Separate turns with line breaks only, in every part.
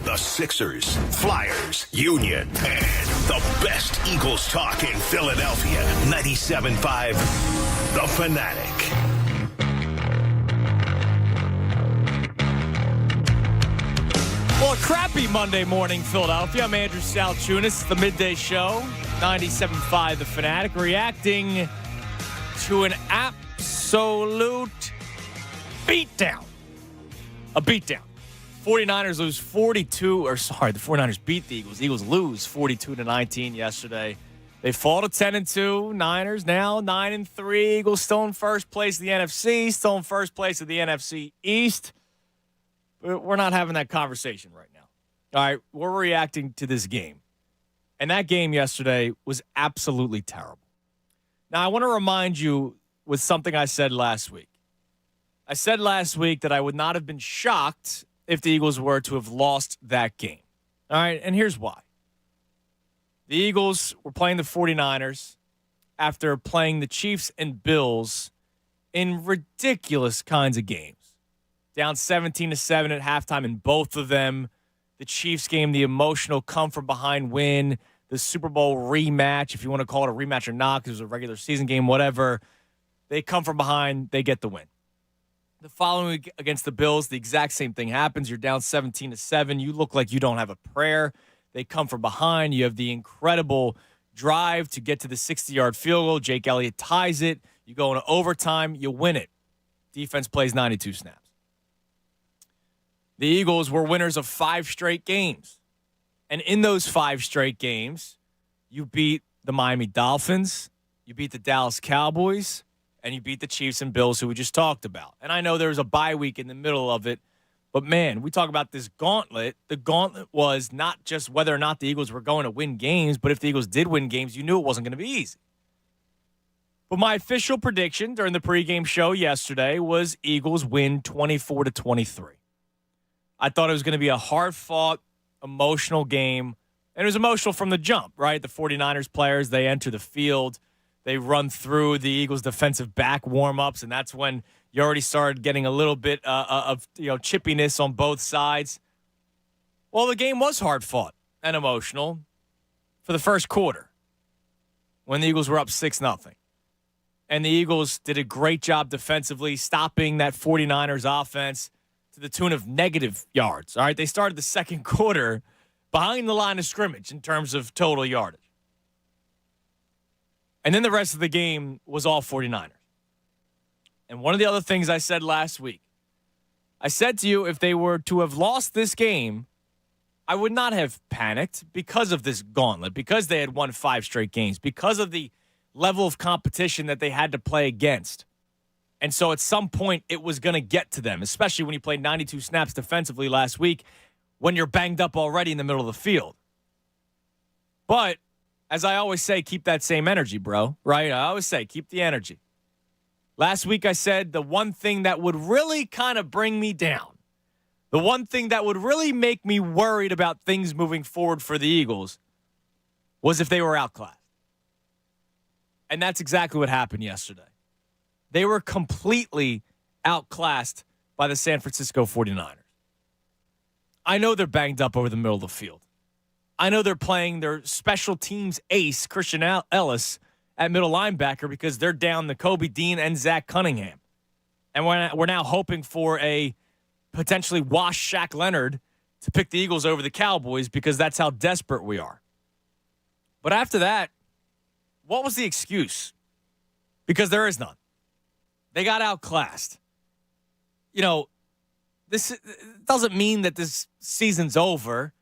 the Sixers, Flyers, Union, and the best Eagles talk in Philadelphia. 97.5, The Fanatic.
Well, a crappy Monday morning, Philadelphia. I'm Andrew Salchunas. It's the Midday Show, 97.5 The Fanatic, reacting to an absolute beatdown. A beatdown. 49ers lose 42, or sorry, the 49ers beat the Eagles. The Eagles lose 42-19 yesterday. They fall to 10-2. Niners now 9-3. Eagles still in first place of the NFC, still in first place of the NFC East. We're not having that conversation right now. All right, we're reacting to this game. And that game yesterday was absolutely terrible. Now, I want to remind you with something I said last week. I said last week that I would not have been shocked if the Eagles were to have lost that game. All right, and here's why. The Eagles were playing the 49ers after playing the Chiefs and Bills in ridiculous kinds of games. Down 17-7 at halftime in both of them. The Chiefs game, the emotional come-from-behind win. The Super Bowl rematch, if you want to call it a rematch or not, because it was a regular season game, whatever. They come from behind. They get the win. The following week against the Bills, the exact same thing happens. You're down 17-7. You look like you don't have a prayer. They come from behind. You have the incredible drive to get to the 60-yard field goal. Jake Elliott ties it. You go into overtime. You win it. Defense plays 92 snaps. The Eagles were winners of 5 straight games. And in those 5 straight games, you beat the Miami Dolphins, you beat the Dallas Cowboys, and you beat the Chiefs and Bills, who we just talked about. And I know there was a bye week in the middle of it, but, man, we talk about this gauntlet. The gauntlet was not just whether or not the Eagles were going to win games, but if the Eagles did win games, you knew it wasn't going to be easy. But my official prediction during the pregame show yesterday was Eagles win 24-23. I thought it was going to be a hard-fought, emotional game. And it was emotional from the jump, right? The 49ers players, they enter the field. They run through the Eagles' defensive back warm-ups, and that's when you already started getting a little bit of chippiness on both sides. Well, the game was hard-fought and emotional for the first quarter when the Eagles were up 6-0. And the Eagles did a great job defensively stopping that 49ers offense to the tune of negative yards. All right, they started the second quarter behind the line of scrimmage in terms of total yardage. And then the rest of the game was all 49ers. And one of the other things I said last week, I said to you, if they were to have lost this game, I would not have panicked because of this gauntlet, because they had won 5 straight games, because of the level of competition that they had to play against. And so at some point, it was going to get to them, especially when you played 92 snaps defensively last week when you're banged up already in the middle of the field. But as I always say, keep that same energy, bro, right? I always say, keep the energy. Last week I said the one thing that would really kind of bring me down, the one thing that would really make me worried about things moving forward for the Eagles was if they were outclassed. And that's exactly what happened yesterday. They were completely outclassed by the San Francisco 49ers. I know they're banged up over the middle of the field. I know they're playing their special teams ace, Christian Ellis, at middle linebacker because they're down the Kobe Dean and Zach Cunningham. And we're now hoping for a potentially washed Shaq Leonard to pick the Eagles over the Cowboys because that's how desperate we are. But after that, what was the excuse? Because there is none. They got outclassed. You know, this doesn't mean that this season's over.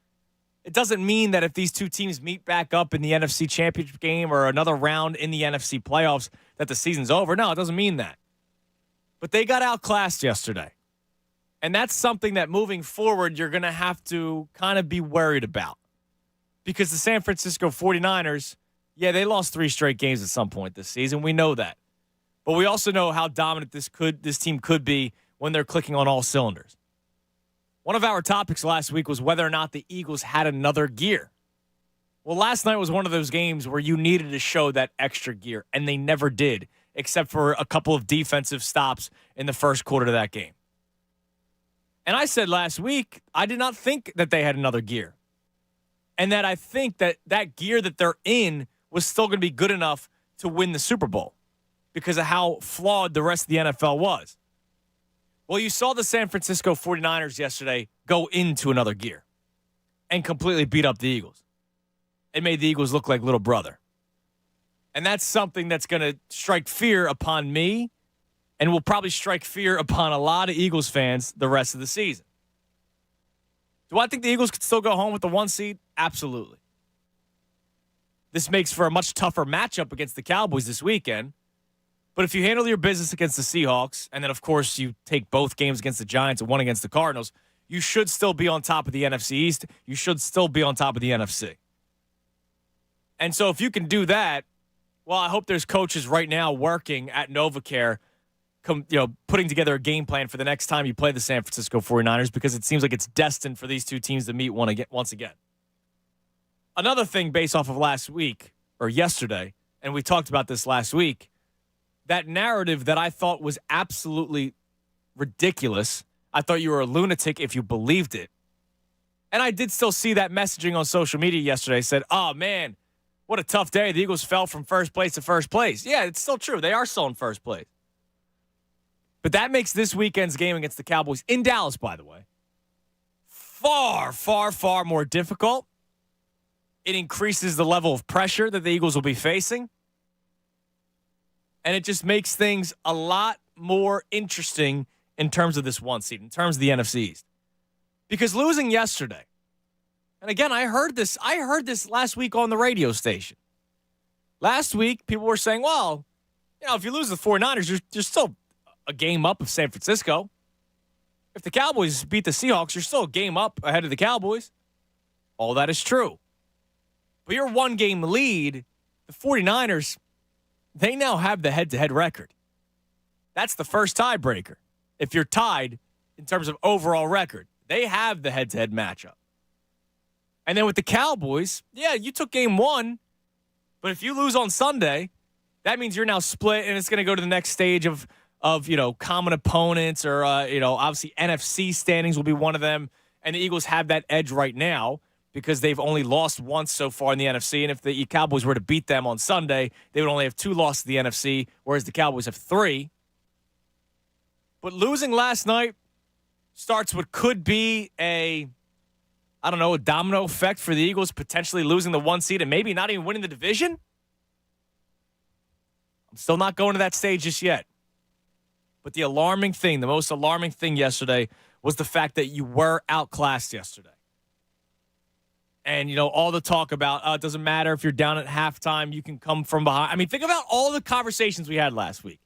It doesn't mean that if these two teams meet back up in the NFC Championship game or another round in the NFC playoffs that the season's over. No, it doesn't mean that. But they got outclassed yesterday. And that's something that moving forward you're going to have to kind of be worried about. Because the San Francisco 49ers, yeah, they lost 3 straight games at some point this season. We know that. But we also know how dominant this team could be when they're clicking on all cylinders. One of our topics last week was whether or not the Eagles had another gear. Well, last night was one of those games where you needed to show that extra gear, and they never did, except for a couple of defensive stops in the first quarter of that game. And I said last week, I did not think that they had another gear. And that I think that that gear that they're in was still going to be good enough to win the Super Bowl because of how flawed the rest of the NFL was. Well, you saw the San Francisco 49ers yesterday go into another gear and completely beat up the Eagles. It made the Eagles look like little brother. And that's something that's going to strike fear upon me and will probably strike fear upon a lot of Eagles fans the rest of the season. Do I think the Eagles could still go home with the 1 seed? Absolutely. This makes for a much tougher matchup against the Cowboys this weekend. But if you handle your business against the Seahawks, and then, of course, you take both games against the Giants and one against the Cardinals, you should still be on top of the NFC East. You should still be on top of the NFC. And so if you can do that, well, I hope there's coaches right now working at NovaCare, putting together a game plan for the next time you play the San Francisco 49ers, because it seems like it's destined for these two teams to meet once again. Another thing based off of last week, or yesterday, and we talked about this last week, that narrative that I thought was absolutely ridiculous. I thought you were a lunatic if you believed it. And I did still see that messaging on social media yesterday. Said, oh, man, what a tough day. The Eagles fell from first place to first place. Yeah, it's still true. They are still in first place. But that makes this weekend's game against the Cowboys, in Dallas, by the way, far, far, far more difficult. It increases the level of pressure that the Eagles will be facing. And it just makes things a lot more interesting in terms of this 1 seed, in terms of the NFC East. Because losing yesterday, and again, I heard this last week on the radio station. Last week, people were saying, well, if you lose the 49ers, you're still a game up of San Francisco. If the Cowboys beat the Seahawks, you're still a game up ahead of the Cowboys. All that is true. But your one-game lead, the 49ers, they now have the head-to-head record. That's the first tiebreaker. If you're tied in terms of overall record, they have the head-to-head matchup. And then with the Cowboys, yeah, you took game one, but if you lose on Sunday, that means you're now split, and it's going to go to the next stage of common opponents, or obviously NFC standings will be one of them. And the Eagles have that edge right now because they've only lost once so far in the NFC. And if the Cowboys were to beat them on Sunday, they would only have 2 losses to the NFC, whereas the Cowboys have 3. But losing last night starts what could be a domino effect for the Eagles, potentially losing the 1 seed and maybe not even winning the division. I'm still not going to that stage just yet. But the most alarming thing yesterday was the fact that you were outclassed yesterday. And, all the talk about it doesn't matter if you're down at halftime, you can come from behind. I mean, think about all the conversations we had last week.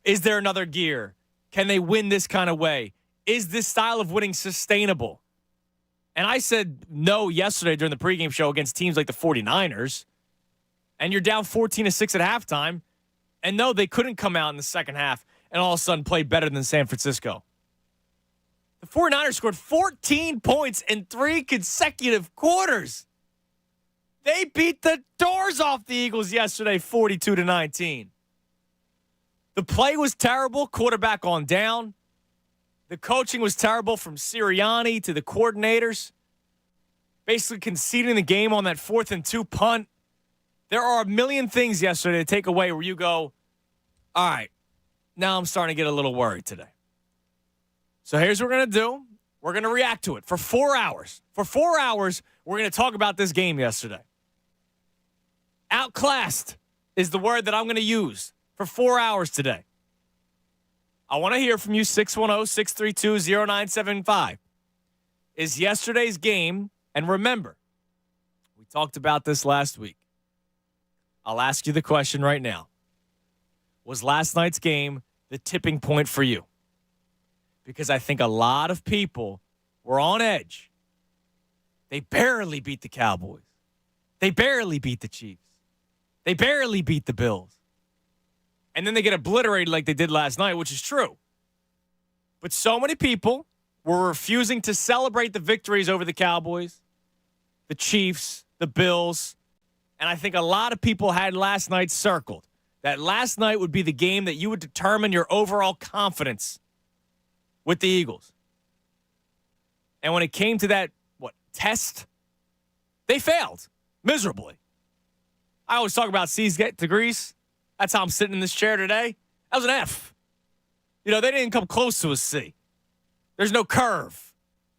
Is there another gear? Can they win this kind of way? Is this style of winning sustainable? And I said no yesterday during the pregame show against teams like the 49ers. And you're down 14-6 at halftime. And no, they couldn't come out in the second half and all of a sudden play better than San Francisco. The 49ers scored 14 points in 3 consecutive quarters. They beat the doors off the Eagles yesterday, 42-19. The play was terrible, quarterback on down. The coaching was terrible from Sirianni to the coordinators. Basically conceding the game on that 4th and 2 punt. There are a million things yesterday to take away where you go, all right, now I'm starting to get a little worried today. So here's what we're going to do. We're going to react to it for 4 hours. For 4 hours, we're going to talk about this game yesterday. Outclassed is the word that I'm going to use for 4 hours today. I want to hear from you, 610-632-0975. Is yesterday's game, and remember, we talked about this last week. I'll ask you the question right now. Was last night's game the tipping point for you? Because I think a lot of people were on edge. They barely beat the Cowboys. They barely beat the Chiefs. They barely beat the Bills. And then they get obliterated like they did last night, which is true. But so many people were refusing to celebrate the victories over the Cowboys, the Chiefs, the Bills. And I think a lot of people had last night circled. That last night would be the game that you would determine your overall confidence with the Eagles. And when it came to that, test, they failed miserably. I always talk about C's get degrees. That's how I'm sitting in this chair today. That was an F. They didn't come close to a C. There's no curve.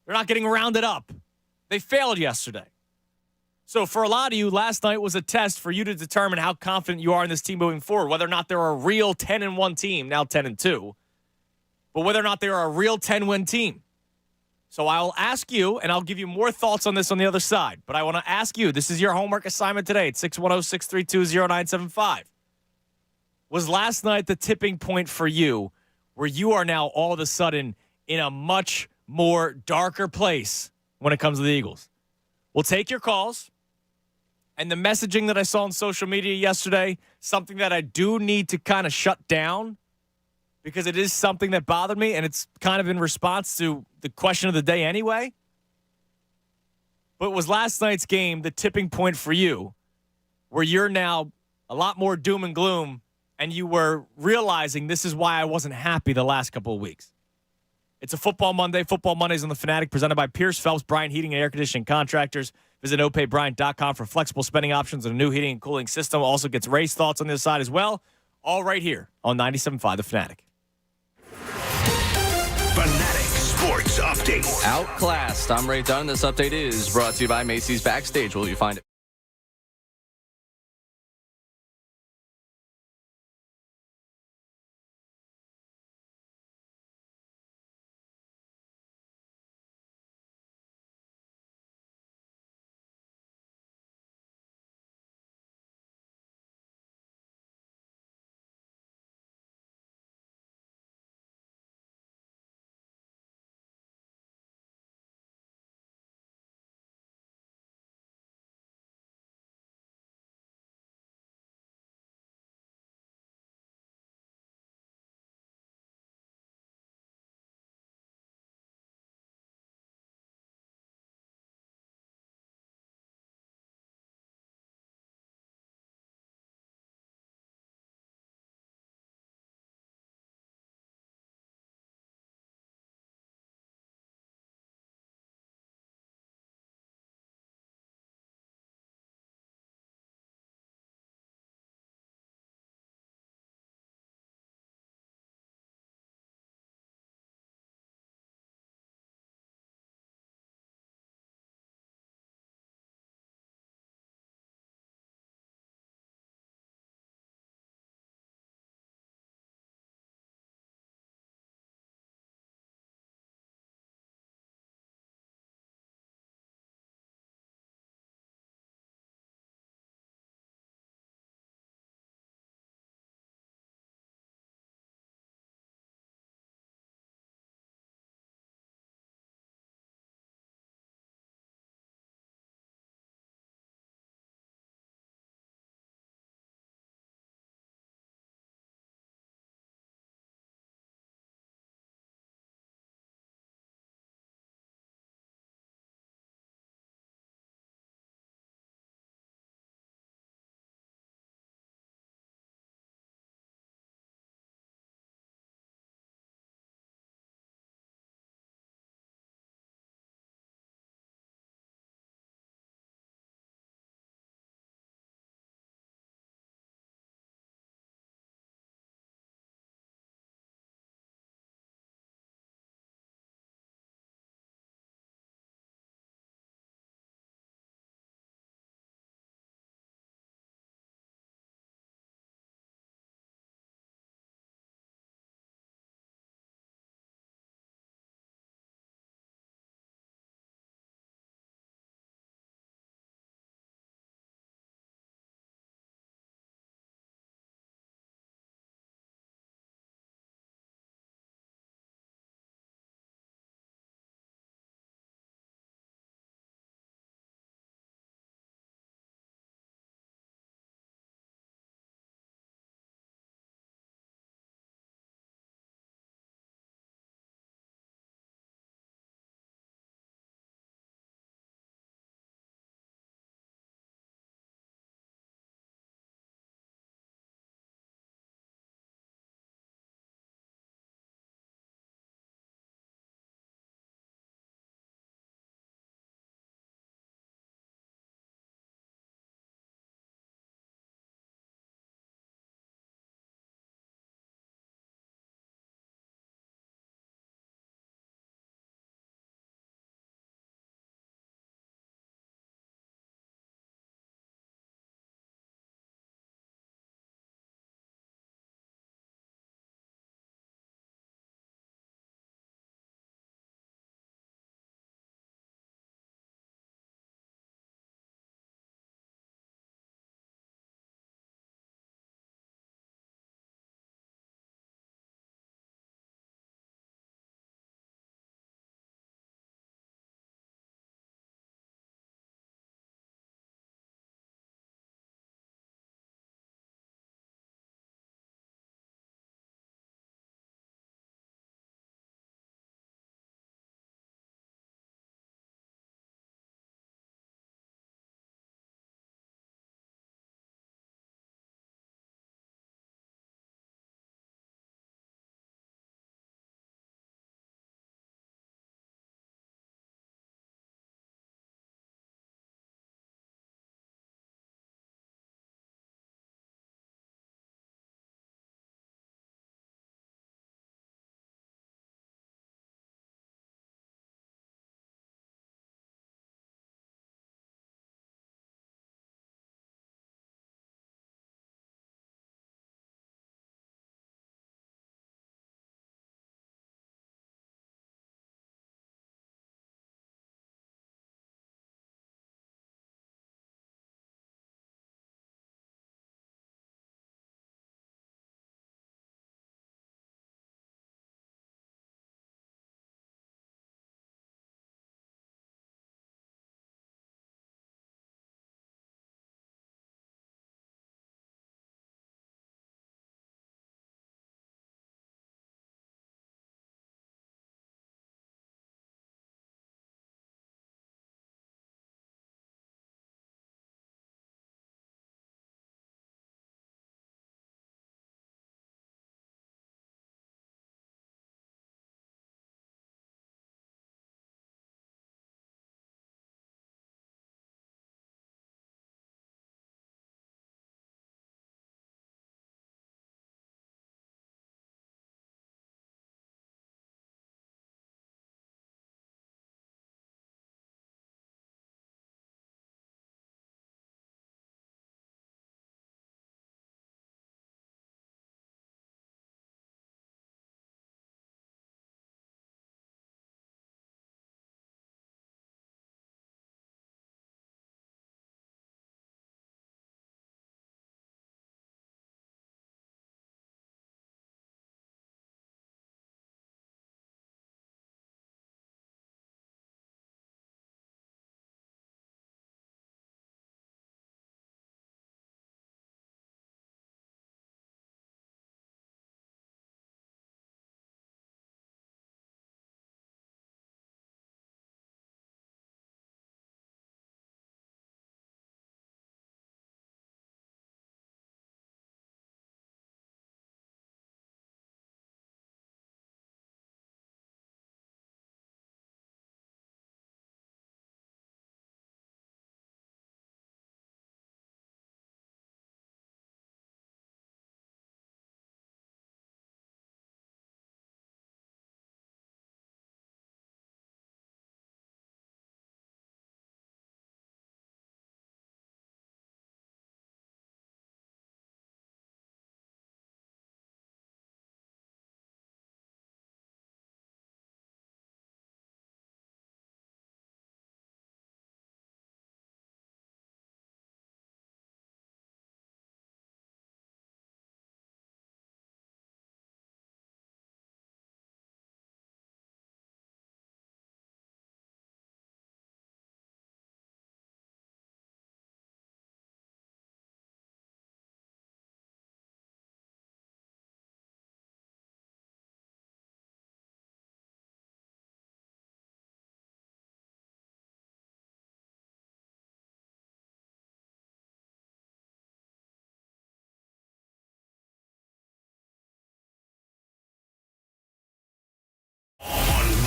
They're not getting rounded up. They failed yesterday. So for a lot of you, last night was a test for you to determine how confident you are in this team moving forward, whether or not they're a real 10-1 team, now 10-2, but whether or not they're a real 10-win team. So I'll ask you, and I'll give you more thoughts on this on the other side, but I want to ask you, this is your homework assignment today at 610-632-0975. Was last night the tipping point for you where you are now all of a sudden in a much more darker place when it comes to the Eagles? We'll take your calls. And the messaging that I saw on social media yesterday, something that I do need to kind of shut down because it is something that bothered me, and it's kind of in response to the question of the day anyway. But was last night's game the tipping point for you where you're now a lot more doom and gloom and you were realizing this is why I wasn't happy the last couple of weeks? It's a Football Monday. Football Mondays on the Fanatic, presented by Pierce Phelps, Bryant Heating and Air Conditioning Contractors. Visit opayBryant.com for flexible spending options and a new heating and cooling system. Also gets race thoughts on this side as well. All right here on 97.5 The Fanatic.
Fanatic Sports Update.
Outclassed. I'm Ray Dunn. This update is brought to you by Macy's Backstage. Will you find it?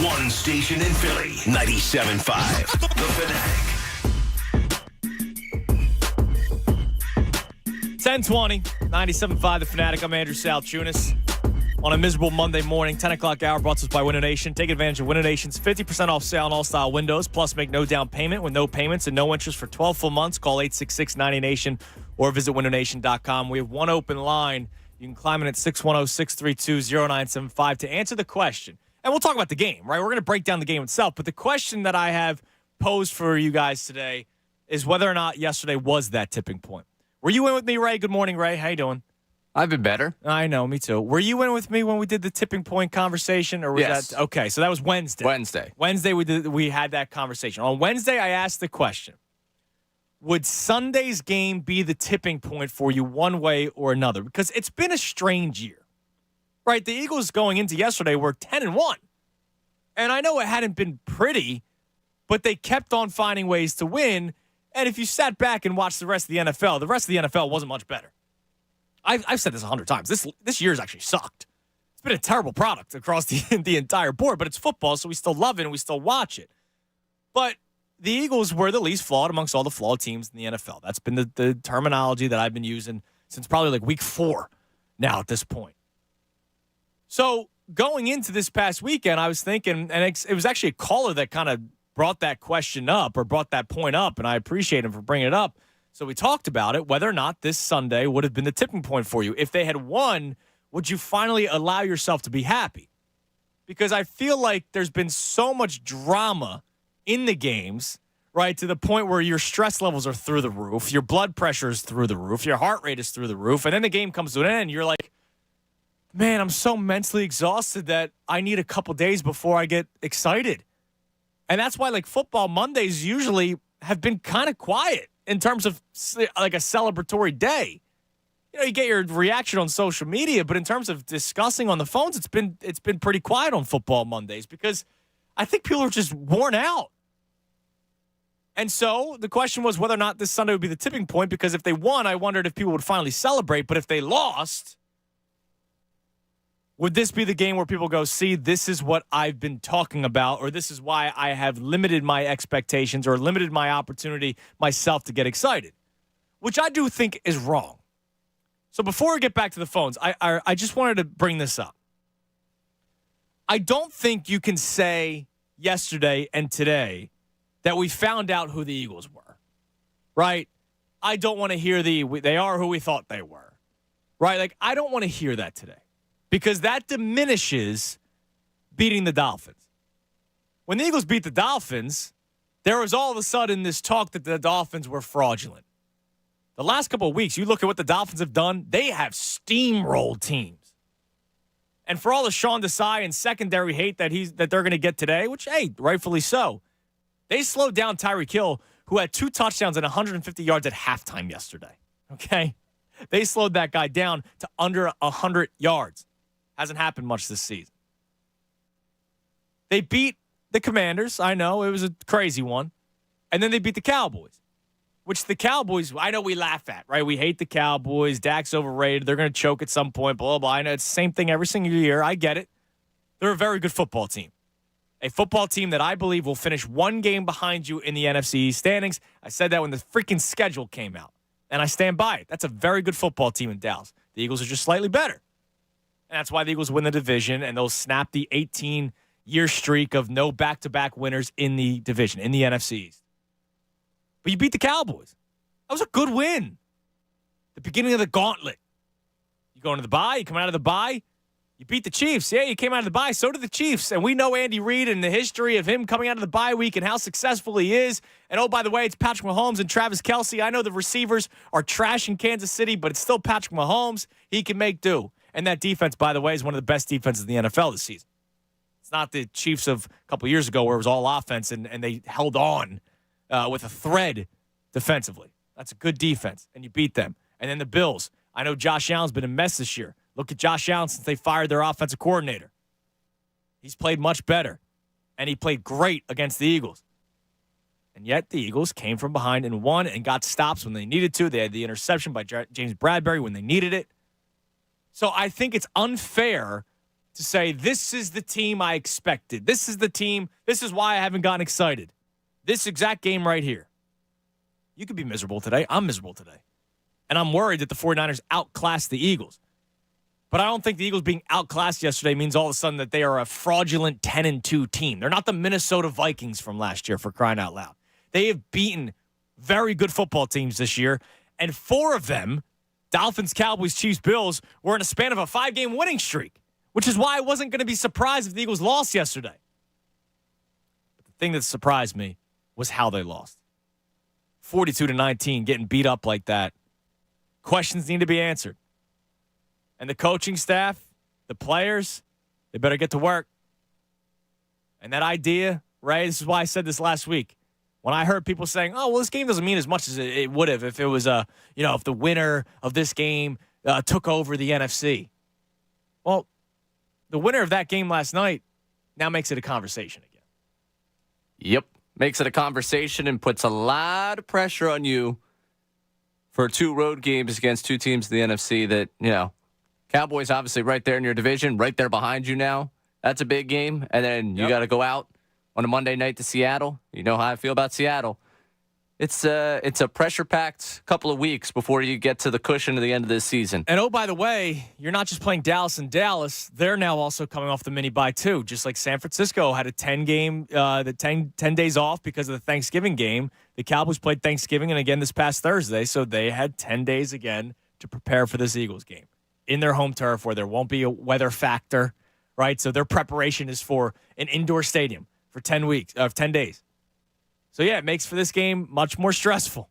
One station in Philly, 97.5. The Fanatic.
10:20, 97.5 The Fanatic. I'm Andrew Salchunas. On a miserable Monday morning, 10 o'clock hour, brought to us by Window Nation. Take advantage of Window Nation's 50% off sale on all style windows, plus make no down payment with no payments and no interest for 12 full months. Call 866-90Nation or visit windownation.com. We have one open line. You can climb in at 610-632-0975 to answer the question. And we'll talk about the game, right? We're going to break down the game itself. But the question that I have posed for you guys today is whether or not yesterday was that tipping point. Were you in with me, Ray? Good morning, Ray. How you doing?
I've been better.
I know, me too. Were you in with me when we did the tipping point conversation, or was
Yes.
that okay? So that was Wednesday. Wednesday we had that conversation. On Wednesday, I asked the question: would Sunday's game be the tipping point for you, one way or another? Because it's been a strange year, right? The Eagles going into yesterday were 10-1, and I know it hadn't been pretty, but they kept on finding ways to win. And if you sat back and watched the rest of the NFL wasn't much better. I've said this 100 times. This year's actually sucked. It's been a terrible product across the entire board, but it's football, so we still love it and we still watch it. But the Eagles were the least flawed amongst all the flawed teams in the NFL. That's been the terminology that I've been using since probably like week 4 now at this point. So going into this past weekend, I was thinking, and it was actually a caller that kind of brought that question up or brought that point up, and I appreciate him for bringing it up. So we talked about it, whether or not this Sunday would have been the tipping point for you. If they had won, would you finally allow yourself to be happy? Because I feel like there's been so much drama in the games, right, to the point where your stress levels are through the roof, your blood pressure is through the roof, your heart rate is through the roof, and then the game comes to an end, and you're like, man, I'm so mentally exhausted that I need a couple days before I get excited. And that's why, like, football Mondays usually have been kind of quiet in terms of like a celebratory day. You know, you get your reaction on social media, but in terms of discussing on the phones, it's been pretty quiet on football Mondays because I think people are just worn out. And so the question was whether or not this Sunday would be the tipping point, because if they won, I wondered if people would finally celebrate. But if they lost, would this be the game where people go, see, this is what I've been talking about, or this is why I have limited my expectations or limited my opportunity myself to get excited, which I do think is wrong. So before we get back to the phones, I just wanted to bring this up. I don't think you can say yesterday and today that we found out who the Eagles were, right? I don't want to hear they are who we thought they were, right? Like, I don't want to hear that today, because that diminishes beating the Dolphins. When the Eagles beat the Dolphins, there was all of a sudden this talk that the Dolphins were fraudulent. The last couple of weeks, you look at what the Dolphins have done, they have steamrolled teams. And for all the Sean Desai and secondary hate that they're going to get today, which, hey, rightfully so, they slowed down Tyreek Hill, who had 2 touchdowns and 150 yards at halftime yesterday. Okay? They slowed that guy down to under 100 yards. Hasn't happened much this season. They beat the Commanders. I know, it was a crazy one. And then they beat the Cowboys, which the Cowboys, I know we laugh at, right? We hate the Cowboys. Dak's overrated. They're going to choke at some point, blah, blah. I know it's the same thing every single year. I get it. They're a very good football team. A football team that I believe will finish one game behind you in the NFC standings. I said that when the freaking schedule came out, and I stand by it. That's a very good football team in Dallas. The Eagles are just slightly better. And that's why the Eagles win the division, and they'll snap the 18-year streak of no back-to-back winners in the division, in the NFC East. But you beat the Cowboys. That was a good win. The beginning of the gauntlet. You go into the bye, you come out of the bye, you beat the Chiefs. Yeah, you came out of the bye, so did the Chiefs. And we know Andy Reid and the history of him coming out of the bye week and how successful he is. And, oh, by the way, it's Patrick Mahomes and Travis Kelce. I know the receivers are trash in Kansas City, but it's still Patrick Mahomes. He can make do. And that defense, by the way, is one of the best defenses in the NFL this season. It's not the Chiefs of a couple years ago where it was all offense and they held on with a thread defensively. That's a good defense, and you beat them. And then the Bills. I know Josh Allen's been a mess this year. Look at Josh Allen since they fired their offensive coordinator. He's played much better, and he played great against the Eagles. And yet the Eagles came from behind and won and got stops when they needed to. They had the interception by James Bradbury when they needed it. So I think it's unfair to say, this is the team I expected. This is the team. This is why I haven't gotten excited. This exact game right here. You could be miserable today. I'm miserable today. And I'm worried that the 49ers outclassed the Eagles. But I don't think the Eagles being outclassed yesterday means all of a sudden that they are a fraudulent 10-2 team. They're not the Minnesota Vikings from last year, for crying out loud. They have beaten very good football teams this year, and 4 of them, Dolphins, Cowboys, Chiefs, Bills, were in a span of a 5-game winning streak, which is why I wasn't going to be surprised if the Eagles lost yesterday. But the thing that surprised me was how they lost. 42-19, getting beat up like that. Questions need to be answered. And the coaching staff, the players, they better get to work. And that idea, right, this is why I said this last week. When I heard people saying, oh, well, this game doesn't mean as much as it would have if it was, if the winner of this game took over the NFC. Well, the winner of that game last night now makes it a conversation again.
Yep. Makes it a conversation and puts a lot of pressure on you for 2 road games against 2 teams in the NFC that, Cowboys obviously right there in your division, right there behind you now. That's a big game. And then you got to go out on a Monday night to Seattle. You know how I feel about Seattle. It's a pressure-packed couple of weeks before you get to the cushion of the end of this season.
And, oh, by the way, you're not just playing Dallas and Dallas. They're now also coming off the mini-bye, too. Just like San Francisco had a 10-game, 10 days off because of the Thanksgiving game. The Cowboys played Thanksgiving and again this past Thursday, so they had 10 days again to prepare for this Eagles game in their home turf where there won't be a weather factor, right? So their preparation is for an indoor stadium for 10 days. So, yeah, it makes for this game much more stressful.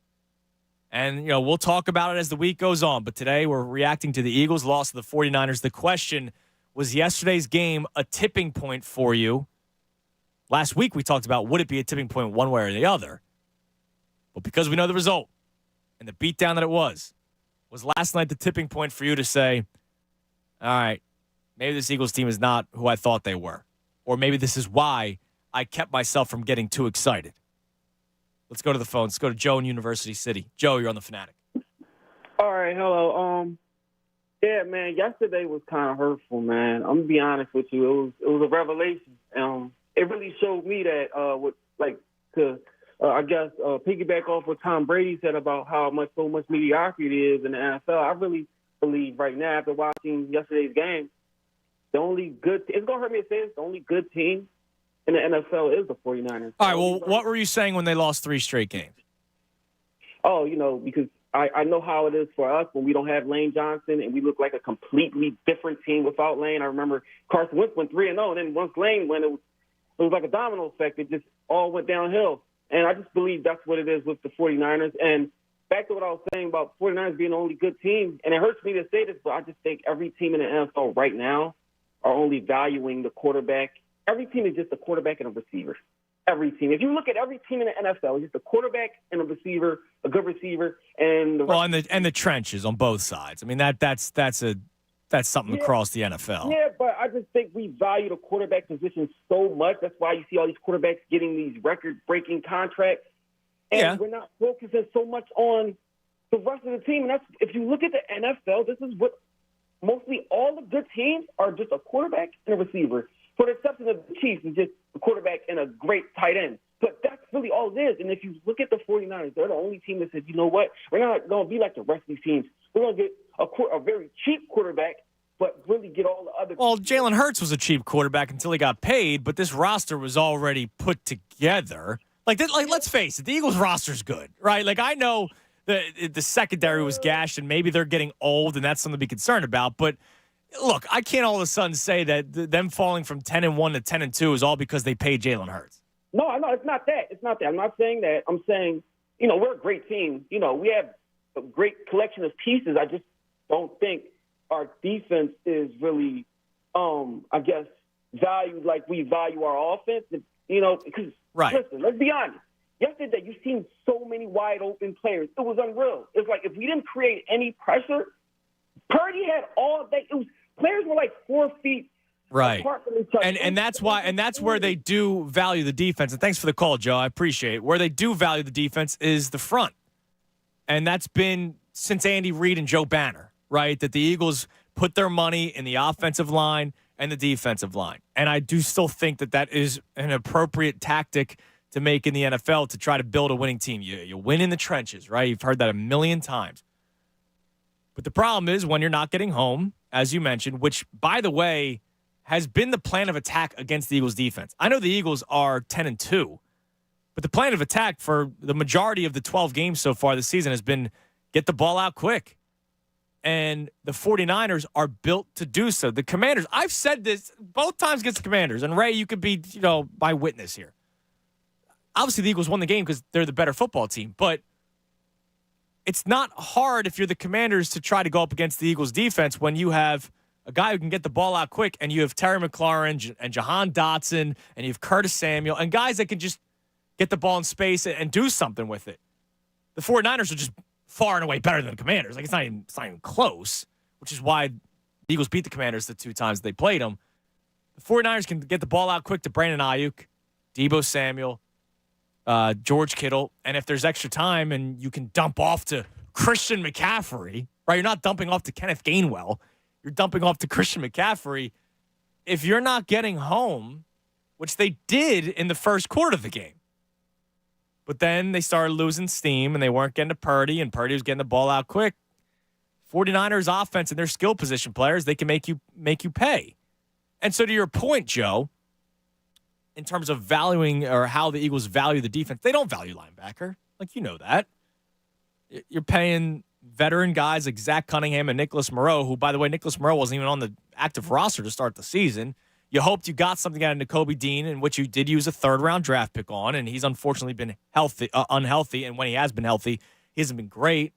And, we'll talk about it as the week goes on. But today we're reacting to the Eagles' loss to the 49ers. The question, was yesterday's game a tipping point for you? Last week we talked about would it be a tipping point one way or the other. But because we know the result and the beatdown that it was last night the tipping point for you to say, all right, maybe this Eagles team is not who I thought they were. Or maybe this is why I kept myself from getting too excited. Let's go to the phone. Let's go to Joe in University City. Joe, you're on the Fanatic.
All right, hello. Yeah, man, yesterday was kind of hurtful, man. I'm gonna be honest with you. It was a revelation. It really showed me that piggyback off what Tom Brady said about how so much mediocrity is in the NFL. I really believe right now, after watching yesterday's game, the only good it's gonna hurt me to say this, the only good team in the NFL is the 49ers.
All right, well, what were you saying when they lost 3 straight games?
Oh, because I know how it is for us when we don't have Lane Johnson and we look like a completely different team without Lane. I remember Carson Wentz went 3-0, and then once Lane went, it was like a domino effect. It just all went downhill. And I just believe that's what it is with the 49ers. And back to what I was saying about 49ers being the only good team, and it hurts me to say this, but I just think every team in the NFL right now are only valuing the quarterback. Every team is just a quarterback and a receiver. Every team. If you look at every team in the NFL, it's just a quarterback and a receiver, a good receiver, and
the trenches on both sides. I mean that's something across the NFL.
Yeah, but I just think we value the quarterback position so much. That's why you see all these quarterbacks getting these record-breaking contracts, and we're not focusing so much on the rest of the team. And that's if you look at the NFL, this is what mostly all the good teams are just a quarterback and a receiver. For the exception of the Chiefs, is just a quarterback and a great tight end. But that's really all it is. And if you look at the 49ers, they're the only team that said, you know what, we're not going to be like the rest of these teams. We're going to get a very cheap quarterback, but really get all the other.
Well, Jalen Hurts was a cheap quarterback until he got paid, but this roster was already put together. Let's face it, the Eagles roster's good, right? Like, I know the secondary was gashed, and maybe they're getting old, and that's something to be concerned about, but look, I can't all of a sudden say that them falling from 10-1 to 10-2 is all because they paid Jalen Hurts.
No, it's not that. It's not that. I'm not saying that. I'm saying, we're a great team. We have a great collection of pieces. I just don't think our defense is really, valued like we value our offense. Because, listen, let's be honest. Yesterday, you've seen so many wide-open players. It was unreal. It's like if we didn't create any pressure, Purdy had all day. Players were like 4 feet apart from each other.
And that's where they do value the defense. And thanks for the call, Joe. I appreciate it. Where they do value the defense is the front. And that's been since Andy Reid and Joe Banner, right? That the Eagles put their money in the offensive line. and the defensive line. And I do still think that is an appropriate tactic to make in the NFL to try to build a winning team. You win in the trenches, right? You've heard that a million times. But the problem is when you're not getting home, as you mentioned, which, by the way, has been the plan of attack against the Eagles defense. I know the Eagles are 10-2, but the plan of attack for the majority of the 12 games so far this season has been get the ball out quick. And the 49ers are built to do so. The Commanders, I've said this both times against the Commanders, and Ray, you could be, my witness here. Obviously, the Eagles won the game because they're the better football team, but it's not hard if you're the Commanders to try to go up against the Eagles defense when you have a guy who can get the ball out quick, and you have Terry McLaurin and Jahan Dotson, and you have Curtis Samuel, and guys that can just get the ball in space and do something with it. The 49ers are just far and away better than the Commanders. Like, it's not even close, which is why the Eagles beat the Commanders the 2 times they played them. The 49ers can get the ball out quick to Brandon Ayuk, Deebo Samuel, George Kittle, and if there's extra time and you can dump off to Christian McCaffrey, right? You're not dumping off to Kenneth Gainwell. You're dumping off to Christian McCaffrey. If you're not getting home, which they did in the first quarter of the game, but then they started losing steam and they weren't getting to Purdy, and Purdy was getting the ball out quick. 49ers offense and their skill position players, they can make you pay. And so to your point, Joe, in terms of valuing or how the Eagles value the defense, they don't value linebacker. Like, you know that. You're paying veteran guys like Zach Cunningham and Nicholas Moreau, who, by the way, Nicholas Moreau wasn't even on the active roster to start the season. You hoped you got something out of Nakobe Dean, in which you did use a third-round draft pick on, and he's unfortunately been unhealthy, and when he has been healthy, he hasn't been great.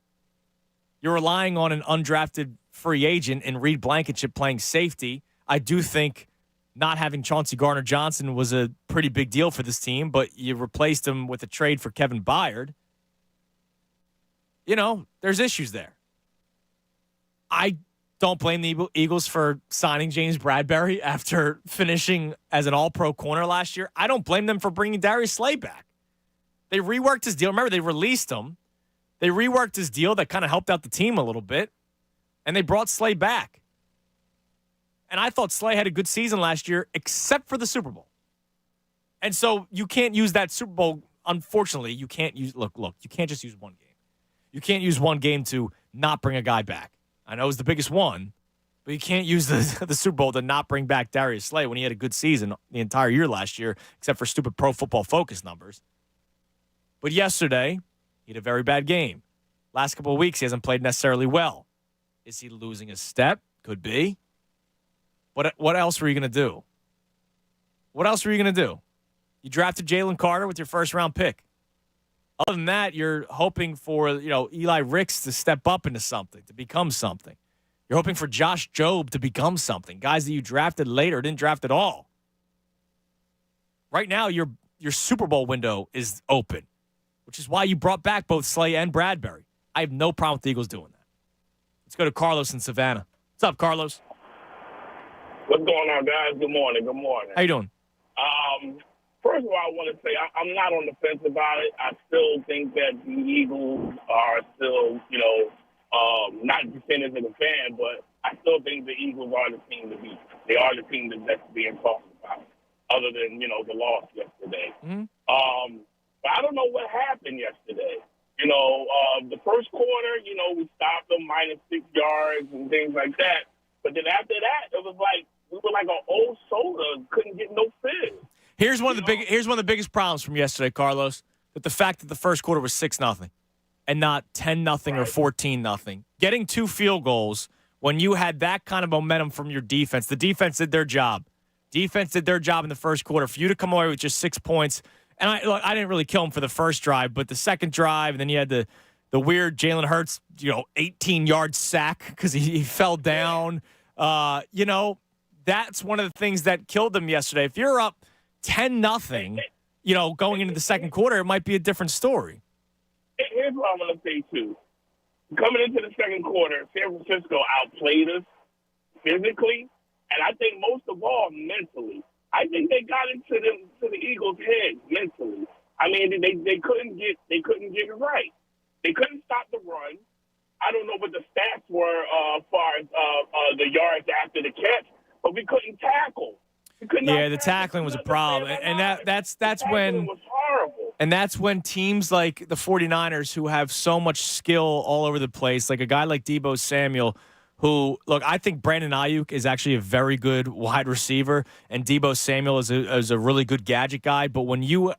You're relying on an undrafted free agent in Reed Blankenship playing safety. I do think not having Chauncey Gardner-Johnson was a pretty big deal for this team, but you replaced him with a trade for Kevin Byard. There's issues there. I don't blame the Eagles for signing James Bradbury after finishing as an all-pro corner last year. I don't blame them for bringing Darius Slay back. They reworked his deal. Remember, they released him. They reworked his deal that kind of helped out the team a little bit, and they brought Slay back. And I thought Slay had a good season last year, except for the Super Bowl. And so you can't use that Super Bowl. Unfortunately, you can't use – look, you can't just use one game. You can't use one game to not bring a guy back. I know it was the biggest one, but you can't use the Super Bowl to not bring back Darius Slay when he had a good season the entire year last year, except for stupid Pro Football Focus numbers. But yesterday, he had a very bad game. Last couple of weeks, he hasn't played necessarily well. Is he losing a step? Could be. What else were you going to do? What else were you going to do? You drafted Jalen Carter with your first-round pick. Other than that, you're hoping for, Eli Ricks to step up into something, to become something. You're hoping for Josh Jobe to become something. Guys that you drafted later didn't draft at all. Right now, your Super Bowl window is open, which is why you brought back both Slay and Bradbury. I have no problem with the Eagles doing that. Let's go to Carlos in Savannah. What's up, Carlos?
What's going on, guys? Good morning.
How you doing?
First of all, I want to say I'm not on the fence about it. I still think that the Eagles are still, not defenders of the fan, but I still think the Eagles are the team to beat. They are the team that's being talked about, other than, the loss yesterday.
Mm-hmm.
But I don't know what happened yesterday. The first quarter, we stopped them -6 yards and things like that. But then after that, it was like we were like an old soda, couldn't get no fizz.
Here's one of the biggest problems from yesterday, Carlos, that the fact that the first quarter was 6-0 and not 10-0 or 14-0. Getting 2 field goals when you had that kind of momentum from your defense. The defense did their job. Defense did their job in the first quarter. For you to come away with just 6 points, and I didn't really kill him for the first drive, but the second drive, and then you had the weird Jalen Hurts, 18-yard sack because he fell down. That's one of the things that killed them yesterday. If you're up 10-0, going into the second quarter, it might be a different story.
Here's what I want to say, too. Coming into the second quarter, San Francisco outplayed us physically, and I think most of all mentally. I think they got into the Eagles' head mentally. I mean, they couldn't get it right. They couldn't stop the run. I don't know what the stats were as far as the yards after the catch, but we couldn't tackle. We could not
Yeah, the
tackle.
tackling was a
Couldn't
problem.
understand
And
our line.
that's
The tackling
when
was horrible.
and that's when teams like the 49ers, who have so much skill all over the place, like a guy like Deebo Samuel, who, look, I think Brandon Ayuk is actually a very good wide receiver, and Deebo Samuel is a really good gadget guy. But when you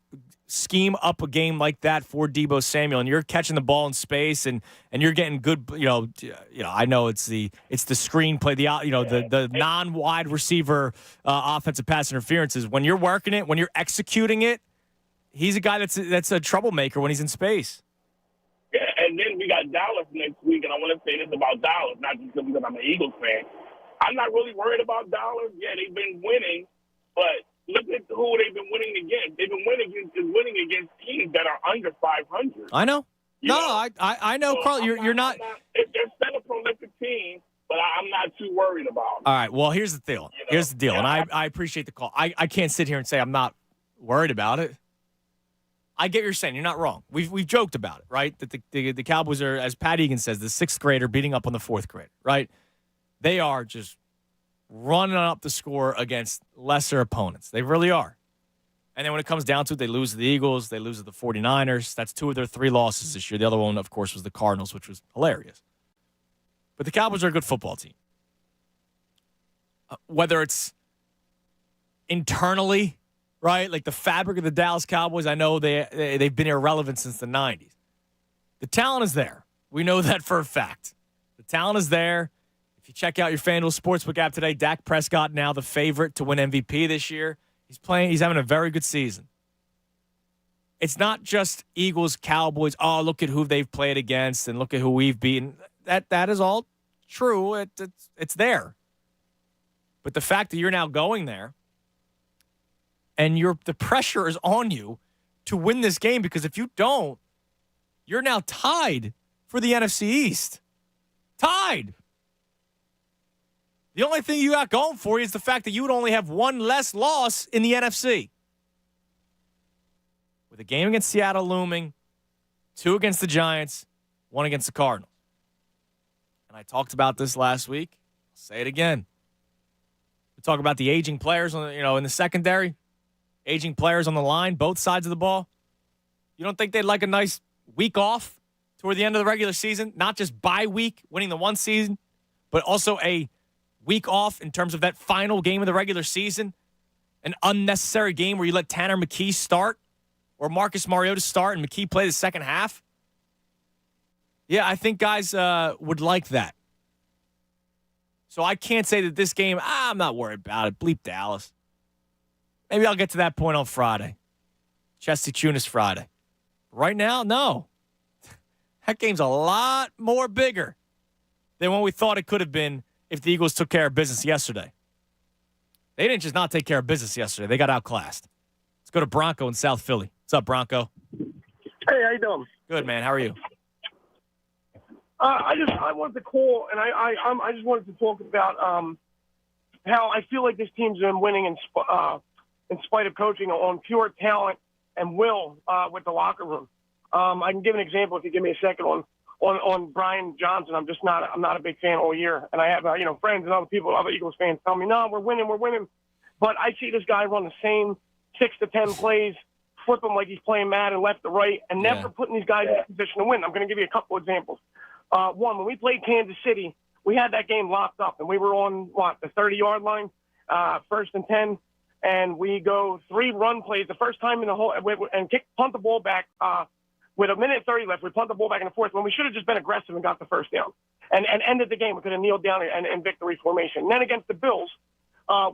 scheme up a game like that for Deebo Samuel, and you're catching the ball in space, and you're getting good, I know it's the screenplay, the non-wide receiver offensive pass interferences. When you're working it, when you're executing it, he's a guy that's a troublemaker when he's in space.
Yeah, and then we got Dallas next week, and I want to say this about Dallas, not just because I'm an Eagles fan. I'm not really worried about Dallas. Yeah, they've been winning, but look at who they've been winning against. They've been winning against teams that are under 500.
I know.
You know?
I know,
So
Carl. You're not.
They're still a prolific team, but I'm not too worried about them.
All right. Well, here's the deal.
You know?
Here's the deal, and
Yeah.
I appreciate the call. I can't sit here and say I'm not worried about it. I get what you're saying. You're not wrong. We've joked about it, right? That the Cowboys are, as Pat Egan says, the sixth grader beating up on the fourth grader, right? They are just running up the score against lesser opponents. They really are. And then when it comes down to it, they lose to the Eagles. They lose to the 49ers. That's 2 of their 3 losses this year. The other one, of course, was the Cardinals, which was hilarious. But the Cowboys are a good football team. Whether it's internally, right? Like the fabric of the Dallas Cowboys, I know they've been irrelevant since the 90s. The talent is there. We know that for a fact. The talent is there. If you check out your FanDuel Sportsbook app today, Dak Prescott now the favorite to win MVP this year. He's having a very good season. It's not just Eagles, Cowboys. Oh, look at who they've played against and look at who we've beaten. That is all true. It's there. But the fact that you're now going there and the pressure is on you to win this game, because if you don't, you're now tied for the NFC East. Tied. The only thing you got going for you is the fact that you would only have one less loss in the NFC. With a game against Seattle looming, 2 against the Giants, 1 against the Cardinals. And I talked about this last week. I'll say it again. We talk about the aging players in the secondary, aging players on the line, both sides of the ball. You don't think they'd like a nice week off toward the end of the regular season? Not just bye week, winning the one season, but also a week off in terms of that final game of the regular season, an unnecessary game where you let Tanner McKee start or Marcus Mariota start and McKee play the second half. Yeah, I think guys would like that. So I can't say that this game, I'm not worried about it. Bleep Dallas. Maybe I'll get to that point on Friday. Chesty Chunas Friday. Right now, no. That game's a lot more bigger than what we thought it could have been if the Eagles took care of business yesterday. They didn't just not take care of business yesterday. They got outclassed. Let's go to Bronco in South Philly. What's up, Bronco?
Hey, how you doing?
Good, man. How are you?
I wanted to call, and I just wanted to talk about how I feel like this team's been winning in spite of coaching on pure talent and will with the locker room. I can give an example if you give me a second on Brian Johnson. I'm not a big fan all year, and I have friends and other people, other Eagles fans tell me, no, we're winning. But I see this guy run the same 6 to 10 plays, flip him like he's playing Madden left to right, and never putting these guys in a position to win. I'm going to give you a couple examples. One, when we played Kansas City, we had that game locked up, and we were on, the 30-yard line, 1st and 10, and we go 3 run plays the first time in the whole – and punt the ball back with 1:30 left. We punt the ball back in the fourth when we should have just been aggressive and got the first down and ended the game. We could have kneeled down and victory formation. And then against the Bills,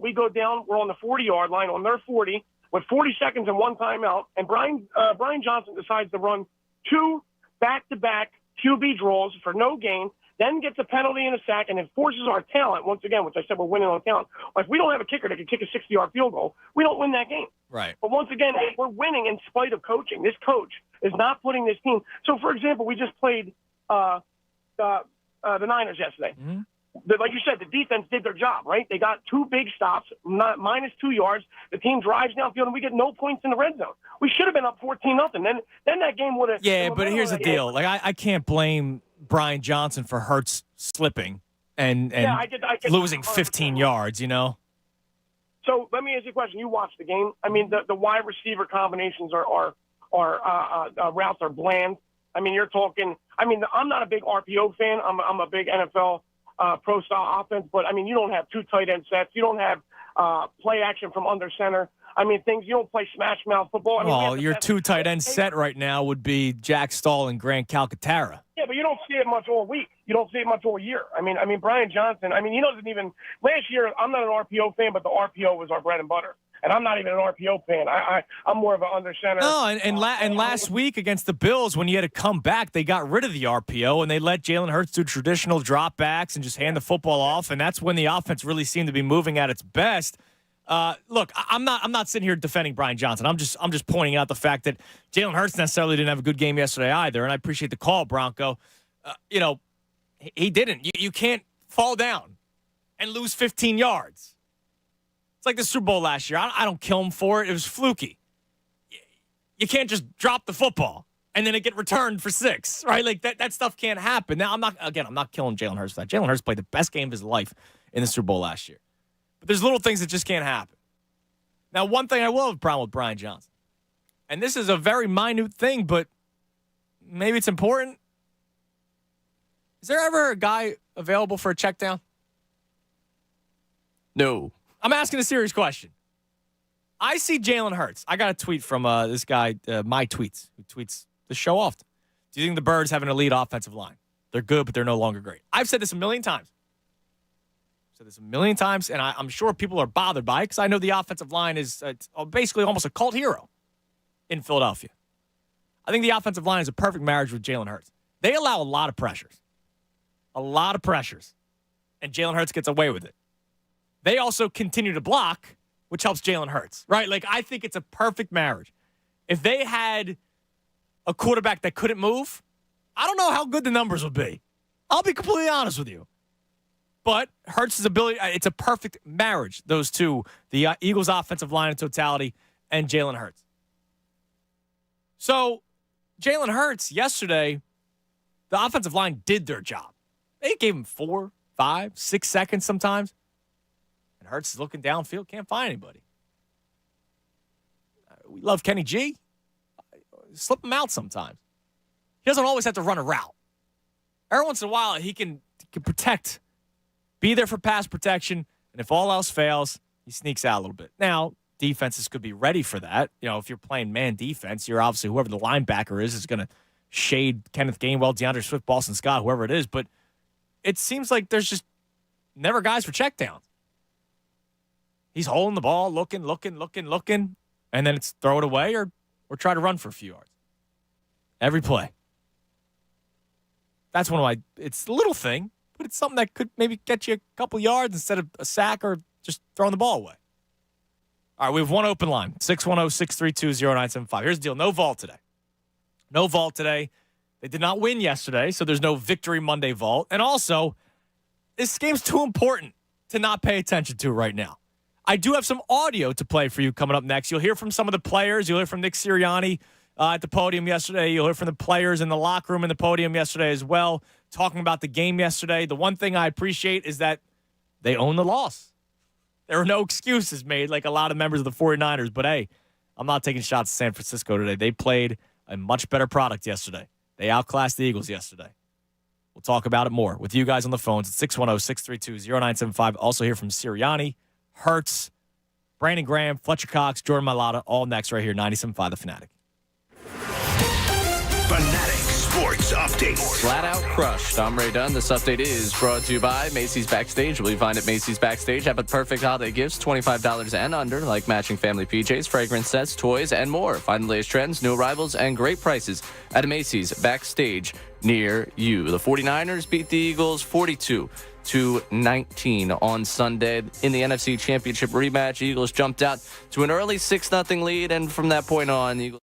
we go down. We're on the 40-yard line on their 40 with 40 seconds and 1 timeout, and Brian Johnson decides to run 2 back-to-back QB draws for no gain, then gets a penalty and a sack, and then forces our talent, once again, which I said we're winning on talent. If we don't have a kicker that can kick a 60-yard field goal, we don't win that game.
Right.
But once again, we're winning in spite of coaching. This coach is not putting this team. So, for example, we just played the Niners yesterday.
Mm-hmm.
Like you said, the defense did their job, right? They got 2 big stops, minus 2 yards. The team drives downfield, and we get no points in the red zone. We should have been up 14-0. Then that game would have.
Yeah, but here's the deal. I can't blame Brian Johnson for Hurts slipping and losing 15 yards.
So let me ask you a question. You watched the game. I mean, the wide receiver combinations are routes are bland. I mean, you're talking. I mean, I'm not a big RPO fan. I'm a big NFL pro style offense, but I mean, you don't have two tight end sets. You don't have play action from under center. I mean, things you don't play smash mouth football. I mean,
Well, your two tight end set right now would be Jack Stahl and Grant Calcaterra.
Yeah, but you don't see it much all week. You don't see it much all year. I mean, Brian Johnson. I mean, he doesn't even. Last year, I'm not an RPO fan, but the RPO was our bread and butter. And I'm not even an RPO fan. I'm more of an under center.
No, and last week against the Bills, when you had to come back, they got rid of the RPO and they let Jalen Hurts do traditional dropbacks and just hand the football off. And that's when the offense really seemed to be moving at its best. Look, I'm not sitting here defending Brian Johnson. I'm just pointing out the fact that Jalen Hurts necessarily didn't have a good game yesterday either. And I appreciate the call, Bronco. He didn't. You can't fall down and lose 15 yards. It's like the Super Bowl last year. I don't kill him for it. It was fluky. You can't just drop the football and then it get returned for 6, right? Like that stuff can't happen. Now, I'm not killing Jalen Hurts for that. Jalen Hurts played the best game of his life in the Super Bowl last year. But there's little things that just can't happen. Now, one thing I will have a problem with Brian Johnson, and this is a very minute thing, but maybe it's important. Is there ever a guy available for a check down?
No.
I'm asking a serious question. I see Jalen Hurts. I got a tweet from this guy, My Tweets, who tweets the show often. Do you think the Birds have an elite offensive line? They're good, but they're no longer great. I've said this a million times. And I'm sure people are bothered by it because I know the offensive line is basically almost a cult hero in Philadelphia. I think the offensive line is a perfect marriage with Jalen Hurts. They allow a lot of pressures. And Jalen Hurts gets away with it. They also continue to block, which helps Jalen Hurts, right? Like, I think it's a perfect marriage. If they had a quarterback that couldn't move, I don't know how good the numbers would be. I'll be completely honest with you. But Hurts' ability, it's a perfect marriage, those two, the Eagles' offensive line in totality and Jalen Hurts. So, Jalen Hurts, yesterday, the offensive line did their job. They gave him 4, 5, 6 seconds sometimes. And Hurts is looking downfield, can't find anybody. We love Kenny G. Slip him out sometimes. He doesn't always have to run a route. Every once in a while, he can protect. Be there for pass protection, and if all else fails, he sneaks out a little bit. Now, defenses could be ready for that. You know, if you're playing man defense, you're obviously whoever the linebacker is going to shade Kenneth Gainwell, DeAndre Swift, Boston Scott, whoever it is. But it seems like there's just never guys for checkdowns. He's holding the ball, looking, and then it's throw it away or try to run for a few yards. Every play. That's it's a little thing. But it's something that could maybe get you a couple yards instead of a sack or just throwing the ball away. All right, we have one open line, 610-632-0975. Here's the deal. No vault today. They did not win yesterday, so there's no Victory Monday vault. And also, this game's too important to not pay attention to right now. I do have some audio to play for you coming up next. You'll hear from some of the players. You'll hear from Nick Sirianni at the podium yesterday. You'll hear from the players in the locker room in the podium yesterday as well, talking about the game yesterday. The one thing I appreciate is that they own the loss. There were no excuses made like a lot of members of the 49ers. But, hey, I'm not taking shots at San Francisco today. They played a much better product yesterday. They outclassed the Eagles yesterday. We'll talk about it more with you guys on the phones at 610-632-0975. Also hear from Sirianni, Hurts, Brandon Graham, Fletcher Cox, Jordan Mailata, all next right here, 97.5 The Fanatic.
Fanatic Sports Update.
Flat out crushed. I'm Ray Dunn. This update is brought to you by Macy's Backstage. What you find at Macy's Backstage have a perfect holiday gifts, $25 and under, like matching family PJs, fragrance sets, toys, and more. Find the latest trends, new arrivals, and great prices at a Macy's Backstage near you. The 49ers beat the Eagles 42-19 on Sunday in the NFC Championship rematch. Eagles jumped out to an early 6-0 lead, and from that point on, the Eagles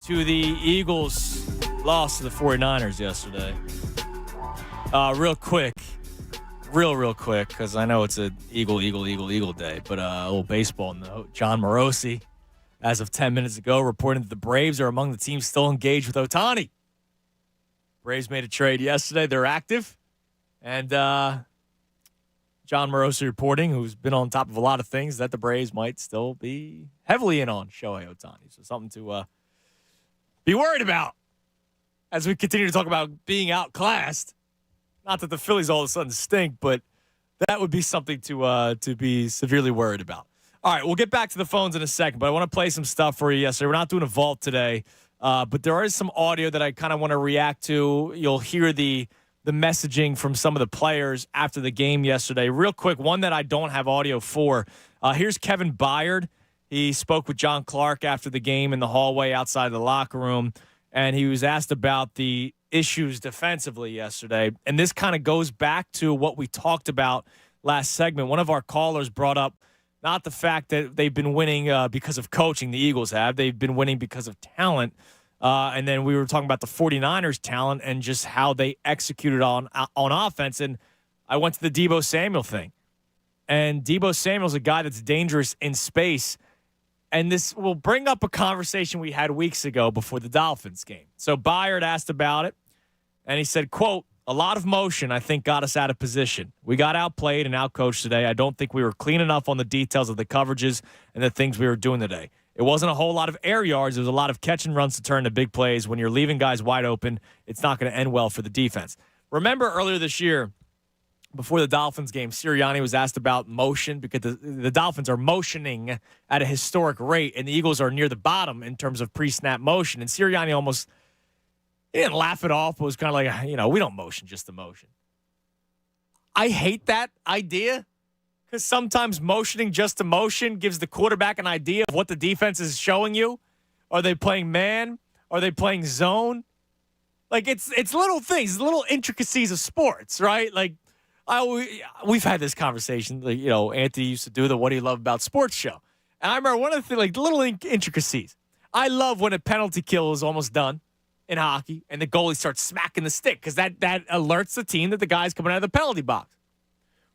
to the Eagles' loss to the 49ers yesterday. Real quick, because I know it's a Eagle day, but a little baseball note. John Morosi, as of 10 minutes ago, reporting that the Braves are among the teams still engaged with Ohtani. Braves made a trade yesterday. They're active. And John Morosi reporting, who's been on top of a lot of things, that the Braves might still be heavily in on Shohei Ohtani. So something to be worried about as we continue to talk about being outclassed. Not that the Phillies all of a sudden stink, but that would be something to be severely worried about. All right, we'll get back to the phones in a second, but I want to play some stuff for you yesterday. We're not doing a vault today, but there is some audio that I kind of want to react to. You'll hear the messaging from some of the players after the game yesterday. Real quick, one that I don't have audio for. Here's Kevin Byard. He spoke with John Clark after the game in the hallway outside the locker room, and he was asked about the issues defensively yesterday. And this kind of goes back to what we talked about last segment. One of our callers brought up not the fact that they've been winning because of coaching, the Eagles have. They've been winning because of talent. And then we were talking about the 49ers' talent and just how they executed on offense. And I went to the Deebo Samuel thing. And Deebo Samuel's a guy that's dangerous in space. And this will bring up a conversation we had weeks ago before the Dolphins game. So Byard asked about it, and he said, quote, "A lot of motion, I think, got us out of position. We got outplayed and outcoached today. I don't think we were clean enough on the details of the coverages and the things we were doing today. It wasn't a whole lot of air yards. There was a lot of catch and runs to turn to big plays. When you're leaving guys wide open, it's not going to end well for the defense." Remember earlier this year, before the Dolphins game, Sirianni was asked about motion because the Dolphins are motioning at a historic rate, and the Eagles are near the bottom in terms of pre-snap motion. And Sirianni almost he didn't laugh it off, but was kind of like, we don't motion, just the motion. I hate that idea because sometimes motioning just to motion gives the quarterback an idea of what the defense is showing you. Are they playing man? Are they playing zone? Like, it's little things, little intricacies of sports, right? Like, we've had this conversation. Like, Anthony used to do the "What Do You Love About Sports" show. And I remember one of the things, little intricacies. I love when a penalty kill is almost done in hockey and the goalie starts smacking the stick because that alerts the team that the guy's coming out of the penalty box.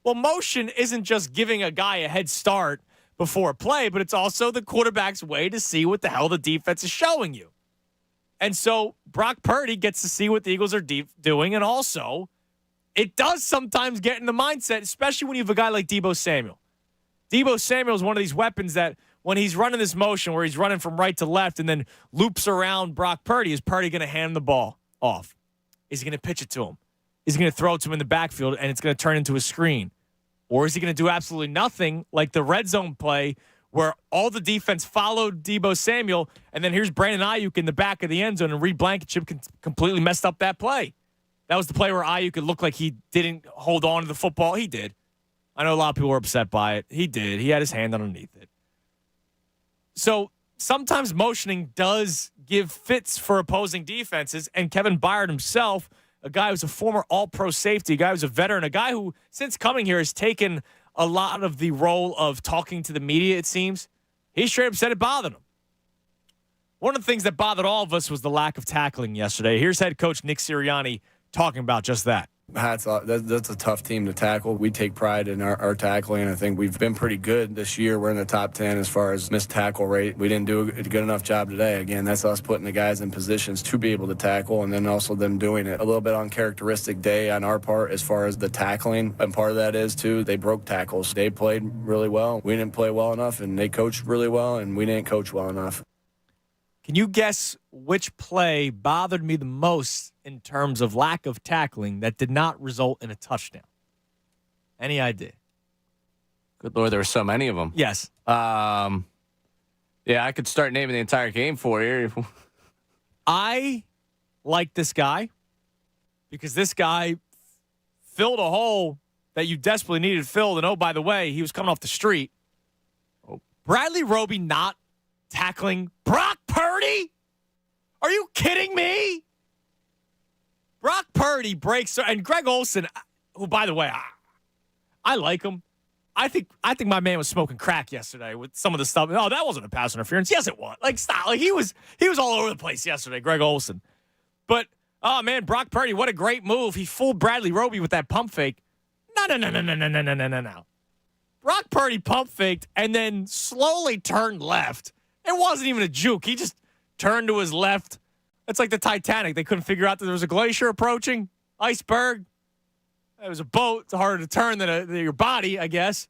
Well, motion isn't just giving a guy a head start before a play, but it's also the quarterback's way to see what the hell the defense is showing you. And so Brock Purdy gets to see what the Eagles are doing, and also it does sometimes get in the mindset, especially when you have a guy like Deebo Samuel. Deebo Samuel is one of these weapons that when he's running this motion where he's running from right to left and then loops around Brock Purdy, is Purdy going to hand the ball off? Is he going to pitch it to him? Is he going to throw it to him in the backfield and it's going to turn into a screen? Or is he going to do absolutely nothing like the red zone play where all the defense followed Deebo Samuel and then here's Brandon Ayuk in the back of the end zone and Reed Blankenship completely messed up that play? That was the play where Ayuk could look like he didn't hold on to the football. He did. I know a lot of people were upset by it. He did. He had his hand underneath it. So sometimes motioning does give fits for opposing defenses, and Kevin Byard himself, a guy who's a former all-pro safety, a guy who's a veteran, a guy who, since coming here, has taken a lot of the role of talking to the media, it seems. He straight up said it bothered him. One of the things that bothered all of us was the lack of tackling yesterday. Here's head coach Nick Sirianni talking about just that.
Hats off. That's a tough team to tackle. We take pride in our tackling. I think we've been pretty good this year. We're in the top 10 as far as missed tackle rate. We didn't do a good enough job today. Again, that's us putting the guys in positions to be able to tackle, and then also them doing it. A little bit uncharacteristic day on our part as far as the tackling, and part of that is, too, they broke tackles. They played really well. We didn't play well enough, and they coached really well, and we didn't coach well enough.
Can you guess which play bothered me the most in terms of lack of tackling that did not result in a touchdown? Any idea?
Good Lord, there were so many of them.
Yes.
Yeah, I could start naming the entire game for you.
I like this guy because this guy filled a hole that you desperately needed filled. And, oh, by the way, he was coming off the street. Bradley Roby not tackling Brock Purdy? Are you kidding me? Brock Purdy breaks, and Greg Olsen, who, by the way, I like him. I think my man was smoking crack yesterday with some of the stuff. Oh, that wasn't a pass interference. Yes, it was. Like, stop. Like, he was all over the place yesterday, Greg Olsen. But, oh, man, Brock Purdy, what a great move. He fooled Bradley Roby with that pump fake. No. Brock Purdy pump faked and then slowly turned left. It wasn't even a juke. He just turned to his left. It's like the Titanic. They couldn't figure out that there was a glacier approaching. Iceberg. It was a boat. It's harder to turn than your body, I guess.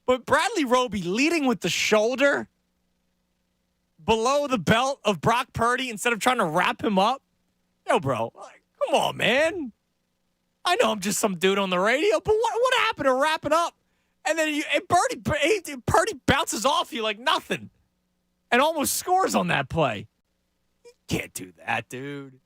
But Bradley Roby leading with the shoulder below the belt of Brock Purdy instead of trying to wrap him up. Yo, bro, like, come on, man. I know I'm just some dude on the radio, but what happened to wrapping up? And then Purdy bounces off you like nothing and almost scores on that play. You can't do that, dude.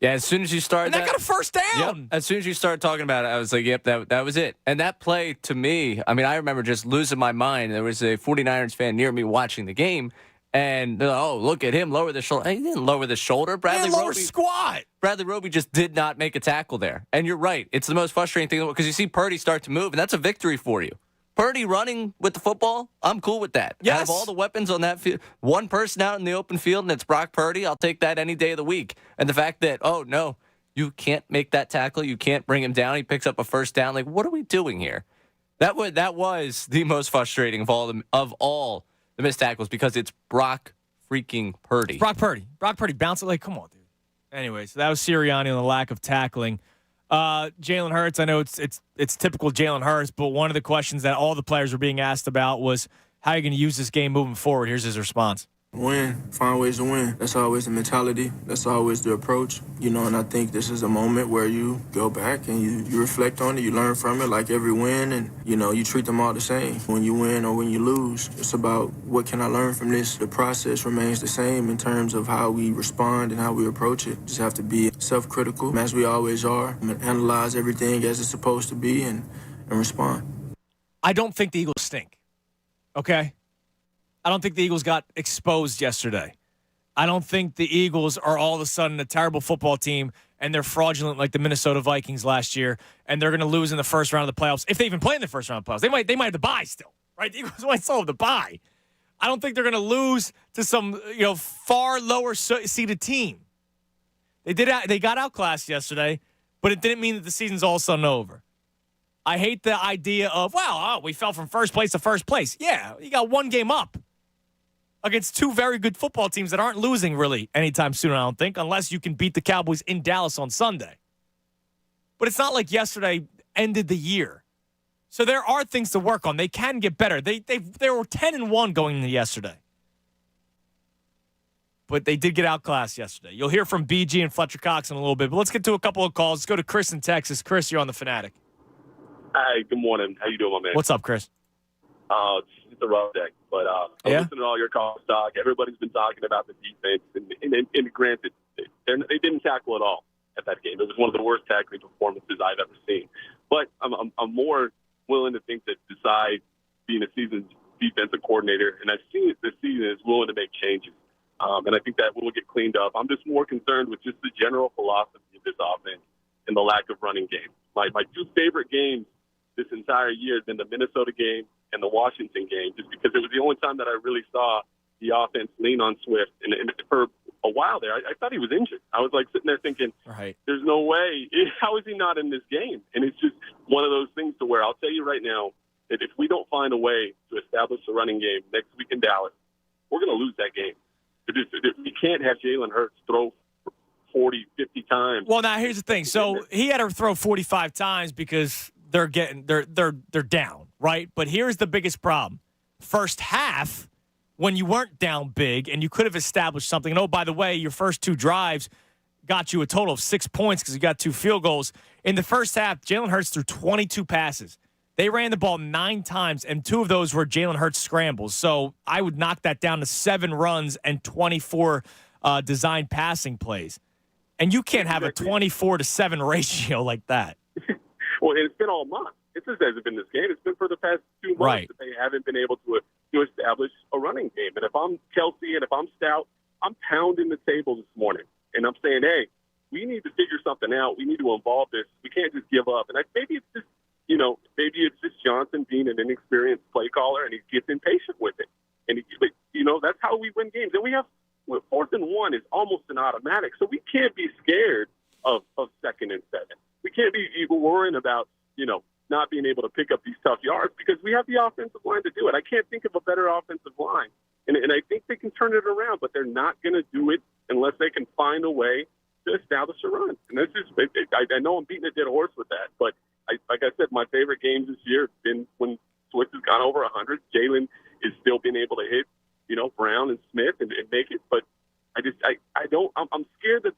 Yeah, as soon as you started
and that got a first down.
Yep, as soon as you started talking about it, I was like, yep, that was it. And that play, to me, I mean, I remember just losing my mind. There was a 49ers fan near me watching the game, and they're like, oh, look at him, lower the shoulder. He didn't lower the shoulder.
Lower squat.
Bradley Roby just did not make a tackle there. And you're right. It's the most frustrating thing because you see Purdy start to move, and that's a victory for you. Purdy running with the football, I'm cool with that.
Yes.
Out of all the weapons on that field, one person out in the open field, and it's Brock Purdy, I'll take that any day of the week. And the fact that, oh, no, you can't make that tackle. You can't bring him down. He picks up a first down. Like, what are we doing here? That was the most frustrating of all the missed tackles because it's Brock freaking Purdy.
Brock Purdy bounced it like, come on, dude. Anyway, so that was Sirianni on the lack of tackling. Jalen Hurts, I know it's typical Jalen Hurts, but one of the questions that all the players were being asked about was how are you going to use this game moving forward? Here's his response.
Win, find ways to win. That's always the mentality. That's always the approach. And I think this is a moment where you go back and you reflect on it, you learn from it like every win, and, you treat them all the same. When you win or when you lose, it's about what can I learn from this? The process remains the same in terms of how we respond and how we approach it. Just have to be self-critical, as we always are, and analyze everything as it's supposed to be and respond.
I don't think the Eagles stink, okay? I don't think the Eagles got exposed yesterday. I don't think the Eagles are all of a sudden a terrible football team and they're fraudulent like the Minnesota Vikings last year and they're going to lose in the first round of the playoffs. If they even play in the first round of the playoffs, they might have the bye still, right? The Eagles might still have the bye. I don't think they're going to lose to some far lower seeded team. They got outclassed yesterday, but it didn't mean that the season's all of a sudden over. I hate the idea of, we fell from first place to first place. Yeah, you got one game up against two very good football teams that aren't losing really anytime soon, I don't think, unless you can beat the Cowboys in Dallas on Sunday. But it's not like yesterday ended the year. So there are things to work on. They can get better. They were 10-1 going into yesterday. But they did get outclassed yesterday. You'll hear from BG and Fletcher Cox in a little bit. But let's get to a couple of calls. Let's go to Chris in Texas. Chris, you're on the Fanatic.
Hi, good morning. How you doing, my man?
What's up, Chris?
It's a rough day, but I'm listening to all your call stock. Everybody's been talking about the defense, and granted, they didn't tackle at all at that game. It was one of the worst tackling performances I've ever seen. But I'm more willing to think that Desai, being a seasoned defensive coordinator, and I've seen it this season, is willing to make changes. And I think that will get cleaned up. I'm just more concerned with just the general philosophy of this offense and the lack of running game. My two favorite games this entire year has been the Minnesota game and the Washington game, just because it was the only time that I really saw the offense lean on Swift. And for a while there, I thought he was injured. I was like sitting there thinking,
right,
there's no way. How is he not in this game? And it's just one of those things to where I'll tell you right now that if we don't find a way to establish a running game next week in Dallas, we're going to lose that game. We can't have Jalen Hurts throw 40, 50 times.
Well, now here's the thing. So he had to throw 45 times because they're down, right? But here's the biggest problem. First half, when you weren't down big and you could have established something. And, oh, by the way, your first two drives got you a total of 6 points because you got 2 field goals. In the first half, Jalen Hurts threw 22 passes. They ran the ball 9 times, and 2 of those were Jalen Hurts scrambles. So I would knock that down to 7 runs and 24 designed passing plays. And you can't have a 24-7 ratio like that.
Well, it's been all month. It just hasn't been this game. It's been for the past 2 months
right.
that they haven't been able to establish a running game. And if I'm Kelsey and if I'm Stout, I'm pounding the table this morning. And I'm saying, hey, we need to figure something out. We need to evolve this. We can't just give up. And maybe it's just maybe it's just Johnson being an inexperienced play caller, and he gets impatient with it. And, that's how we win games. And we have 4th and 1 is almost an automatic. So we can't be scared of 2nd and 7. We can't be worrying about, not being able to pick up these tough yards because we have the offensive line to do it. I can't think of a better offensive line. And I think they can turn it around, but they're not going to do it unless they can find a way to establish a run. And this is, I know I'm beating a dead horse with that, but like I said, my favorite games this year have been when Swift has gone over 100. Jalen is still being able to hit, Brown and Smith and make it. But I'm scared that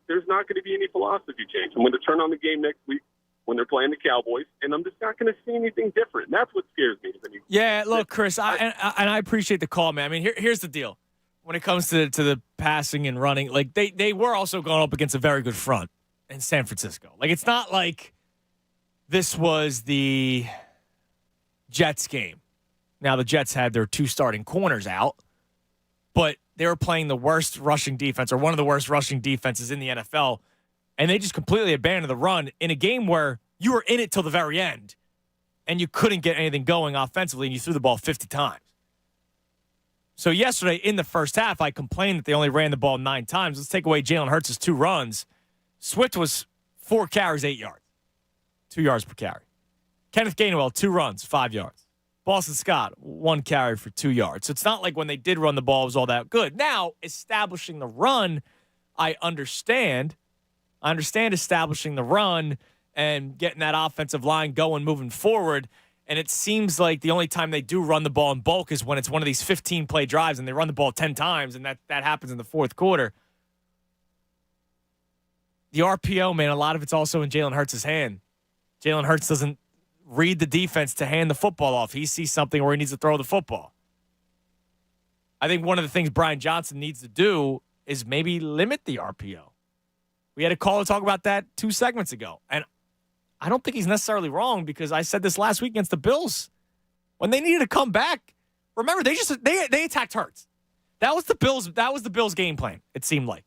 there's not going to be any philosophy change. I'm going to turn on the game next week when they're playing the Cowboys, and I'm just not going to see anything different. And that's what scares me.
Yeah, look, Chris, I appreciate the call, man. I mean, here's the deal. When it comes to the passing and running, like they were also going up against a very good front in San Francisco. Like, it's not like this was the Jets game. Now, the Jets had their 2 starting corners out, but they were playing the worst rushing defense or one of the worst rushing defenses in the NFL, and they just completely abandoned the run in a game where you were in it till the very end, and you couldn't get anything going offensively, and you threw the ball 50 times. So yesterday in the first half, I complained that they only ran the ball 9 times. Let's take away Jalen Hurts' 2 runs. Swift was 4 carries, 8 yards. 2 yards per carry. Kenneth Gainwell, 2 runs, 5 yards. Boston Scott, 1 carry for 2 yards. So it's not like when they did run the ball, it was all that good. Now, establishing the run, I understand. I understand establishing the run and getting that offensive line going, moving forward. And it seems like the only time they do run the ball in bulk is when it's one of these 15-play drives and they run the ball 10 times, and that happens in the 4th quarter. The RPO, man, a lot of it's also in Jalen Hurts' hand. Jalen Hurts doesn't read the defense to hand the football off. He sees something where he needs to throw the football. I think one of the things Brian Johnson needs to do is maybe limit the RPO. We had a call to talk about that 2 segments ago. And I don't think he's necessarily wrong because I said this last week against the Bills. When they needed to come back, remember, they attacked Hurts. That was the Bills' game plan, it seemed like.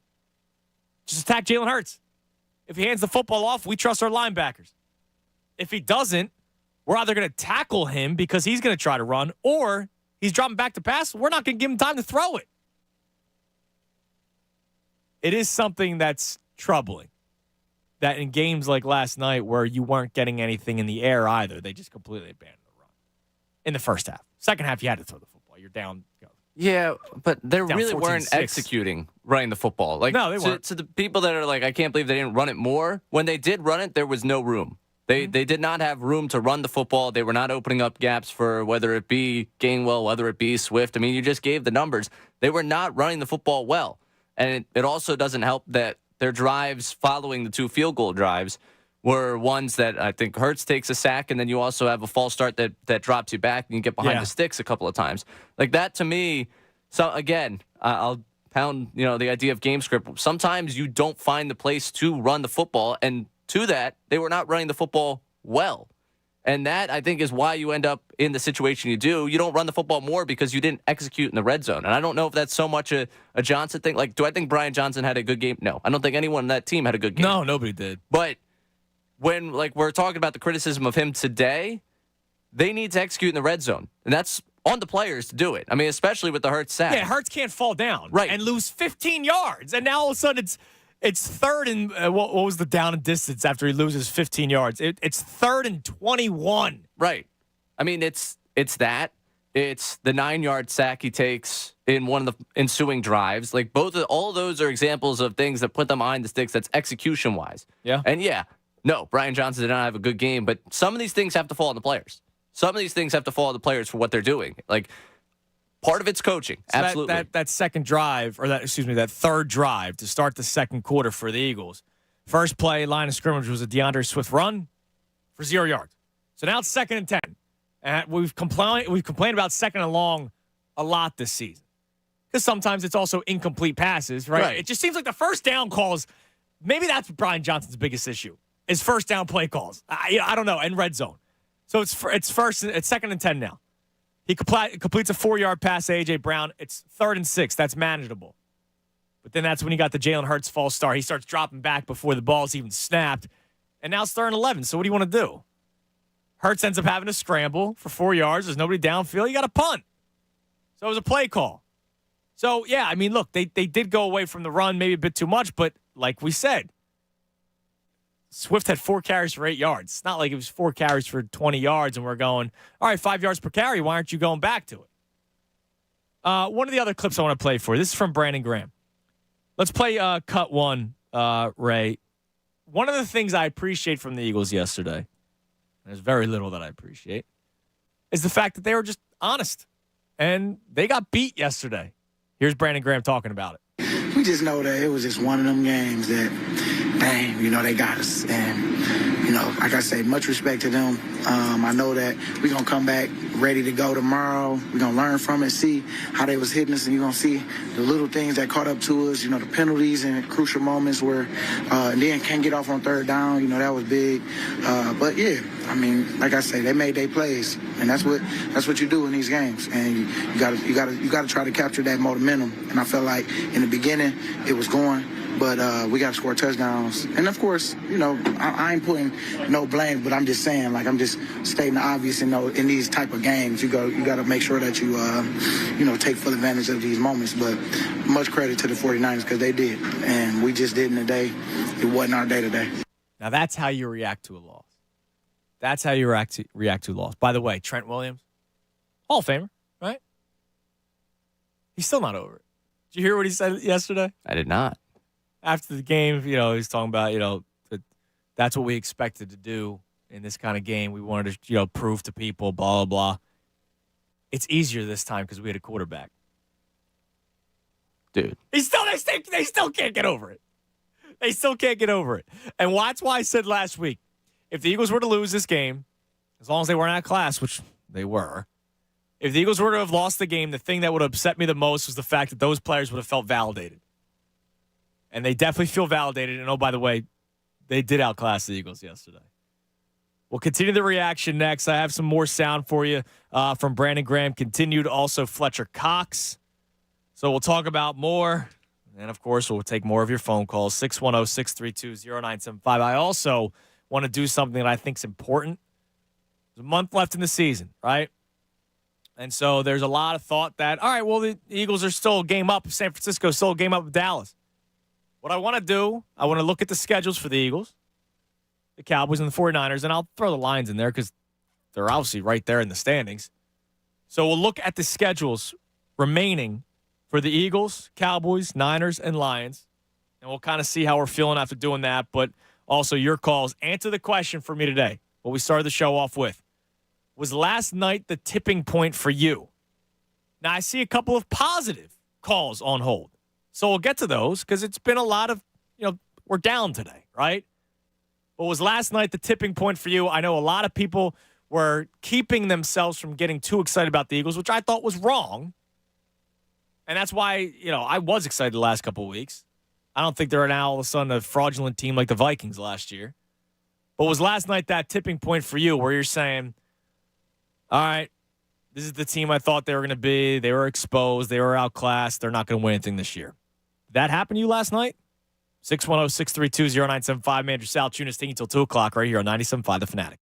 Just attack Jalen Hurts. If he hands the football off, we trust our linebackers. If he doesn't, we're either going to tackle him because he's going to try to run, or he's dropping back to pass. We're not going to give him time to throw it. It is something that's troubling that in games like last night where you weren't getting anything in the air either, they just completely abandoned the run in the first half. Second half, you had to throw the football. You're down.
Yeah, but they really
14-6.
weren't executing running the football. Like,
no, they weren't.
To the people that are like, I can't believe they didn't run it more. When they did run it, there was no room. They did not have room to run the football. They were not opening up gaps for whether it be Gainwell, whether it be Swift. I mean, you just gave the numbers. They were not running the football well. And it also doesn't help that their drives following the 2 field goal drives were ones that I think Hurts takes a sack, and then you also have a false start that drops you back and you get behind the sticks a couple of times. Like that to me, so again, I'll pound the idea of game script. Sometimes you don't find the place to run the football, and to that, they were not running the football well. And that, I think, is why you end up in the situation you do. You don't run the football more because you didn't execute in the red zone. And I don't know if that's so much a Johnson thing. Like, do I think Brian Johnson had a good game? No. I don't think anyone on that team had a good game.
No, nobody did.
But when, we're talking about the criticism of him today, they need to execute in the red zone. And that's on the players to do it. I mean, especially with the Hurts sack.
Yeah, Hurts can't fall down
and
lose 15 yards. And now all of a sudden it's 3rd and what was the down and distance after he loses 15 yards? It's 3rd and 21.
Right. I mean, it's that. It's the 9-yard sack he takes in one of the ensuing drives. Like all of those are examples of things that put them behind the sticks. That's execution wise.
Yeah.
And no, Brian Johnson did not have a good game, but some of these things have to fall on the players. Some of these things have to fall on the players for what they're doing. Like, part of it's coaching.
So
absolutely.
That second drive, that 3rd drive to start the second quarter for the Eagles. First play, line of scrimmage was a DeAndre Swift run for 0 yards. So now it's 2nd and 10. And we've complained about 2nd and long a lot this season. Because sometimes it's also incomplete passes, right? It just seems like the first down calls, maybe that's Brian Johnson's biggest issue, is first down play calls. I don't know, and red zone. So it's 2nd and 10 now. He completes a 4-yard pass to A.J. Brown. It's 3rd and 6. That's manageable. But then that's when you got the Jalen Hurts false start. He starts dropping back before the ball's even snapped. And now it's 3rd and 11. So what do you want to do? Hurts ends up having to scramble for 4 yards. There's nobody downfield. You got to punt. So it was a play call. So, yeah, I mean, look, they did go away from the run maybe a bit too much, but like we said, Swift had 4 carries for 8 yards. It's not like it was 4 carries for 20 yards and we're going, all right, 5 yards per carry. Why aren't you going back to it? One of the other clips I want to play for you, this is from Brandon Graham. Let's play cut one, Ray. One of the things I appreciate from the Eagles yesterday, and there's very little that I appreciate, is the fact that they were just honest. And they got beat yesterday. Here's Brandon Graham talking about it.
We just know that it was just one of them games that, dang, they got us. And, like I say, much respect to them. I know that we're going to come back ready to go tomorrow. We're going to learn from it, see how they was hitting us, and you're going to see the little things that caught up to us, the penalties and crucial moments where and then can't get off on third down. That was big. But, yeah, I mean, like I say, they made their plays, and that's what you do in these games. And you got to try to capture that momentum. And I felt like in the beginning it was going, but we got to score touchdowns. And, of course, I ain't putting no blame, but I'm just saying, like, I'm just stating the obvious. In these type of games, you got to make sure that you, take full advantage of these moments. But much credit to the 49ers because they did. And we just didn't today. It wasn't our day today.
Now, that's how you react to a loss. That's how you react to a loss. By the way, Trent Williams, Hall of Famer, right? He's still not over it. Did you hear what he said yesterday?
I did not.
After the game, he's talking about, that's what we expected to do in this kind of game. We wanted to, prove to people, blah, blah, blah. It's easier this time because we had a quarterback.
Dude.
They still can't get over it. They still can't get over it. And that's why I said last week, if the Eagles were to lose this game, as long as they weren't out of class, which they were, if the Eagles were to have lost the game, the thing that would have upset me the most was the fact that those players would have felt validated. And they definitely feel validated. And, oh, by the way, they did outclass the Eagles yesterday. We'll continue the reaction next. I have some more sound for you from Brandon Graham. Continued also Fletcher Cox. So we'll talk about more. And, of course, we'll take more of your phone calls, 610-632-0975. I also want to do something that I think is important. There's a month left in the season, right? And so there's a lot of thought that, all right, well, the Eagles are still a game up. San Francisco still a game up with Dallas. What I want to do, I want to look at the schedules for the Eagles, the Cowboys, and the 49ers, and I'll throw the Lions in there because they're obviously right there in the standings. So we'll look at the schedules remaining for the Eagles, Cowboys, Niners, and Lions, and we'll kind of see how we're feeling after doing that. But also your calls. Answer the question for me today, what we started the show off with. Was last night the tipping point for you? Now, I see a couple of positive calls on hold. So we'll get to those because it's been a lot of, we're down today, right? But was last night the tipping point for you? I know a lot of people were keeping themselves from getting too excited about the Eagles, which I thought was wrong. And that's why, I was excited the last couple of weeks. I don't think they're now all of a sudden a fraudulent team like the Vikings last year. But was last night that tipping point for you where you're saying, all right, this is the team I thought they were going to be. They were exposed. They were outclassed. They're not going to win anything this year. Did that happen to you last night? 610-632-0975. Manager Sal Tunis taking until 2 o'clock right here on 97.5 The Fanatic.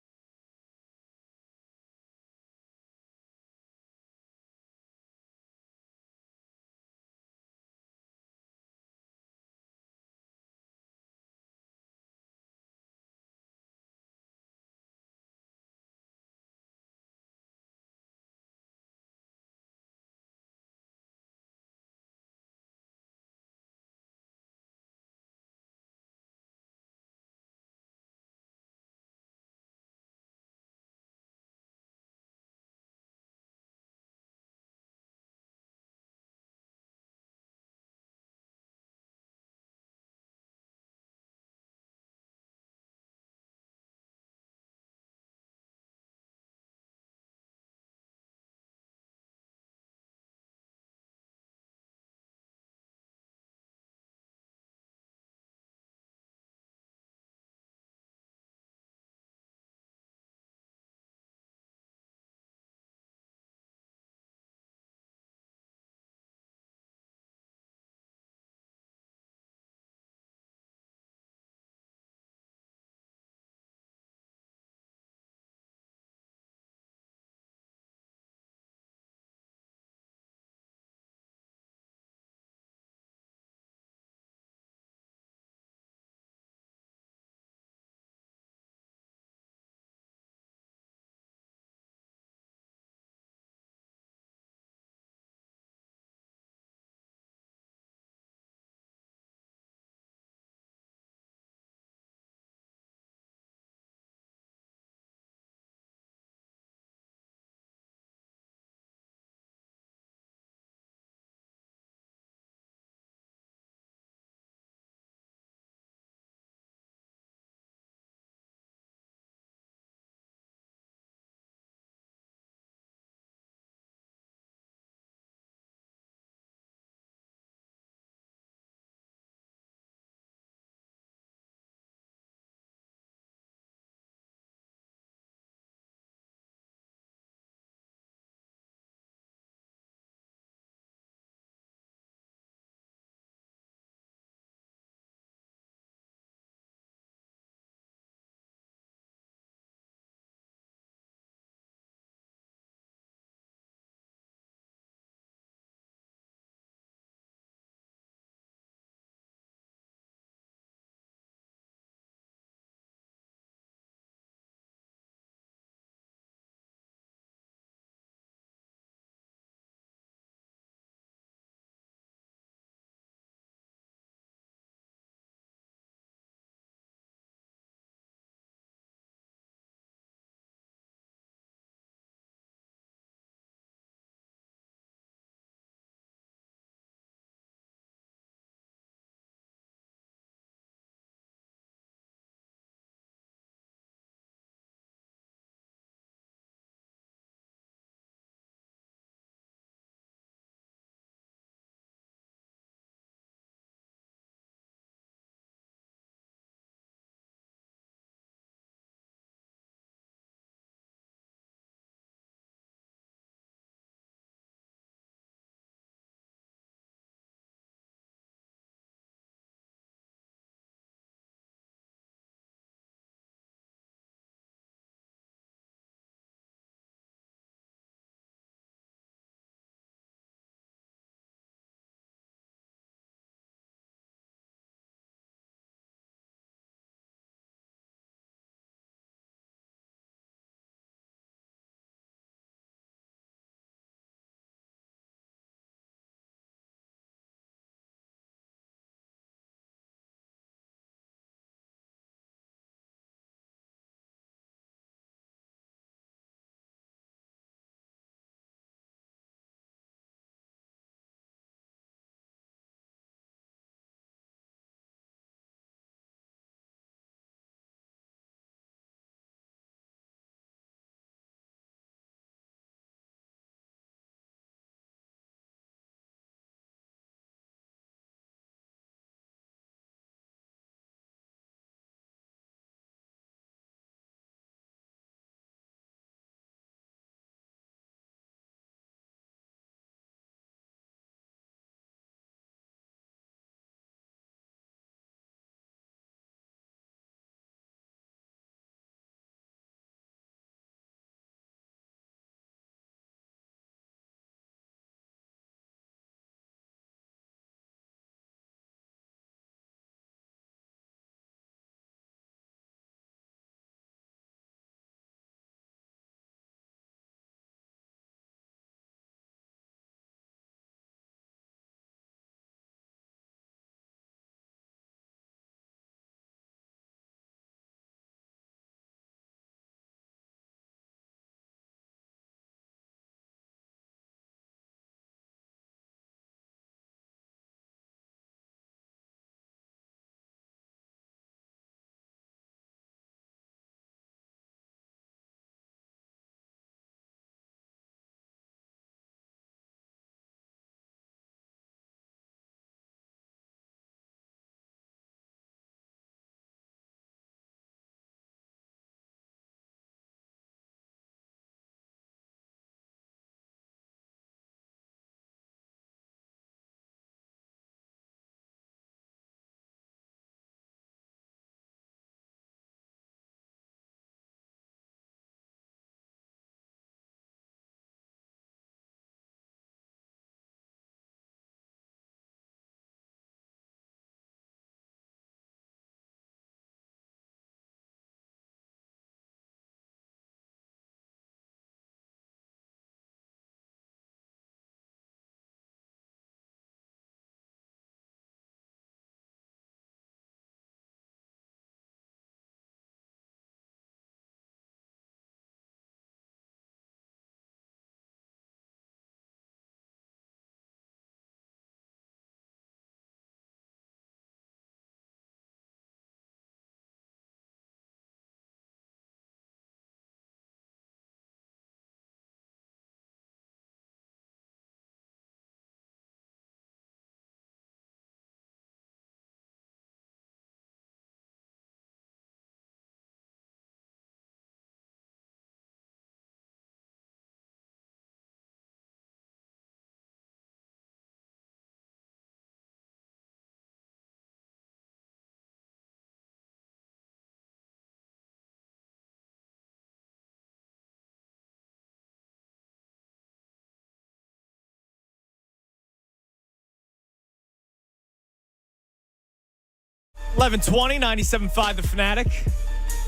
11:20, 97.5 The Fanatic.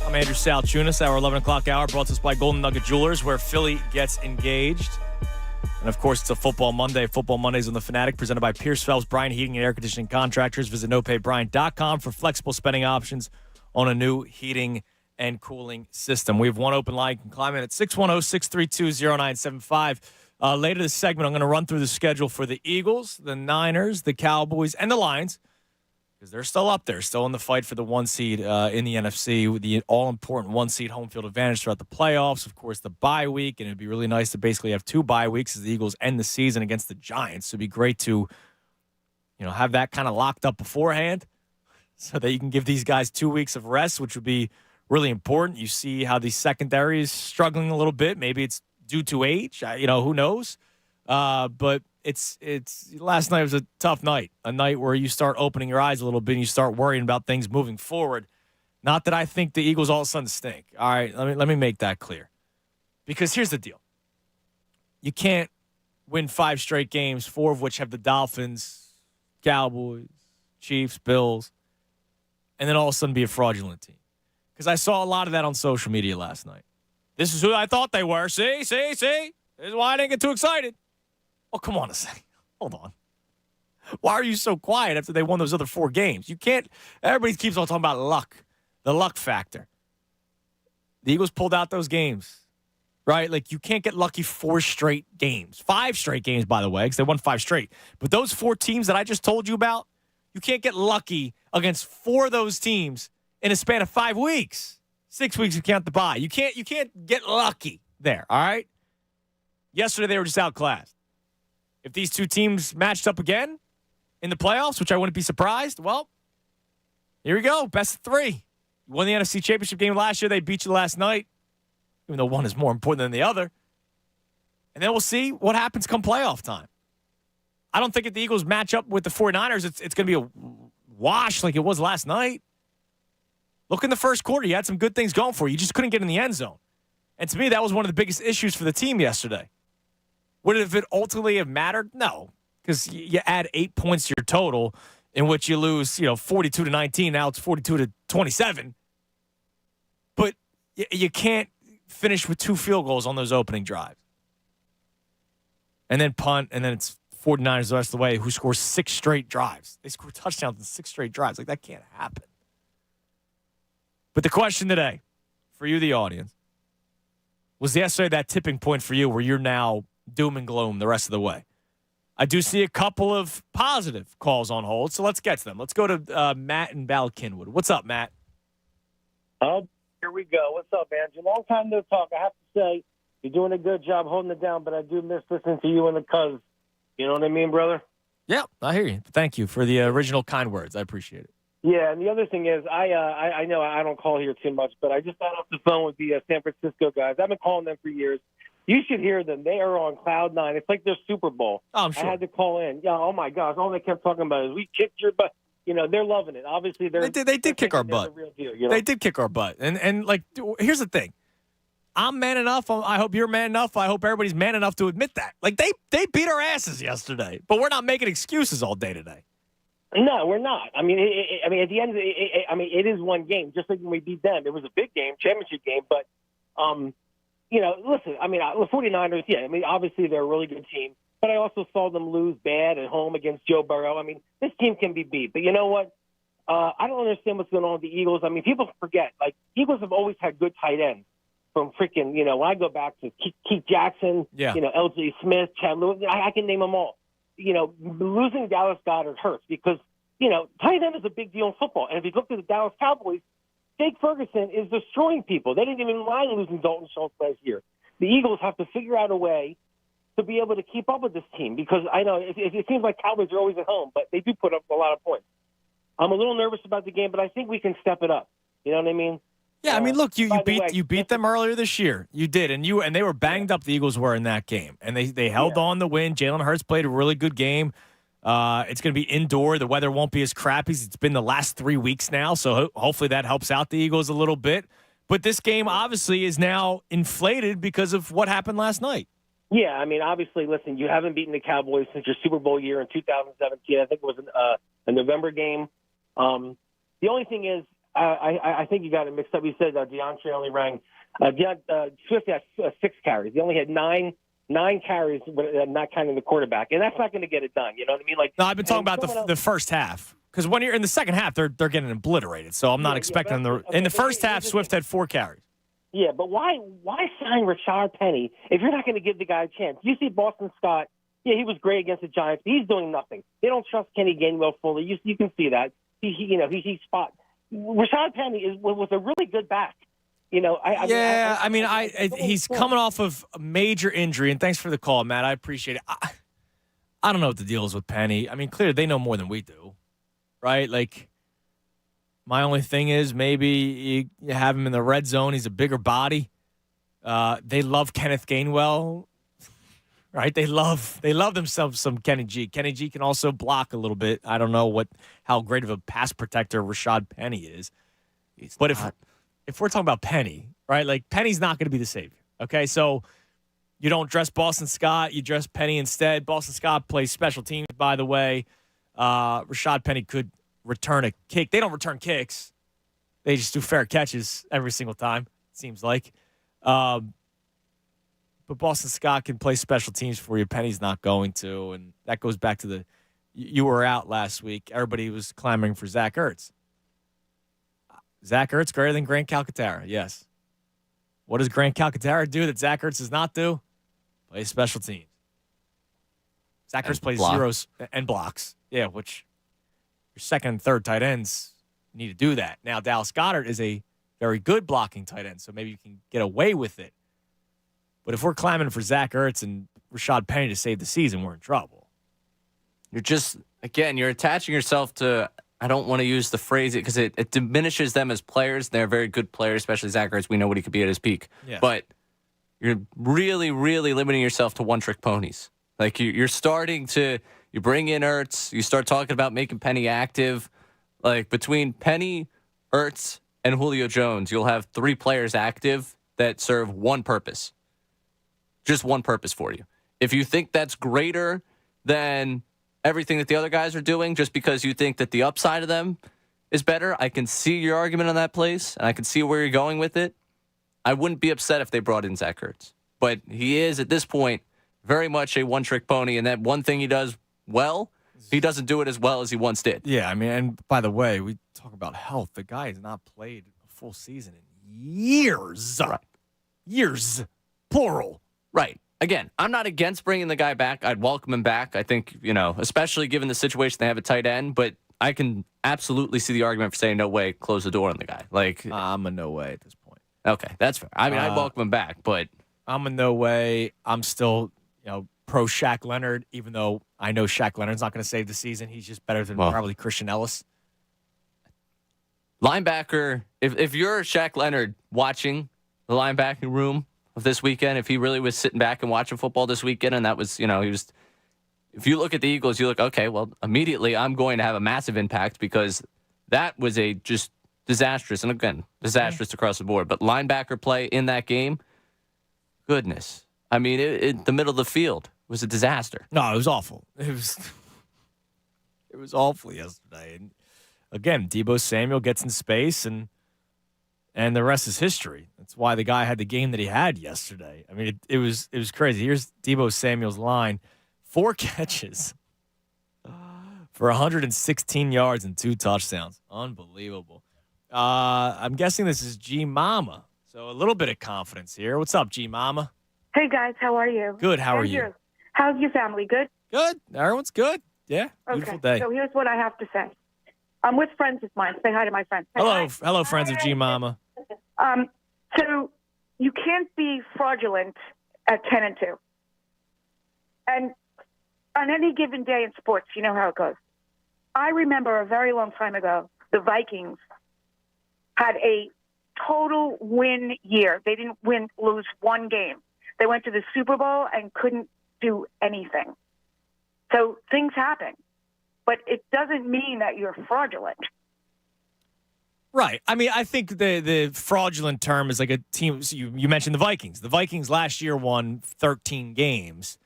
I'm Andrew Salchunas. Our 11 o'clock hour brought to us by Golden Nugget Jewelers, where Philly gets engaged. And, of course, it's a Football Monday. Football Mondays on The Fanatic, presented by Pierce Phelps, Bryant Heating and Air Conditioning Contractors. Visit nopaybryant.com for flexible spending options on a new heating and cooling system. We have one open line. You can climb in at 610-632-0975. Later this segment, I'm going to run through the schedule for the Eagles, the Niners, the Cowboys, and the Lions, because they're still up there, still in the fight for the one seed in the NFC, with the all-important one-seed home field advantage throughout the playoffs. Of course, the bye week, and it'd be really nice to basically have 2 bye weeks as the Eagles end the season against the Giants. So it'd be great to, have that kind of locked up beforehand so that you can give these guys 2 weeks of rest, which would be really important. You see how the secondary is struggling a little bit. Maybe it's due to age. Who knows? But it's last night was a tough night, a night where you start opening your eyes a little bit and you start worrying about things moving forward. Not that I think the Eagles all of a sudden stink. All right, let me make that clear. Because here's the deal. You can't win 5 straight games, 4 of which have the Dolphins, Cowboys, Chiefs, Bills, and then all of a sudden be a fraudulent team. Because I saw a lot of that on social media last night. This is who I thought they were. See? This is why I didn't get too excited. Oh, come on a second. Hold on. Why are you so quiet after they won those other 4 games? You can't. Everybody keeps on talking about luck, the luck factor. The Eagles pulled out those games, right? Like, you can't get lucky 4 straight games. 5 straight games, by the way, because they won 5 straight. But those 4 teams that I just told you about, you can't get lucky against 4 of those teams in a span of 5 weeks. 6 weeks if you count the bye. You can't get lucky there, all right? Yesterday they were just outclassed. If these 2 teams matched up again in the playoffs, which I wouldn't be surprised, well, here we go. Best of 3. You won the NFC Championship game last year. They beat you last night, even though one is more important than the other. And then we'll see what happens come playoff time. I don't think if the Eagles match up with the 49ers, it's going to be a wash like it was last night. Look in the first quarter. You had some good things going for you. You just couldn't get in the end zone. And to me, that was one of the biggest issues for the team yesterday. Would it ultimately have mattered? No, because you add 8 points to your total, in which you lose, 42-19. Now it's 42-27. But you can't finish with 2 field goals on those opening drives. And then punt, and then it's 49ers the rest of the way, who scores 6 straight drives. They score touchdowns in 6 straight drives. Like, that can't happen. But the question today, for you, the audience, was yesterday that tipping point for you where you're now doom and gloom the rest of the way? I do see a couple of positive calls on hold, so let's get to them. Let's go to Matt in Ballkinwood. What's up, Matt?
Here we go. What's up, Andrew? Long time no talk. I have to say, you're doing a good job holding it down, but I do miss listening to you and the cuz. You know what I mean, brother?
Yeah, I hear you. Thank you for the original kind words. I appreciate it.
Yeah, and the other thing is, I know I don't call here too much, but I just got off the phone with the San Francisco guys. I've been calling them for years. You should hear them. They are on cloud 9. It's like their Super Bowl.
Oh, I'm sure.
I had to call in. Yeah, oh, my gosh. All they kept talking about is, we kicked your butt. They're loving it. Obviously, they
did kick our butt.
The real deal,
They did kick our butt. And like, here's the thing. I'm man enough. I hope you're man enough. I hope everybody's man enough to admit that. Like, they beat our asses yesterday, but we're not making excuses all day today.
No, we're not. I mean, at the end of it is one game. Just like when we beat them, it was a big game, championship game. But, listen, the 49ers, yeah, obviously they're a really good team. But I also saw them lose bad at home against Joe Burrow. This team can be beat. But you know what? I don't understand what's going on with the Eagles. People forget. Like, Eagles have always had good tight ends. From freaking, when I go back to Keith Jackson, L.J. Smith, Chad Lewis, I can name them all. Losing Dallas Goedert hurts because, tight end is a big deal in football. And if you look at the Dallas Cowboys, Jake Ferguson is destroying people. They didn't even mind losing Dalton Schultz last year. The Eagles have to figure out a way to be able to keep up with this team because I know it seems like Cowboys are always at home, but they do put up a lot of points. I'm a little nervous about the game, but I think we can step it up. You know what I mean?
Yeah, look, you beat them earlier this year. You did, and they were banged up. The Eagles were in that game, and they held on to win. Jalen Hurts played a really good game. It's going to be indoor. The weather won't be as crappy as it's been the last 3 weeks now, so hopefully that helps out the Eagles a little bit. But this game obviously is now inflated because of what happened last night.
Yeah, obviously, listen, you haven't beaten the Cowboys since your Super Bowl year in 2017. I think it was a November game. The only thing is, I think you got it mixed up. You said DeAndre only rang. Swift had 6 carries. He only had nine carries, not counting the quarterback, and that's not going to get it done. You know what I mean? Like,
no, I've been talking about the first half, because when you're in the second half, they're getting obliterated. So I'm not expecting them to. In the first half, Swift had 4 carries.
Yeah, but why sign Rashard Penny if you're not going to give the guy a chance? You see Boston Scott. Yeah, he was great against the Giants, but he's doing nothing. They don't trust Kenny Gainwell fully. You can see that. He spot. Rashard Penny was a really good back. He's coming off of a major injury, and thanks for the call, Matt. I appreciate it. I don't know what the deal is with Penny. I mean, clearly they know more than we do, right? Like, my only thing is maybe you have him in the red zone. He's a bigger body. They love Kenneth Gainwell, right? They love themselves some Kenny G. Kenny G can also block a little bit. I don't know how great of a pass protector Rashad Penny is. But if we're talking about Penny, right, like Penny's not going to be the savior, okay? So you don't dress Boston Scott. You dress Penny instead. Boston Scott plays special teams, by the way. Rashad Penny could return a kick. They don't return kicks. They just do fair catches every single time, it seems like. But Boston Scott can play special teams for you. Penny's not going to, and that goes back to you were out last week. Everybody was clamoring for Zach Ertz. Zach Ertz greater than Grant Calcaterra, yes. What does Grant Calcaterra do that Zach Ertz does not do? Play special teams. Zach Ertz plays zeros and blocks. Yeah, which your second and third tight ends need to do that. Now, Dallas Goedert is a very good blocking tight end, so maybe you can get away with it. But if we're clamoring for Zach Ertz and Rashad Penny to save the season, we're in trouble.
You're attaching yourself to, I don't want to use the phrase because it diminishes them as players. They're very good players, especially Zach Ertz. We know what he could be at his peak.
Yeah.
But you're really, really limiting yourself to one-trick ponies. Like you're starting to, you bring in Ertz, you start talking about making Penny active. Like between Penny, Ertz, and Julio Jones, you'll have 3 players active that serve one purpose. Just one purpose for you. If you think that's greater than everything that the other guys are doing just because you think that the upside of them is better, I can see your argument on that place, and I can see where you're going with it. I wouldn't be upset if they brought in Zach Ertz. But he is, at this point, very much a one-trick pony, and that one thing he does well, he doesn't do it as well as he once did.
Yeah, I mean, and by the way, we talk about health. The guy has not played a full season in years.
Right.
Years. Plural.
Right. Again, I'm not against bringing the guy back. I'd welcome him back. I think, especially given the situation they have at tight end, but I can absolutely see the argument for saying, no way, close the door on the guy. Like,
I'm a no way at this point.
Okay, that's fair. I mean, I'd welcome him back, but
I'm a no way. I'm still, pro Shaq Leonard, even though I know Shaq Leonard's not going to save the season. He's just better than probably Christian Ellis.
Linebacker, if you're Shaq Leonard watching the linebacking room of this weekend, if he really was sitting back and watching football this weekend, and that was, he was, if you look at the Eagles, you look, okay, well, immediately I'm going to have a massive impact because that was a just disastrous, and again, disastrous across the board. But linebacker play in that game, goodness. I mean, the middle of the field was a disaster.
No, it was awful. It was awful yesterday. And again, Deebo Samuel gets in space, and the rest is history. That's why the guy had the game that he had yesterday. I mean, it was crazy. Here's Deebo Samuel's line: 4 catches for 116 yards and 2 touchdowns. Unbelievable. I'm guessing this is G Mama. So a little bit of confidence here. What's up, G Mama?
Hey guys, how are you?
Good. How are you?
How's your family? Good.
Good. Everyone's good. Yeah. Beautiful day.
So here's what I have to say. I'm with friends of mine. Say hi to my friends.
Hello, friends of G Mama.
So you can't be fraudulent at 10-2. And on any given day in sports, you know how it goes. I remember a very long time ago, the Vikings had a total win year. They didn't lose one game. They went to the Super Bowl and couldn't do anything. So things happen, but it doesn't mean that you're fraudulent.
Right. I mean, I think the fraudulent term is like a team. So you mentioned the Vikings. The Vikings last year won 13 games,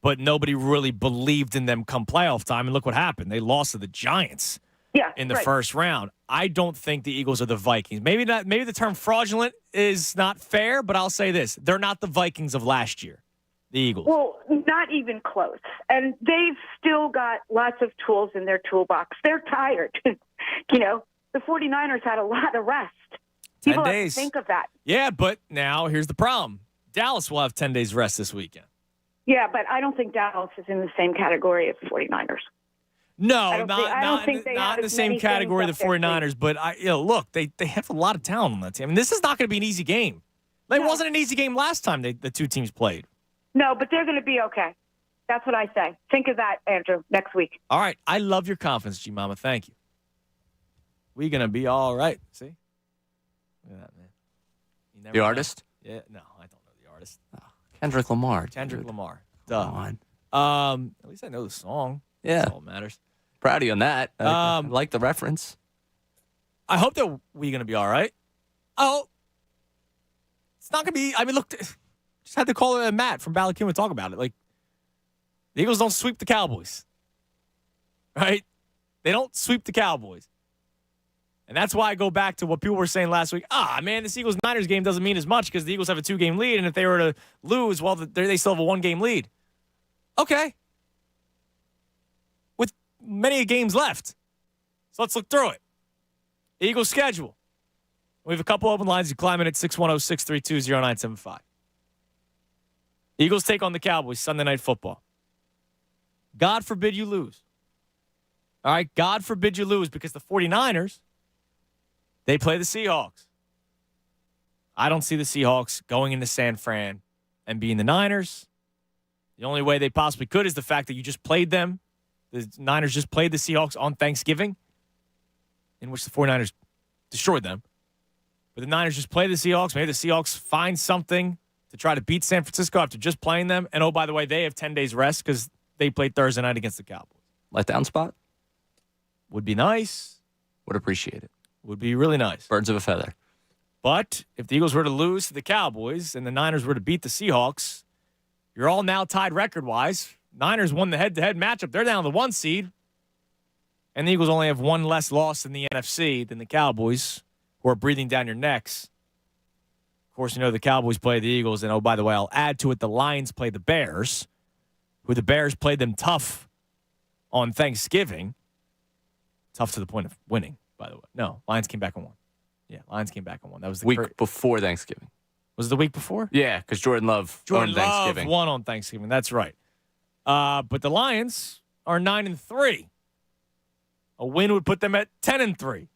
but nobody really believed in them come playoff time. And look what happened. They lost to the Giants. in the
right.
first round. I don't think the Eagles are the Vikings. Maybe not. Maybe the term fraudulent is not fair, but I'll say this: they're not the Vikings of last year. The Eagles.
Well, not even close. And they've still got lots of tools in their toolbox. They're tired. The 49ers had a lot of rest.
10
People
days.
have to think of that.
Yeah, but now here's the problem. Dallas will have 10 days rest this weekend.
Yeah, but I don't think Dallas is in the same category as the 49ers.
No,
don't think they
not
have
in the
as
same
many
category
things
the
up their
49ers, but look, they have a lot of talent on that team. I mean, this is not going to be an easy game. It wasn't an easy game last time the two teams played.
No, but they're going to be okay. That's what I say. Think of that, Andrew, next week.
All right. I love your confidence, G-Mama. Thank you. We're going to be all right. See? Look at that, man. You never
The
know.
artist?
Yeah. No, I don't know the artist.
Kendrick Lamar.
Kendrick Lamar.
Come
Duh.
on.
At least I know the song.
Yeah.
That's all that matters.
Proud of you on that. I like the reference.
I hope that we're going to be all right. Oh. It's not going to be. I mean, look. Just had to call Matt from Ballackin to talk about it. Like, the Eagles don't sweep the Cowboys. Right? They don't sweep the Cowboys. And that's why I go back to what people were saying last week. Man, this Eagles-Niners game doesn't mean as much because the Eagles have a 2-game lead, and if they were to lose, well, they still have a 1-game lead. Okay. With many games left. So let's look through it. Eagles schedule. We have a couple open lines. You climb in at 610-632-0975. Eagles take on the Cowboys Sunday Night Football. God forbid you lose. All right, God forbid you lose because the 49ers, they play the Seahawks. I don't see the Seahawks going into San Fran and being the Niners. The only way they possibly could is the fact that you just played them. The Niners just played the Seahawks on Thanksgiving, in which the 49ers destroyed them. But the Niners just play the Seahawks. Maybe the Seahawks find something to try to beat San Francisco after just playing them. And, oh, by the way, they have 10 days rest because they played Thursday night against the Cowboys.
Letdown spot?
Would be nice.
Would appreciate it.
Would be really nice.
Birds of a feather.
But if the Eagles were to lose to the Cowboys and the Niners were to beat the Seahawks, you're all now tied record-wise. Niners won the head-to-head matchup. They're down to the 1 seed. And the Eagles only have one less loss in the NFC than the Cowboys, who are breathing down your necks. Of course, the Cowboys play the Eagles. And, oh, by the way, I'll add to it the Lions play the Bears, who the Bears played them tough on Thanksgiving. Tough to the point of winning, by the way. No, Lions came back and won. Yeah, Lions came back and won. That was the
week before Thanksgiving.
Was it the week before?
Yeah, because Jordan Love won Thanksgiving.
Won on Thanksgiving. That's right. But the Lions are 9-3. A win would put them at 10-3.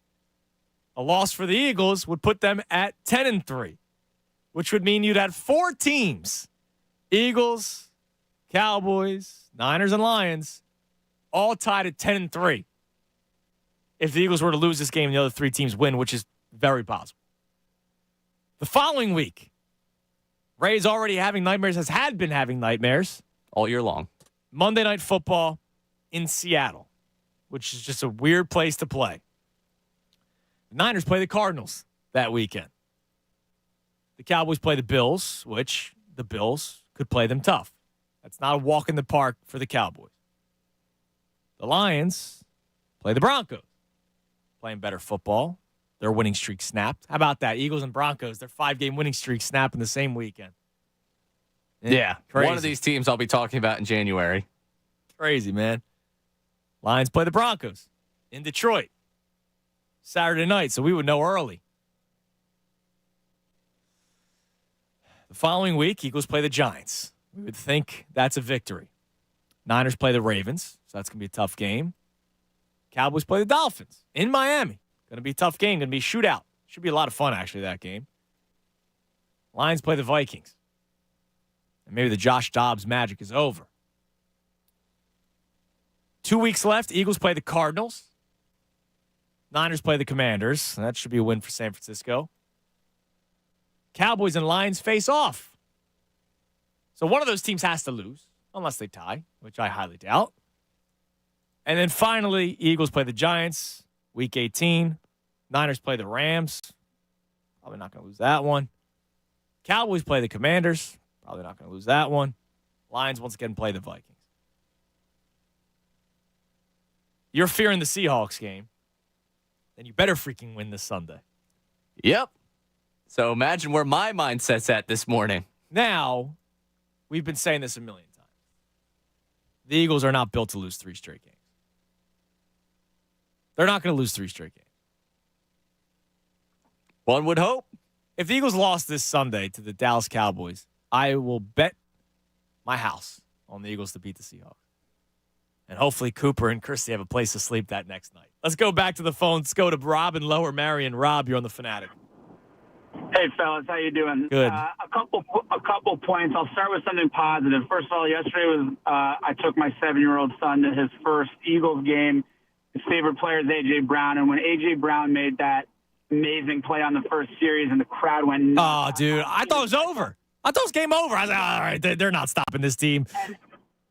A loss for the Eagles would put them at 10-3, which would mean you'd have 4 teams: Eagles, Cowboys, Niners, and Lions, all tied at 10-3. If the Eagles were to lose this game and the other 3 teams win, which is very possible. The following week, Ray's already having nightmares, had been having nightmares
all year long.
Monday Night Football in Seattle, which is just a weird place to play. The Niners play the Cardinals that weekend. The Cowboys play the Bills, which the Bills could play them tough. That's not a walk in the park for the Cowboys. The Lions play the Broncos, playing better football. Their winning streak snapped. How about that? Eagles and Broncos, their 5-game winning streak snapped in the same weekend.
Yeah.
Crazy.
One of these teams I'll be talking about in January.
Crazy, man. Lions play the Broncos in Detroit Saturday night, so we would know early. The following week, Eagles play the Giants. We would think that's a victory. Niners play the Ravens, so that's going to be a tough game. Cowboys play the Dolphins in Miami. Going to be a tough game. Going to be a shootout. Should be a lot of fun, actually, that game. Lions play the Vikings. And maybe the Josh Dobbs magic is over. 2 weeks left. Eagles play the Cardinals. Niners play the Commanders. That should be a win for San Francisco. Cowboys and Lions face off. So one of those teams has to lose, unless they tie, which I highly doubt. And then finally, Eagles play the Giants, week 18. Niners play the Rams. Probably not going to lose that one. Cowboys play the Commanders. Probably not going to lose that one. Lions once again play the Vikings. You're fearing the Seahawks game. then you better freaking win this Sunday.
Yep. So imagine where my mindset's at this morning.
Now, we've been saying this a million times. The Eagles are not built to lose 3 straight games. They're not going to lose 3 straight games.
One would hope.
If the Eagles lost this Sunday to the Dallas Cowboys, I will bet my house on the Eagles to beat the Seahawks. And hopefully Cooper and Christy have a place to sleep that next night. Let's go back to the phones. Let's go to Rob in Lower Marion. Rob, you're on the Fanatic.
Hey, fellas, how you doing?
Good.
A couple points. I'll start with something positive. First of all, yesterday was I took my 7-year-old son to his first Eagles game. His favorite player is A.J. Brown, and when A.J. Brown made that amazing play on the first series and the crowd went nuts.
Oh, dude, I thought it was over. I thought it was game over. I was like, all right, they're not stopping this team.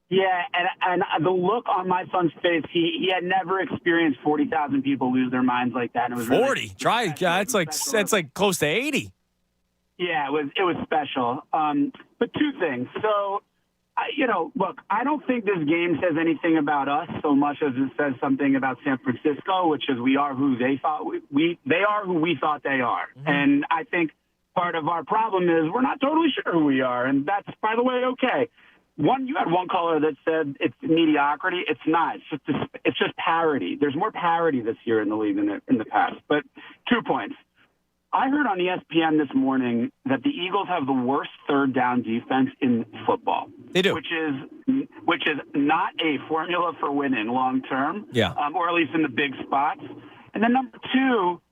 Yeah, and the look on my son's face, he had never experienced 40,000 people lose their minds like that. And it was
40.
Really
Try. It's like close to 80.
Yeah, it was special. But 2 things. So, look, I don't think this game says anything about us so much as it says something about San Francisco, which is we are who they thought they are who we thought they are. Mm-hmm. And I think part of our problem is we're not totally sure who we are, and that's, by the way, okay. You had one caller that said it's mediocrity. It's not. It's just parity. There's more parity this year in the league than in the past. But 2 points. I heard on ESPN this morning that the Eagles have the worst third down defense in football.
They do.
Which is not a formula for winning long term.
Yeah.
Or at least in the big spots. And then number 2,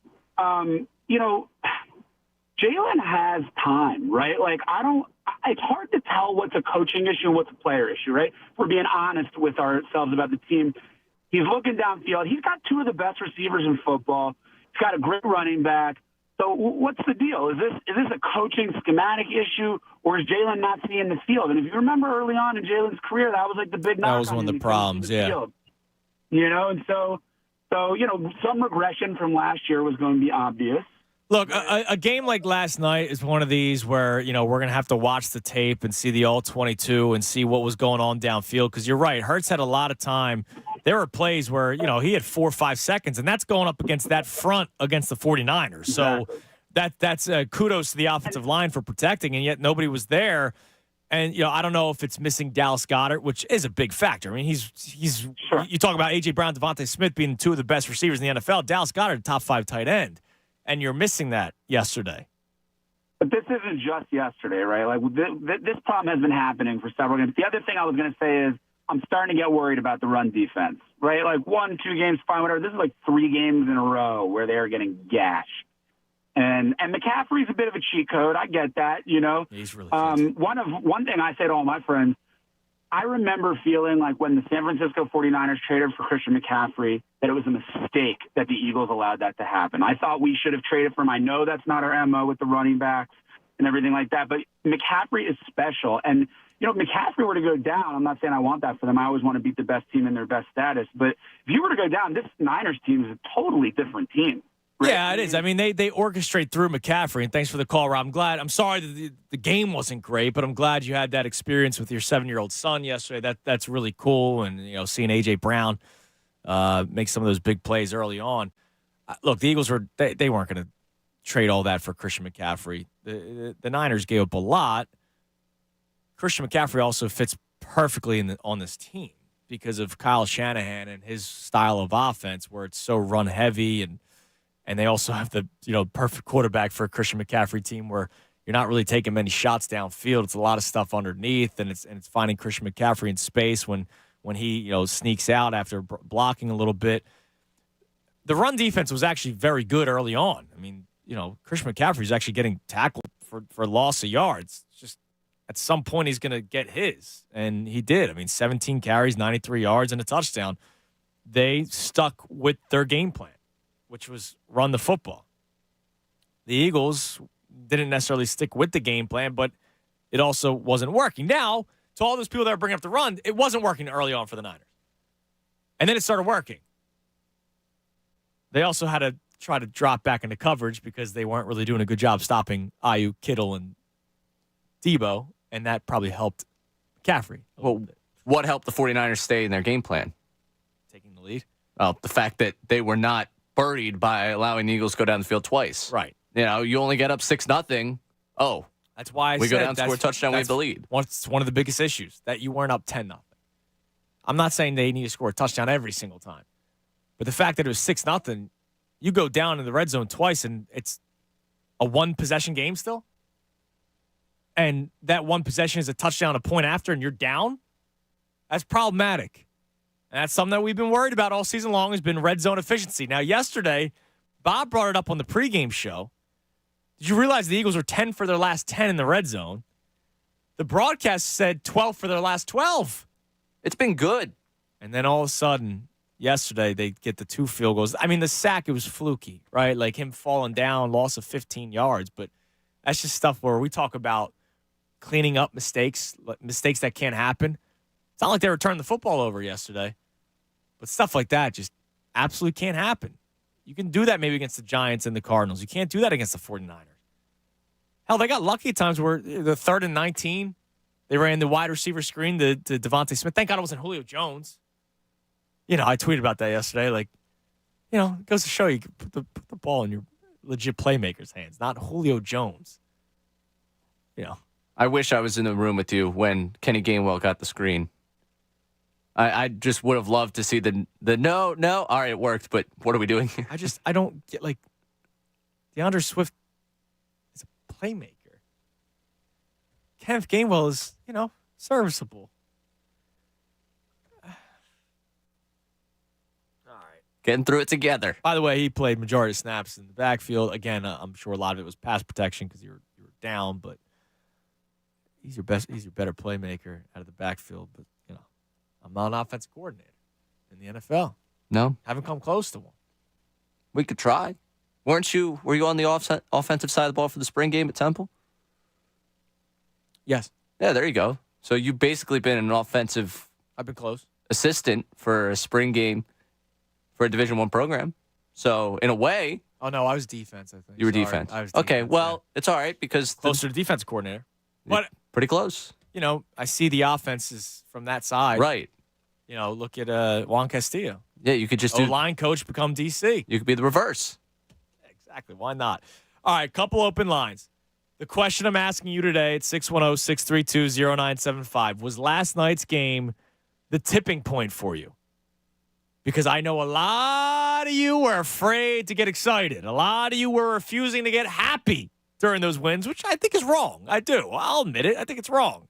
Jalen has time, right? Like, it's hard to tell what's a coaching issue and what's a player issue, right? If we're being honest with ourselves about the team. He's looking downfield. He's got 2 of the best receivers in football. He's got a great running back. So what's the deal? Is this a coaching schematic issue, or is Jalen not seeing the field? And if you remember early on in Jalen's career, that was like the big knock.
That was one of the problems, yeah.
Field. And so some regression from last year was going to be obvious.
Look, a game like last night is one of these where, we're going to have to watch the tape and see the all-22 and see what was going on downfield. Because you're right, Hurts had a lot of time. There were plays where, he had 4 or 5 seconds, and that's going up against that front against the 49ers. So that's kudos to the offensive line for protecting, and yet nobody was there. And, I don't know if it's missing Dallas Goedert, which is a big factor. I mean, he's
sure.
You talk about A.J. Brown, Devontae Smith being 2 of the best receivers in the NFL. Dallas Goedert, top 5 tight end. And you're missing that yesterday.
But this isn't just yesterday, right? Like this problem has been happening for several games. The other thing I was going to say is I'm starting to get worried about the run defense, right? Like 1, 2 games, fine, whatever. This is like 3 games in a row where they're getting gashed. And McCaffrey's a bit of a cheat code. I get that,
He's really good.
One thing I say to all my friends, I remember feeling like when the San Francisco 49ers traded for Christian McCaffrey that it was a mistake that the Eagles allowed that to happen. I thought we should have traded for him. I know that's not our MO with the running backs and everything like that, but McCaffrey is special. And, if McCaffrey were to go down, I'm not saying I want that for them. I always want to beat the best team in their best status. But if you were to go down, this Niners team is a totally different team. Right?
Yeah, it is. I mean, they orchestrate through McCaffrey, and thanks for the call, Rob. I'm sorry that the game wasn't great, but I'm glad you had that experience with your 7-year-old son yesterday. That's really cool, and seeing A.J. Brown make some of those big plays early on. Look, the Eagles they weren't going to trade all that for Christian McCaffrey. The Niners gave up a lot. Christian McCaffrey also fits perfectly on this team because of Kyle Shanahan and his style of offense, where it's so run heavy and they also have the perfect quarterback for a Christian McCaffrey team where you're not really taking many shots downfield. It's a lot of stuff underneath, and it's finding Christian McCaffrey in space when he sneaks out after blocking a little bit. The run defense was actually very good early on. I mean, Christian McCaffrey's actually getting tackled for loss of yards. It's just at some point he's going to get his, and he did. I mean, 17 carries, 93 yards, and a touchdown. They stuck with their game plan, which was run the football. The Eagles didn't necessarily stick with the game plan, but it also wasn't working. Now, to all those people that are bringing up the run, it wasn't working early on for the Niners. And then it started working. They also had to try to drop back into coverage because they weren't really doing a good job stopping Ayuk, Kittle, and Debo, and that probably helped McCaffrey.
Well, what helped the 49ers stay in their game plan?
Taking the lead.
Well, the fact that they were not birdied by allowing the Eagles to go down the field twice.
Right.
You only get up 6-0. Oh,
that's why
we go down, score a touchdown, we have the lead.
It's one of the biggest issues that you weren't up 10-0. I'm not saying they need to score a touchdown every single time, but the fact that it was 6-0, you go down in the red zone twice, and it's a one-possession game still, and that one possession is a touchdown, a point after, and you're down. That's problematic. And that's something that we've been worried about all season long has been red zone efficiency. Now, yesterday, Bob brought it up on the pregame show. Did you realize the Eagles were 10 for their last 10 in the red zone? The broadcast said 12 for their last 12.
It's been good.
And then all of a sudden, yesterday, they get the 2 field goals. I mean, the sack, it was fluky, right? Like him falling down, loss of 15 yards. But that's just stuff where we talk about cleaning up mistakes that can't happen. It's not like they were turning the football over yesterday. But stuff like that just absolutely can't happen. You can do that maybe against the Giants and the Cardinals. You can't do that against the 49ers. Hell, they got lucky at times where the 3rd and 19, they ran the wide receiver screen to Devontae Smith. Thank God it wasn't Julio Jones. I tweeted about that yesterday. Like, it goes to show you can put the ball in your legit playmaker's hands, not Julio Jones.
I wish I was in the room with you when Kenny Gainwell got the screen. I just would have loved to see the no. All right, it worked, but what are we doing here?
I don't get, like, DeAndre Swift is a playmaker. Kenneth Gainwell is, serviceable. All right.
Getting through it together.
By the way, he played majority of snaps in the backfield. Again, I'm sure a lot of it was pass protection because you were down, but he's your better playmaker out of the backfield. But I'm not an offensive coordinator in the NFL.
No,
haven't come close to one.
We could try. Were you on the offensive side of the ball for the spring game at Temple?
Yes.
Yeah, there you go. So you've basically been an offensive.
I've been close.
Assistant for a spring game for a Division I program. So in a way.
Oh no, I was defense. I think
you were defense.
I was
defense. Okay, well,
yeah.
It's all right because
closer to defense coordinator, but
pretty close.
I see the offenses from that side.
Right.
Look at Juan Castillo.
Yeah, you could just
line coach become DC.
You could be the reverse.
Exactly. Why not? All right, couple open lines. The question I'm asking you today at 610-632-0975, was last night's game the tipping point for you? Because I know a lot of you were afraid to get excited. A lot of you were refusing to get happy during those wins, which I think is wrong. I do. I'll admit it. I think it's wrong.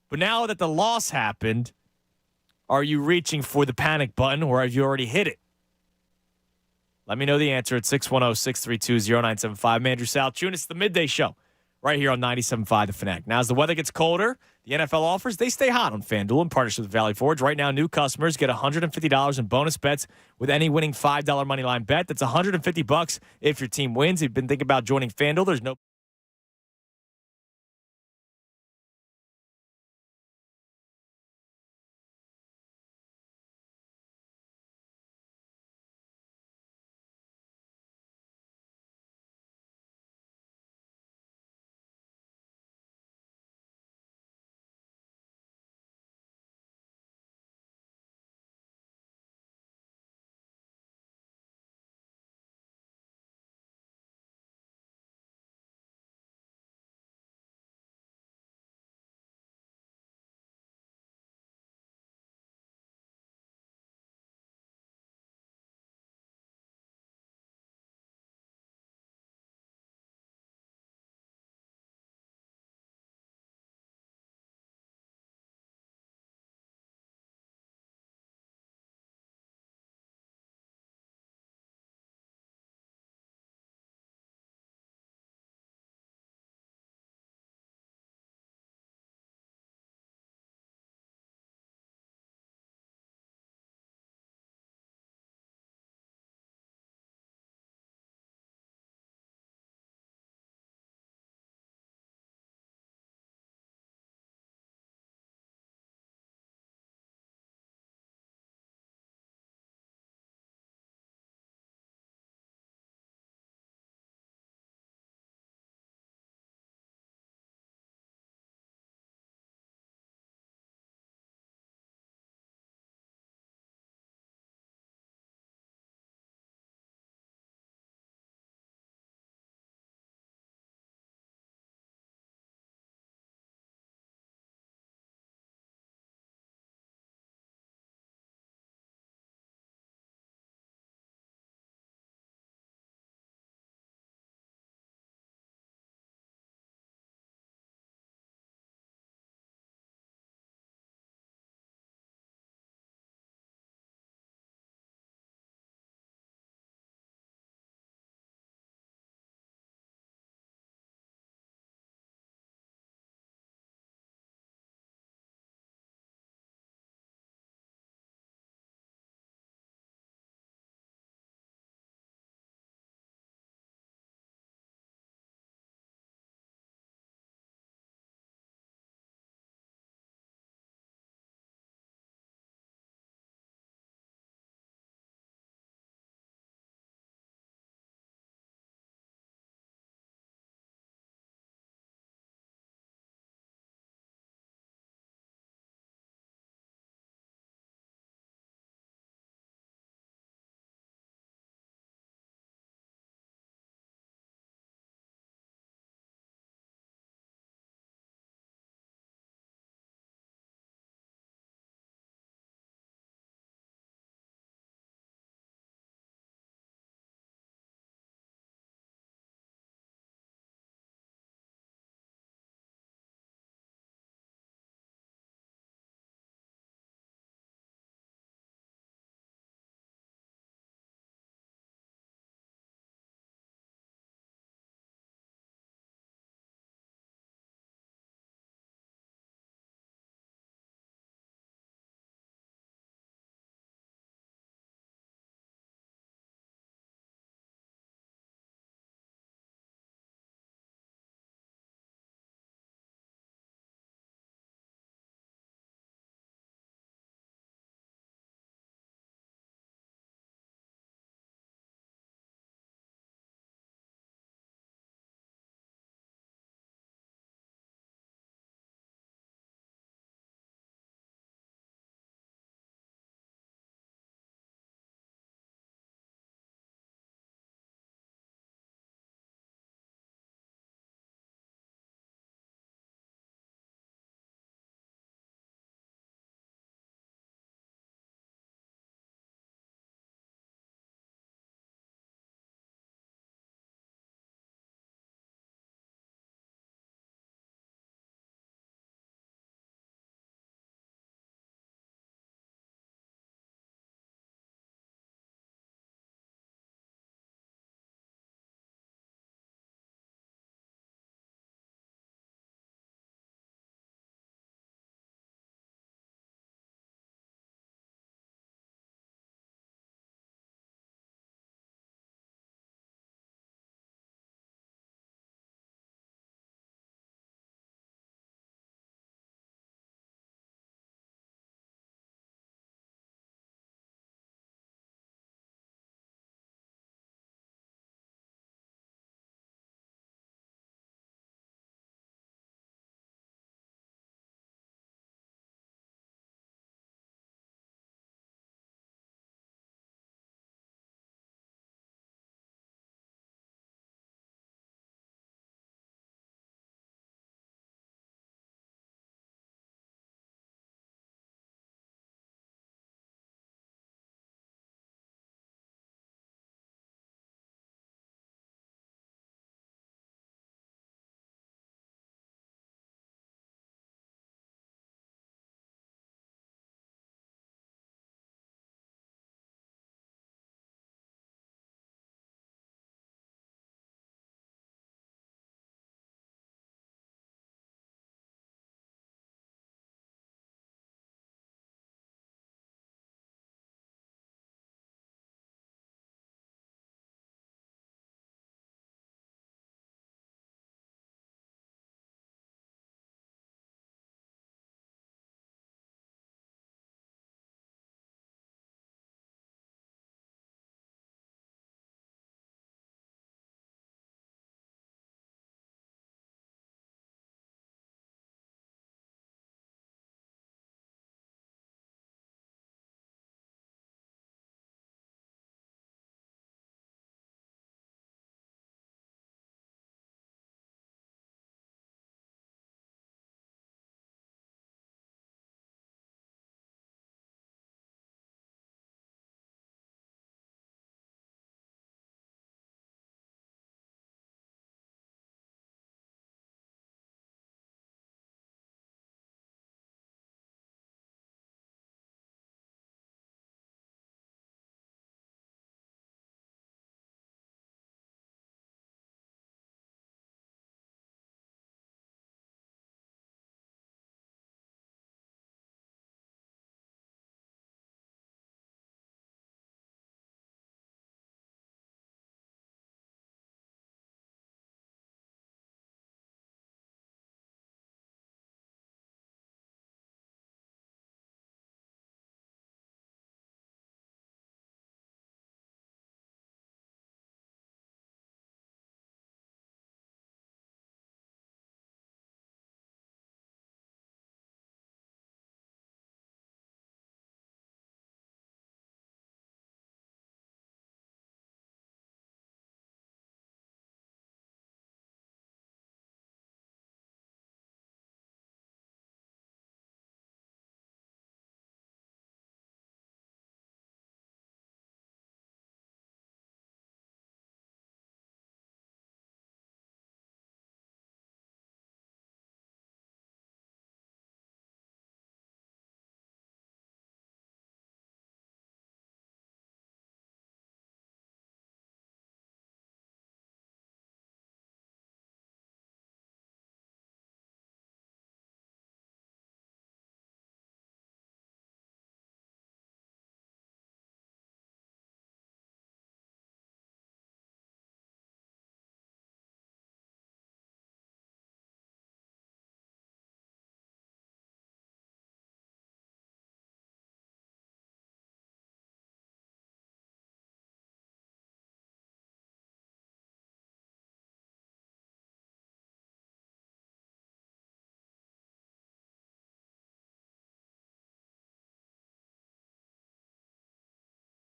But now that the loss happened, are you reaching for the panic button or have you already hit it? Let me know the answer at 610-632-0975. I'm Andrew Salchunas. It's the Midday Show right here on 97.5 The Fanatic. Now, as the weather gets colder, the NFL offers, they stay hot on FanDuel in partnership with Valley Forge. Right now, new customers get $150 in bonus bets with any winning $5 moneyline bet. That's $150 if your team wins. If you've been thinking about joining FanDuel, there's no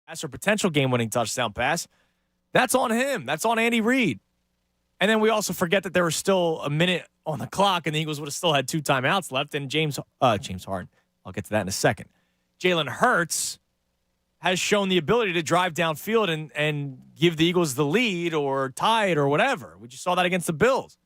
pass or potential game-winning touchdown pass, that's on him. That's on Andy Reid. And then we also forget that there was still a minute on the clock, and the Eagles would have still had 2 timeouts left. And James Harden, I'll get to that in a second. Jalen Hurts has shown the ability to drive downfield and give the Eagles the lead or tie it or whatever. We just saw that against the Bills.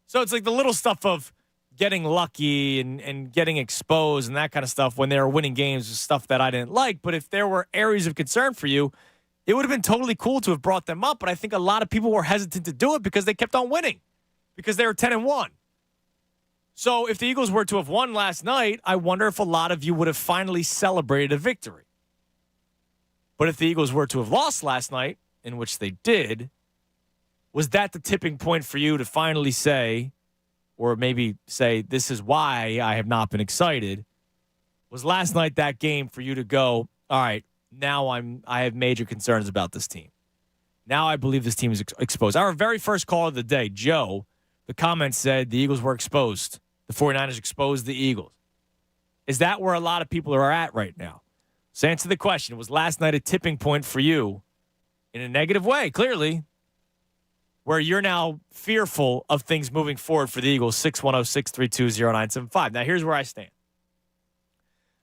So it's like the little stuff of getting lucky and getting exposed and that kind of stuff when they were winning games is stuff that I didn't like. But if there were areas of concern for you, it would have been totally cool to have brought them up. But I think a lot of people were hesitant to do it because they kept on winning, because they were 10-1. So if the Eagles were to have won last night, I wonder if a lot of you would have finally celebrated a victory. But if the Eagles were to have lost last night, in which they did, was that the tipping point for you to finally say, or maybe say, this is why I have not been excited? Was last night that game for you to go, all right, now I have major concerns about this team. Now I believe this team is exposed. Our very first call of the day, Joe, the comment said the Eagles were exposed. The 49ers exposed the Eagles. Is that where a lot of people are at right now? So answer the question. Was last night a tipping point for you in a negative way, clearly, where you're now fearful of things moving forward for the Eagles? 610-632-0975. Now, here's where I stand.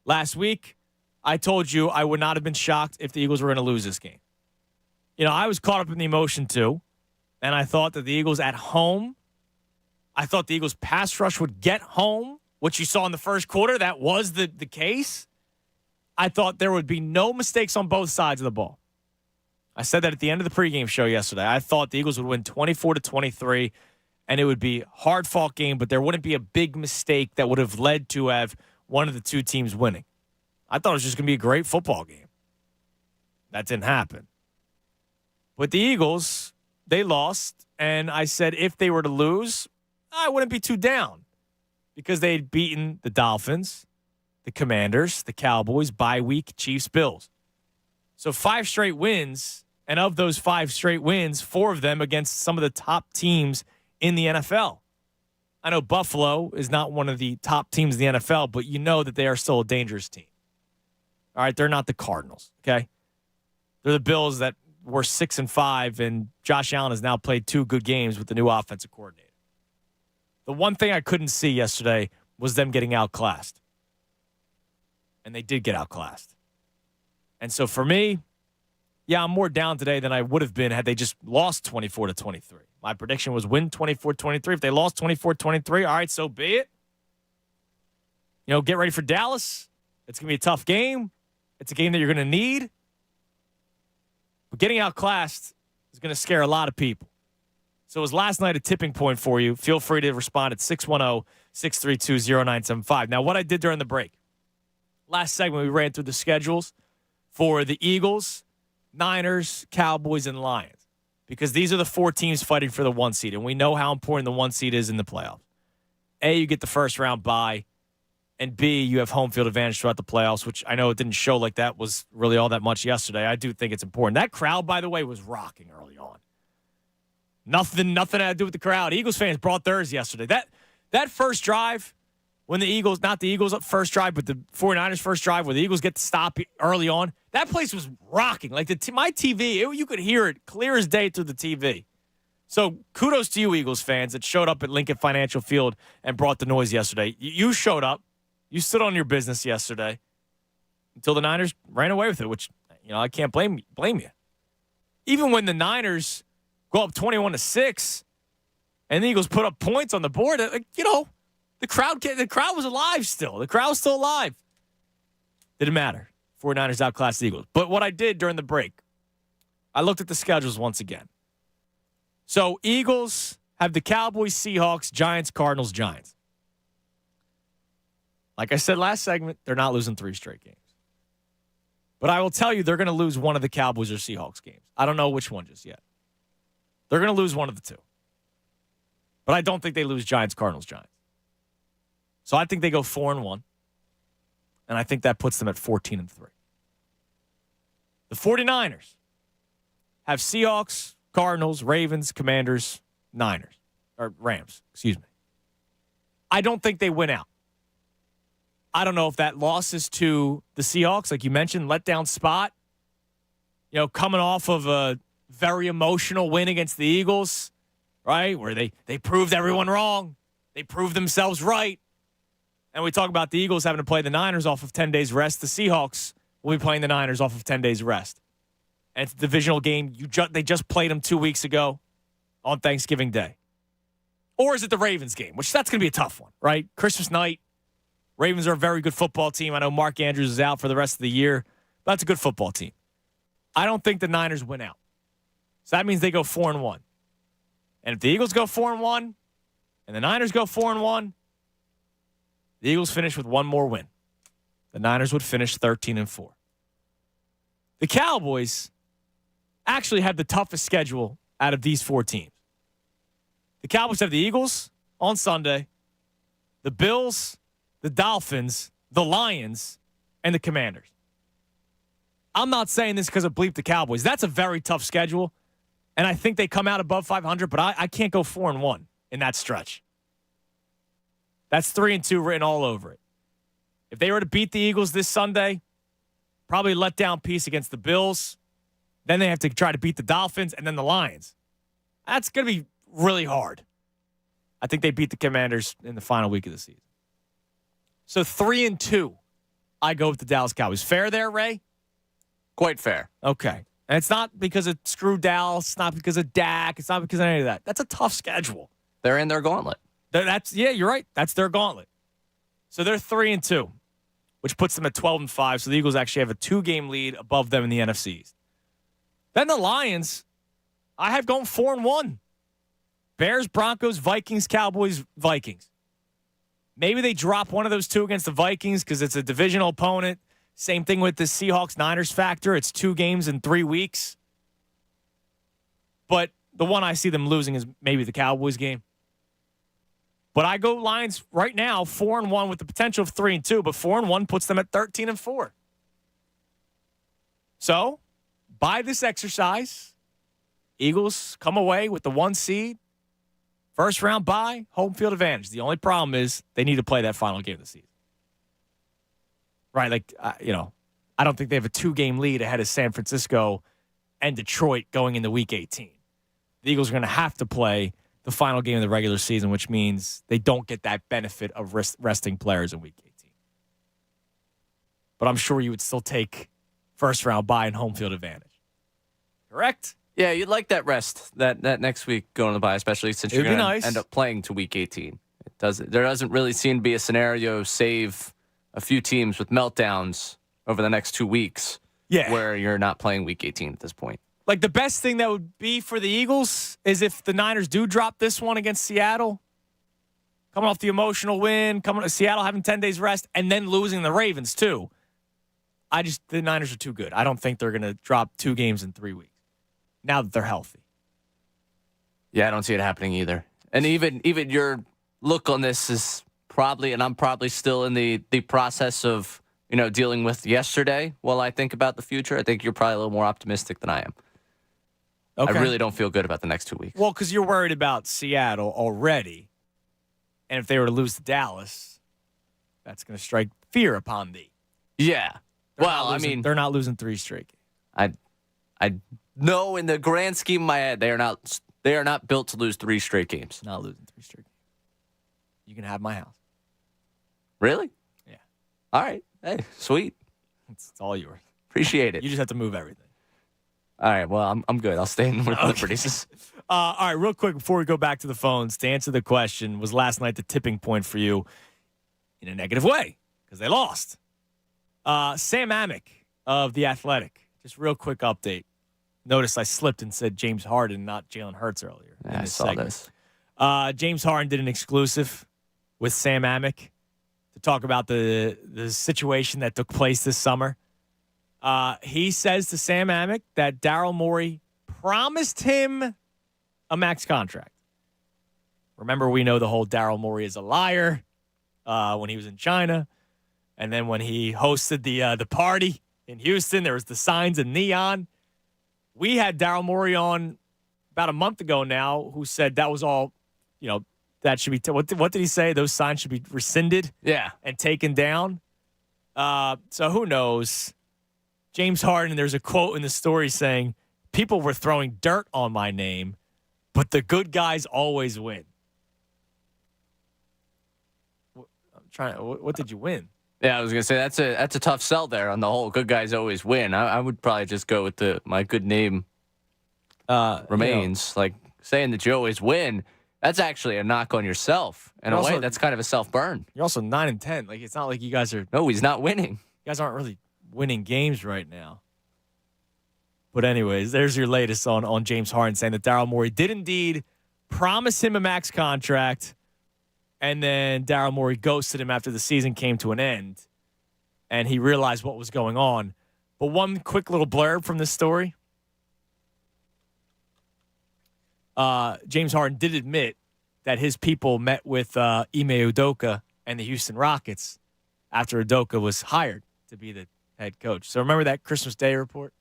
Last week, I told you I would not have been shocked if the Eagles were going to lose this game. You know, I was caught up in the emotion too, and I thought that the Eagles at home, I thought the Eagles pass rush would get home, which you saw in the first quarter. That was the case. I thought there would be no mistakes on both sides of the ball. I said that at the end of the pregame show yesterday. I thought the Eagles would win 24-23, and it would be a hard-fought game, but there wouldn't be a big mistake that would have led to have one of the two teams winning. I thought it was just going to be a great football game. That didn't happen. But the Eagles, they lost, and I said if they were to lose, I wouldn't be too down because they had beaten the Dolphins, the Commanders, the Cowboys, bye week, Chiefs, Bills. So 5 straight wins, and of those 5 straight wins, 4 of them against some of the top teams in the NFL. I know Buffalo is not one of the top teams in the NFL, but you know that they are still a dangerous team. All right, they're not the Cardinals, okay? They're the Bills that were 6-5, and Josh Allen has now played 2 good games with the new offensive coordinator. The one thing I couldn't see yesterday was them getting outclassed. And they did get outclassed. And so for me, yeah, I'm more down today than I would have been had they just lost 24-23. My prediction was win 24-23. If they lost 24-23, all right, so be it. You know, get ready for Dallas. It's going to be a tough game. It's a game that you're going to need. But getting outclassed is going to scare a lot of people. So was last night a tipping point for you? Feel free to respond at 610-632-0975. Now, what I did during the break, last segment we ran through the schedules for the Eagles, Niners, Cowboys, and Lions, because these are the 4 teams fighting for the 1 seed, and we know how important the 1 seed is in the playoffs. A, you get the first round bye, and B, you have home field advantage throughout the playoffs, which I know it didn't show like that was really all that much yesterday. I do think it's important. That crowd, by the way, was rocking early on. Nothing had to do with the crowd. Eagles fans brought theirs yesterday. That first drive, when the Eagles, not the Eagles' first drive, but the 49ers' first drive, where the Eagles get to stop early on, that place was rocking. Like my TV, you could hear it clear as day through the TV. So kudos to you, Eagles fans, that showed up at Lincoln Financial Field and brought the noise yesterday. You showed up. You stood on your business yesterday until the Niners ran away with it, which, you know, I can't blame you. Even when the Niners go up 21-6 and the Eagles put up points on the board, you know, the crowd was alive still. The crowd was still alive. Didn't matter. 49ers outclassed the Eagles. But what I did during the break, I looked at the schedules once again. So Eagles have the Cowboys, Seahawks, Giants, Cardinals, Giants. Like I said last segment, they're not losing 3 straight games. But I will tell you, they're going to lose one of the Cowboys or Seahawks games. I don't know which one just yet. They're going to lose one of the 2. But I don't think they lose Giants, Cardinals, Giants. So I think they go 4-1. And I think that puts them at 14-3. The 49ers have Seahawks, Cardinals, Ravens, Commanders, Niners. Or Rams, excuse me. I don't think they win out. I don't know if that loss is to the Seahawks, like you mentioned, letdown spot. coming off of a very emotional win against the Eagles, right, where they proved everyone wrong. They proved themselves right. And we talk about the Eagles having to play the Niners off of 10 days rest. The Seahawks will be playing the Niners off of 10 days rest. And it's a divisional game. They just played them 2 weeks ago on Thanksgiving Day. Or is it the Ravens game, which that's going to be a tough one, right? Christmas night. Ravens are a very good football team. I know Mark Andrews is out for the rest of the year. But that's a good football team. I don't think the Niners win out. So that means they go 4-1. And if the Eagles go 4-1 and the Niners go 4-1, the Eagles finish with one more win. The Niners would finish 13-4. The Cowboys actually have the toughest schedule out of these four teams. The Cowboys have the Eagles on Sunday, the Bills, the Dolphins, the Lions, and the Commanders. I'm not saying this because of bleep the Cowboys. That's a very tough schedule, and I think they come out above 500, but I can't go 4-1 in that stretch. That's 3-2 written all over it. If they were to beat the Eagles this Sunday, probably a letdown piece against the Bills. Then they have to try to beat the Dolphins and then the Lions. That's going to be really hard. I think they beat the Commanders in the final week of the season. So 3-2, I go with the Dallas Cowboys. Fair there, Ray?
Quite fair.
Okay. And it's not because of screw Dallas. It's not because of Dak. It's not because of any of that. That's a tough schedule.
They're in their gauntlet.
Yeah, you're right. That's their gauntlet. So they're 3-2, which puts them at 12-5. So the Eagles actually have a 2-game lead above them in the NFC East. Then the Lions, I have going 4-1. Bears, Broncos, Vikings, Cowboys, Vikings. Maybe they drop one of those two against the Vikings because it's a divisional opponent. Same thing with the Seahawks-Niners factor. It's 2 games in 3 weeks. But the one I see them losing is maybe the Cowboys game. But I go Lions right now, 4-1 with the potential of 3-2, but 4-1 puts them at 13-4. So, by this exercise, Eagles come away with the 1 seed, first round bye, home field advantage. The only problem is they need to play that final game of the season. Right, I don't think they have a 2-game lead ahead of San Francisco and Detroit going into Week 18. The Eagles are going to have to play the final game of the regular season, which means they don't get that benefit of resting players in Week 18. But I'm sure you would still take first round bye and home field advantage. Correct?
Yeah, you'd like that rest that next week going to the bye, especially since you're going to end up playing to Week 18. There doesn't really seem to be a scenario, save a few teams with meltdowns over the next 2 weeks, where you're not playing Week 18 at this point.
Like, the best thing that would be for the Eagles is if the Niners do drop this one against Seattle, coming off the emotional win, coming to Seattle having 10 days rest, and then losing the Ravens, too. The Niners are too good. I don't think they're going to drop 2 games in 3 weeks now that they're healthy.
Yeah, I don't see it happening either. And even your look on this is probably, and I'm probably still in the process of, dealing with yesterday while I think about the future. I think you're probably a little more optimistic than I am. Okay. I really don't feel good about the next 2 weeks.
Well, because you're worried about Seattle already. And if they were to lose to Dallas, that's going to strike fear upon thee.
Yeah.
They're not losing 3 straight games.
I know in the grand scheme of my head, they are not built to lose 3 straight games.
Not losing 3 straight games. You can have my house.
Really?
Yeah.
All right. Hey, sweet.
It's all yours.
Appreciate it.
You just have to move everything.
All right. Well, I'm good. I'll stay in with Liberties.
All right. Real quick before we go back to the phones, to answer the question, was last night the tipping point for you in a negative way because they lost? Sam Amick of The Athletic. Just real quick update. Notice I slipped and said James Harden, not Jalen Hurts earlier.
Yeah, I saw this.
James Harden did an exclusive with Sam Amick to talk about the situation that took place this summer. He says to Sam Amick that Daryl Morey promised him a max contract. Remember, we know the whole Daryl Morey is a liar when he was in China. And then when he hosted the party in Houston, there was the signs in neon. We had Daryl Morey on about a month ago now who said that was all, that should be, what did he say? Those signs should be rescinded
and
taken down. So who knows? James Harden, there's a quote in the story saying, people were throwing dirt on my name, but the good guys always win. What did you win?
Yeah, I was gonna say that's a tough sell there on the whole. Good guys always win. I would probably just go with my good name remains. Like saying that you always win. That's actually a knock on yourself. In a way, that's kind of a self burn.
You're also 9-10. Like it's not like you guys are.
No, he's not winning.
You guys aren't really winning games right now. But anyways, there's your latest on James Harden saying that Daryl Morey did indeed promise him a max contract, and then Daryl Morey ghosted him after the season came to an end, and he realized what was going on. But one quick little blurb from this story. James Harden did admit that his people met with Ime Udoka and the Houston Rockets after Udoka was hired to be the head coach. So remember that Christmas Day report?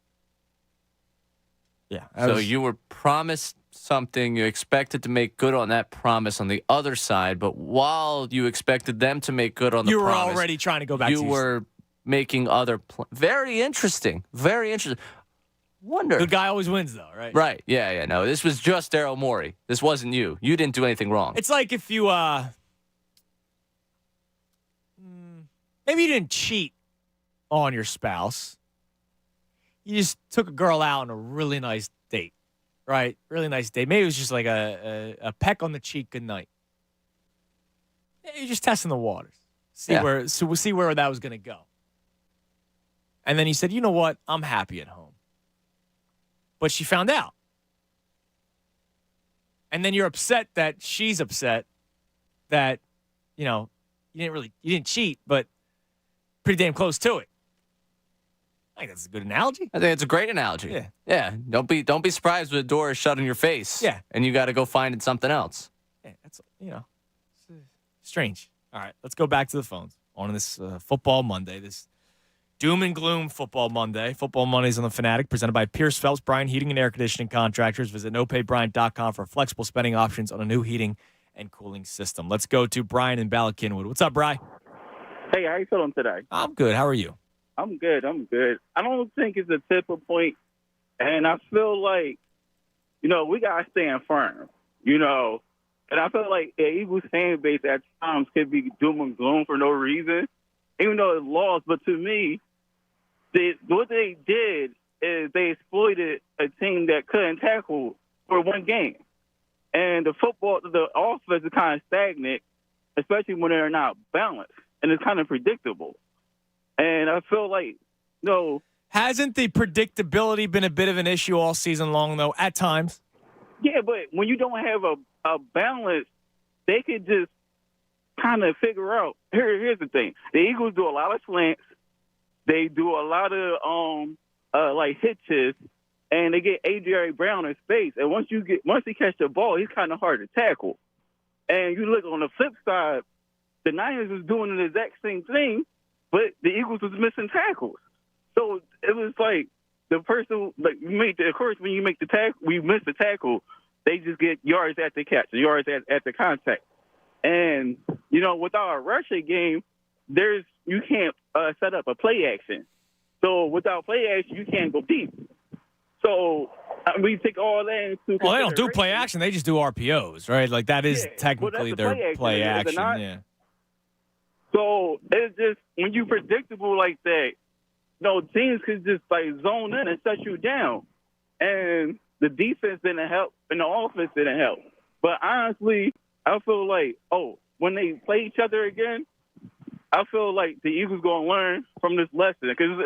Yeah.
So you were promised something. You expected to make good on that promise on the other side, but while you expected them to make good on the promise,
you were already trying to go back to Houston.
You were making other very interesting. Very interesting. Wonder.
Good guy always wins, though, right?
Right. Yeah. No, this was just Daryl Morey. This wasn't you. You didn't do anything wrong.
It's like if you maybe you didn't cheat on your spouse. You just took a girl out on a really nice date, right? Really nice date. Maybe it was just like a peck on the cheek good night. You're just testing the waters. We'll see where that was going to go. And then he said, you know what? I'm happy at home. But she found out. And then you're upset that she's upset that, you didn't cheat, but pretty damn close to it. I think that's a good analogy.
I think it's a great analogy. Yeah. Don't be surprised when the door is shut in your face.
Yeah.
And you got to go find something else.
Yeah, that's strange. All right, let's go back to the phones on this football Monday. This doom and gloom football Monday. Football Mondays on the Fanatic, presented by Pierce Phelps, Bryan Heating and Air Conditioning Contractors. Visit nopaybryant.com for flexible spending options on a new heating and cooling system. Let's go to Brian in Ballard Kinwood. What's up, Brian?
Hey, how you feeling today?
I'm good. How are you?
I'm good. I don't think it's a tipping point, and I feel like, we got to stand firm, and I feel like the Eagles fan base at times could be doom and gloom for no reason, even though it's lost. But to me, what they did is they exploited a team that couldn't tackle for one game. And the offense is kind of stagnant, especially when they're not balanced, and it's kind of predictable. And I feel like,
hasn't the predictability been a bit of an issue all season long, though, at times?
Yeah, but when you don't have a balance, they could just kind of figure out. Here's the thing: the Eagles do a lot of slants, they do a lot of hitches, and they get A.J. Brown in space. And once he catch the ball, he's kind of hard to tackle. And you look on the flip side, the Niners was doing the exact same thing, but the Eagles was missing tackles. So it was like the person, of course, when you make the tackle, we miss the tackle, they just get yards at the catch, yards at the contact. And, without a rushing game, you can't set up a play action. So without play action, you can't go deep. So we take all that into consideration.
Well, they don't do play action. They just do RPOs, right? Like that is technically their play action. Yeah.
So it's just when you're predictable like that, teams could just zone in and shut you down. And the defense didn't help and the offense didn't help. But honestly, I feel like, when they play each other again, I feel like the Eagles going to learn from this lesson because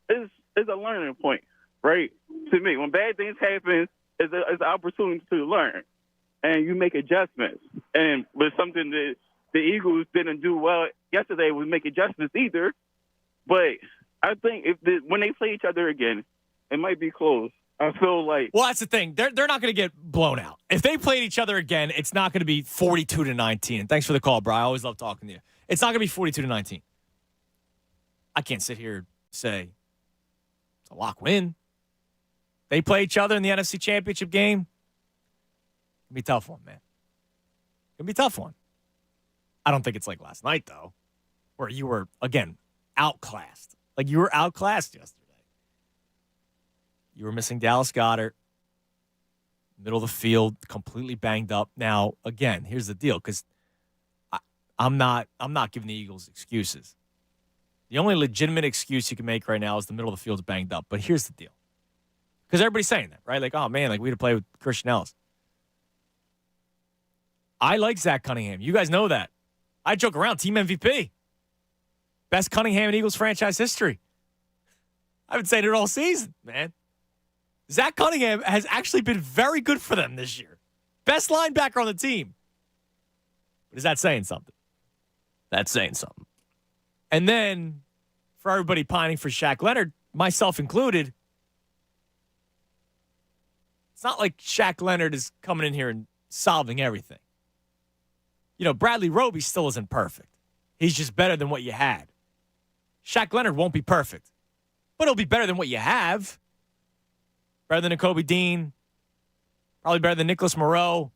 it's a learning point, right? To me, when bad things happen, it's an opportunity to learn and you make adjustments. And with something that the Eagles didn't do well yesterday was make adjustments either. But I think when they play each other again, it might be close. I feel like...
Well, that's the thing. They're not going to get blown out. If they played each other again, it's not going to be 42-19. And thanks for the call, bro. I always love talking to you. It's not going to be 42-19. I can't sit here and say it's a lock win. They play each other in the NFC Championship game. It's going to be a tough one, man. It's going to be a tough one. I don't think it's like last night, though, where you were, again, outclassed. Like, you were outclassed yesterday. You were missing Dallas Goedert, middle of the field, completely banged up. Now, again, here's the deal, because I'm not giving the Eagles excuses. The only legitimate excuse you can make right now is the middle of the field's banged up. But here's the deal. Because everybody's saying that, right? Like, oh, man, like we had to play with Christian Ellis. I like Zach Cunningham. You guys know that. I joke around, team MVP. Best Cunningham in Eagles franchise history. I've been saying it all season, man. Zach Cunningham has actually been very good for them this year. Best linebacker on the team. But is that saying something? That's saying something. And then, for everybody pining for Shaq Leonard, myself included, it's not like Shaq Leonard is coming in here and solving everything. You know, Bradley Roby still isn't perfect. He's just better than what you had. Shaq Leonard won't be perfect, but he'll be better than what you have. Better than Nakobe Dean. Probably better than Nicholas Moreau.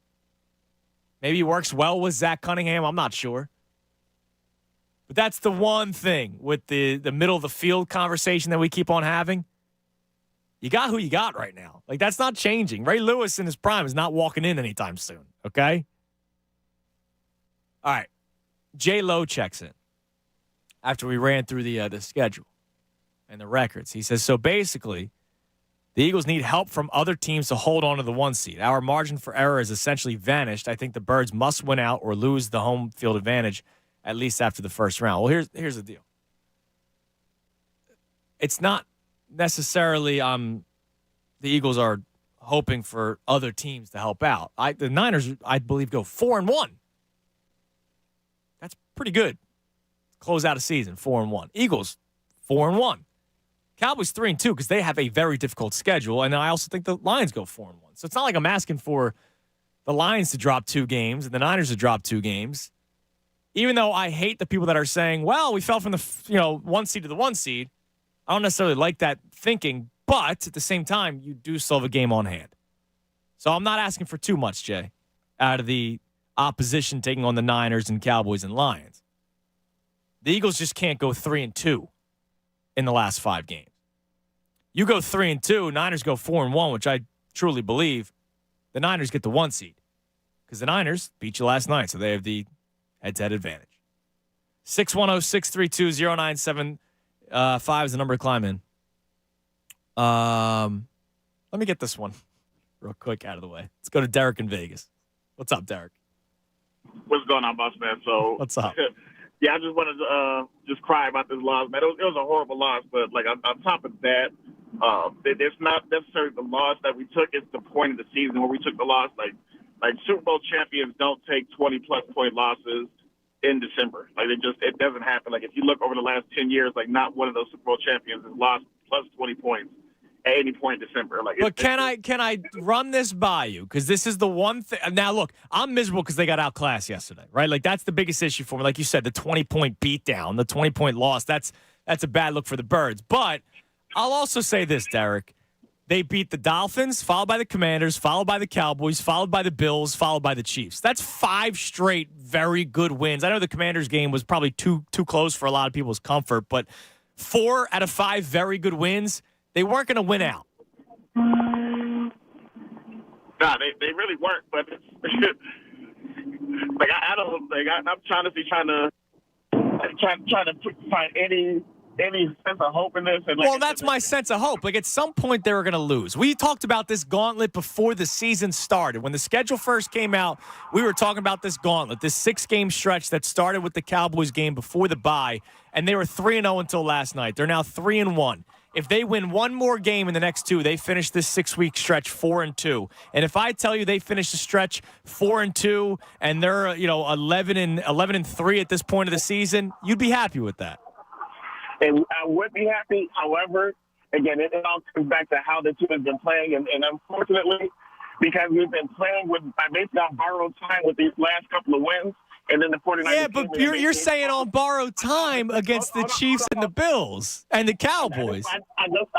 Maybe he works well with Zach Cunningham. I'm not sure. But that's the one thing with the middle of the field conversation that we keep on having. You got who you got right now. Like, that's not changing. Ray Lewis in his prime is not walking in anytime soon, okay? All right. J. Lo checks in after we ran through the schedule and the records. He says, so basically, the Eagles need help from other teams to hold on to the 1 seed. Our margin for error has essentially vanished. I think the Birds must win out or lose the home field advantage, at least after the first round. Well, here's the deal. It's not necessarily the Eagles are hoping for other teams to help out. The Niners, I believe, go 4-1. That's pretty good. Close out a season, 4-1. Eagles, 4-1. Cowboys 3-2 because they have a very difficult schedule, and I also think the Lions go 4-1. So it's not like I'm asking for the Lions to drop 2 games and the Niners to drop 2 games. Even though I hate the people that are saying, well, we fell from the 1 seed to the 1 seed. I don't necessarily like that thinking, but at the same time, you do still have a game on hand. So I'm not asking for too much, Jay, out of the opposition taking on the Niners and Cowboys and Lions. The Eagles just can't go 3-2 in the last 5 games. You go 3-2, Niners go 4-1, which I truly believe. The Niners get the 1 seed because the Niners beat you last night, so they have the head-to-head advantage. 610-632-0975 is the number to climb in. Let me get this one real quick out of the way. Let's go to Derek in Vegas. What's up, Derek?
What's going on, boss man? So
what's up?
Yeah, I just wanted to just cry about this loss, man. It was a horrible loss, but like on top of that, it's not necessarily the loss that we took. It's the point of the season where we took the loss. Like Super Bowl champions don't take 20-plus point losses in December. Like it doesn't happen. Like if you look over the last 10 years, like not one of those Super Bowl champions has lost plus 20 points at any point in December. Like,
but can I run this by you? Because this is the one thing. Now, look, I'm miserable because they got outclassed yesterday, right? Like that's the biggest issue for me. Like you said, the 20-point beatdown, the 20-point loss. That's a bad look for the Birds. But I'll also say this, Derek. They beat the Dolphins, followed by the Commanders, followed by the Cowboys, followed by the Bills, followed by the Chiefs. That's 5 straight very good wins. I know the Commanders game was probably too close for a lot of people's comfort, but 4 out of 5 very good wins. They weren't going to win out.
No, they really weren't. But it's, like I don't like I'm trying to find any sense of hope in this. And like,
well, that's my sense of hope. Like at some point they were going to lose. We talked about this gauntlet before the season started. When the schedule first came out, we were talking about this gauntlet, this 6-game stretch that started with the Cowboys game before the bye, and they were 3-0 until last night. They're now 3-1. If they win one more game in the next 2, they finish this 6-week stretch 4-2. And if I tell you they finish the stretch 4-2 and they're 11-3 at this point of the season, you'd be happy with that.
And I would be happy. However, again, it all comes back to how the team has been playing. And unfortunately, because we've been playing with basically on borrowed time with these last couple of wins, and then the 49ers.
Yeah, but you're saying on borrowed time against the Chiefs and the Bills and the Cowboys.
I just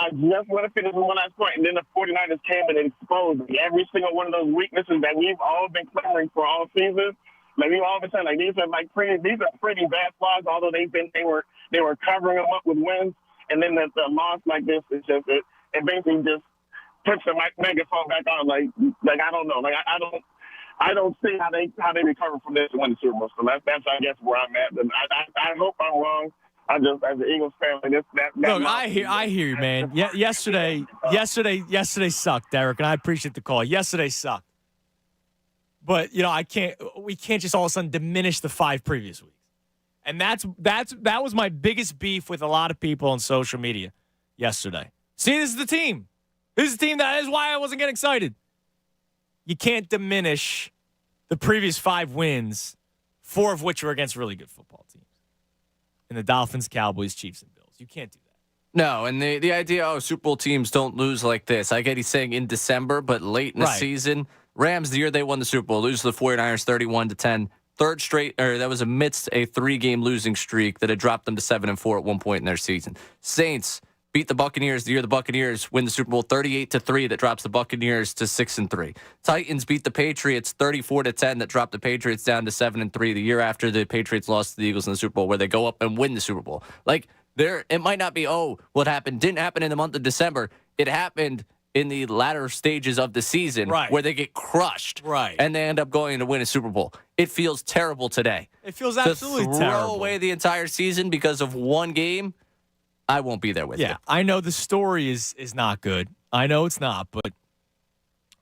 want to finish with one last point. And then the 49ers came and exposed every single one of those weaknesses that we've all been clamoring for all season. Like we all been saying, like these are pretty bad flaws. Although they were covering them up with wins, and then the loss like this is just it basically just puts the megaphone back on. Like I don't know. Like I don't see how they recover from this and win the Super Bowl. So that's I guess where I'm at. And I hope I'm wrong. I just, as an Eagles family,
Look, I hear you, man. Yesterday sucked, Derek, and I appreciate the call. Yesterday sucked, but we can't just all of a sudden diminish the 5 previous weeks, and that was my biggest beef with a lot of people on social media yesterday. See, this is the team. This is the team that is why I wasn't getting excited. You can't diminish the previous 5 wins, 4 of which were against really good football teams. And the Dolphins, Cowboys, Chiefs, and Bills. You can't do that.
No, and the idea, Super Bowl teams don't lose like this. I get he's saying in December, but late in the season. Rams, the year they won the Super Bowl, lose to the 49ers 31-10. Third straight, or that was amidst a 3-game losing streak that had dropped them to 7-4 at one point in their season. Saints beat the Buccaneers the year the Buccaneers win the Super Bowl 38-3 that drops the Buccaneers to 6-3. Titans beat the Patriots 34-10 that dropped the Patriots down to 7-3 the year after the Patriots lost to the Eagles in the Super Bowl, where they go up and win the Super Bowl. Like, it might not be, what happened didn't happen in the month of December. It happened in the latter stages of the season where they get crushed and they end up going to win a Super Bowl. It feels terrible today.
It feels absolutely
to throw
terrible.
away the entire season because of one game. I won't be there with you.
Yeah, I know the story is not good. I know it's not, but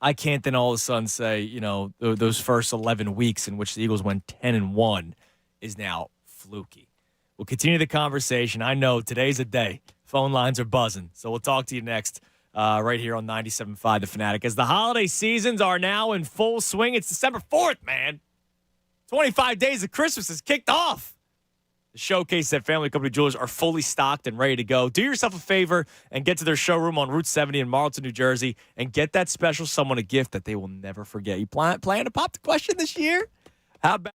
I can't then all of a sudden say, those first 11 weeks in which the Eagles went 10-1 is now fluky. We'll continue the conversation. I know today's a day. Phone lines are buzzing. So we'll talk to you next right here on 97.5 The Fanatic. As the holiday seasons are now in full swing, it's December 4th, man. 25 days of Christmas is kicked off. The Showcase at Family Company Jewelers are fully stocked and ready to go. Do yourself a favor and get to their showroom on Route 70 in Marlton, New Jersey, and get that special someone a gift that they will never forget. You plan to pop the question this year? How about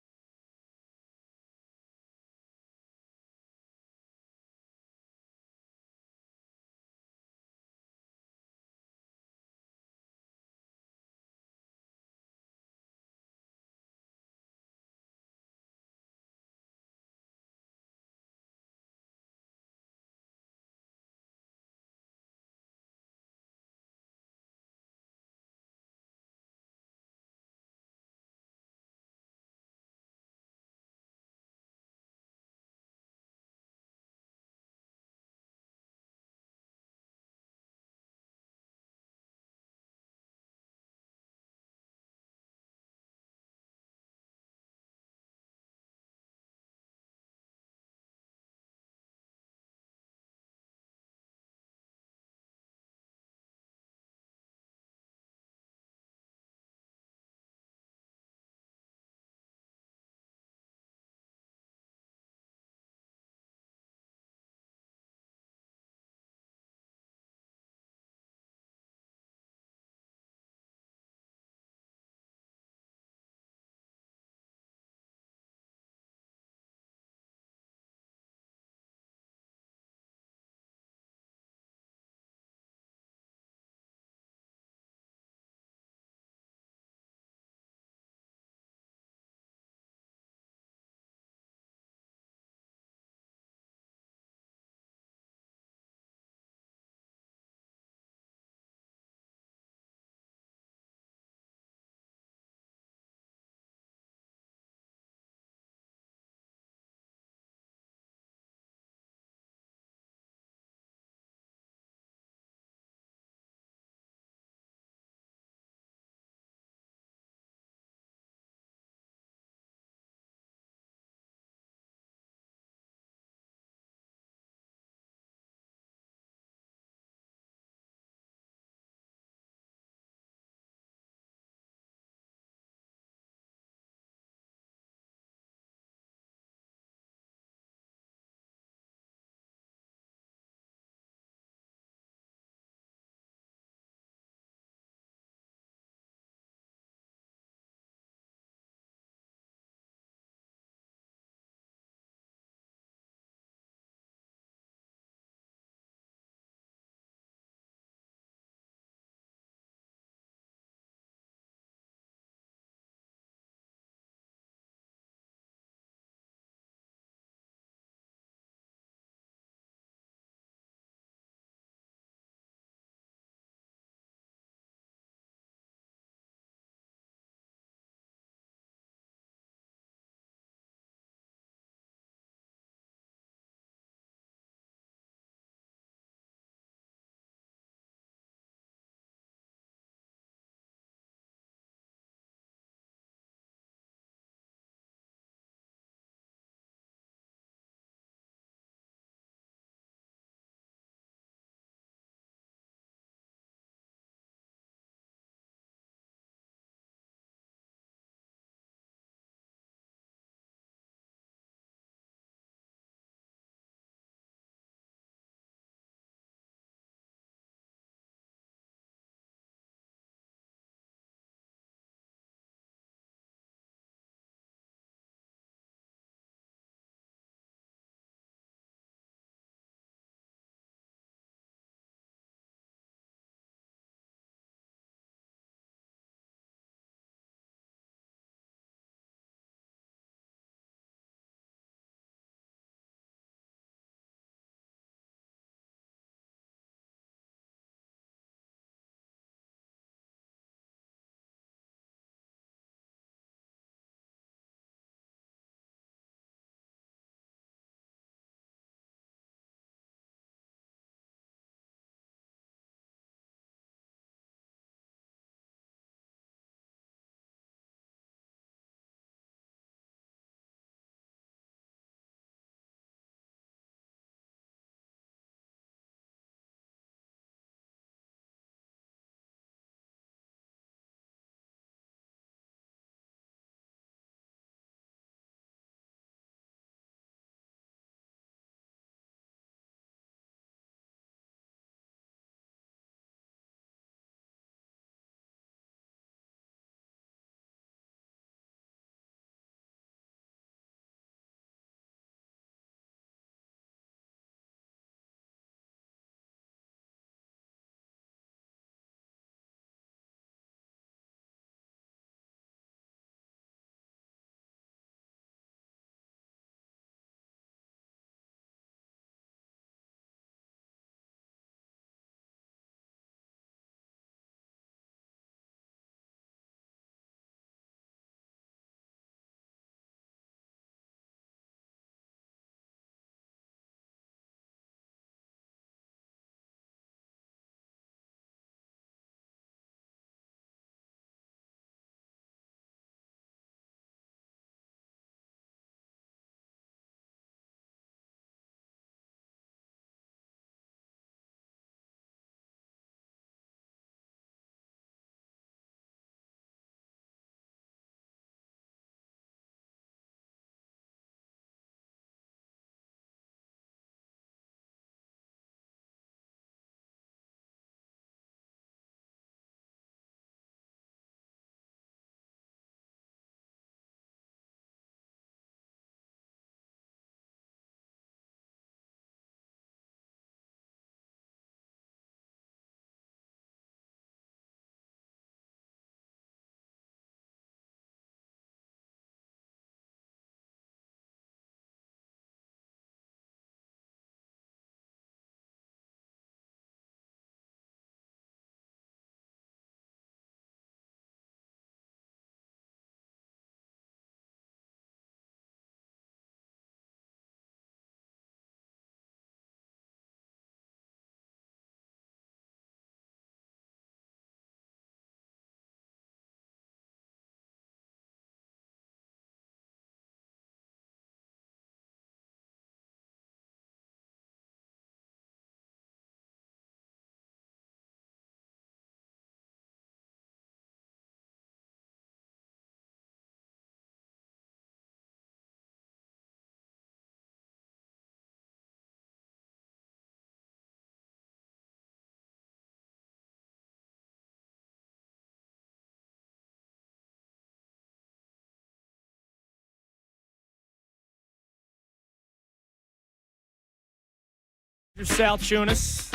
Sal Chunas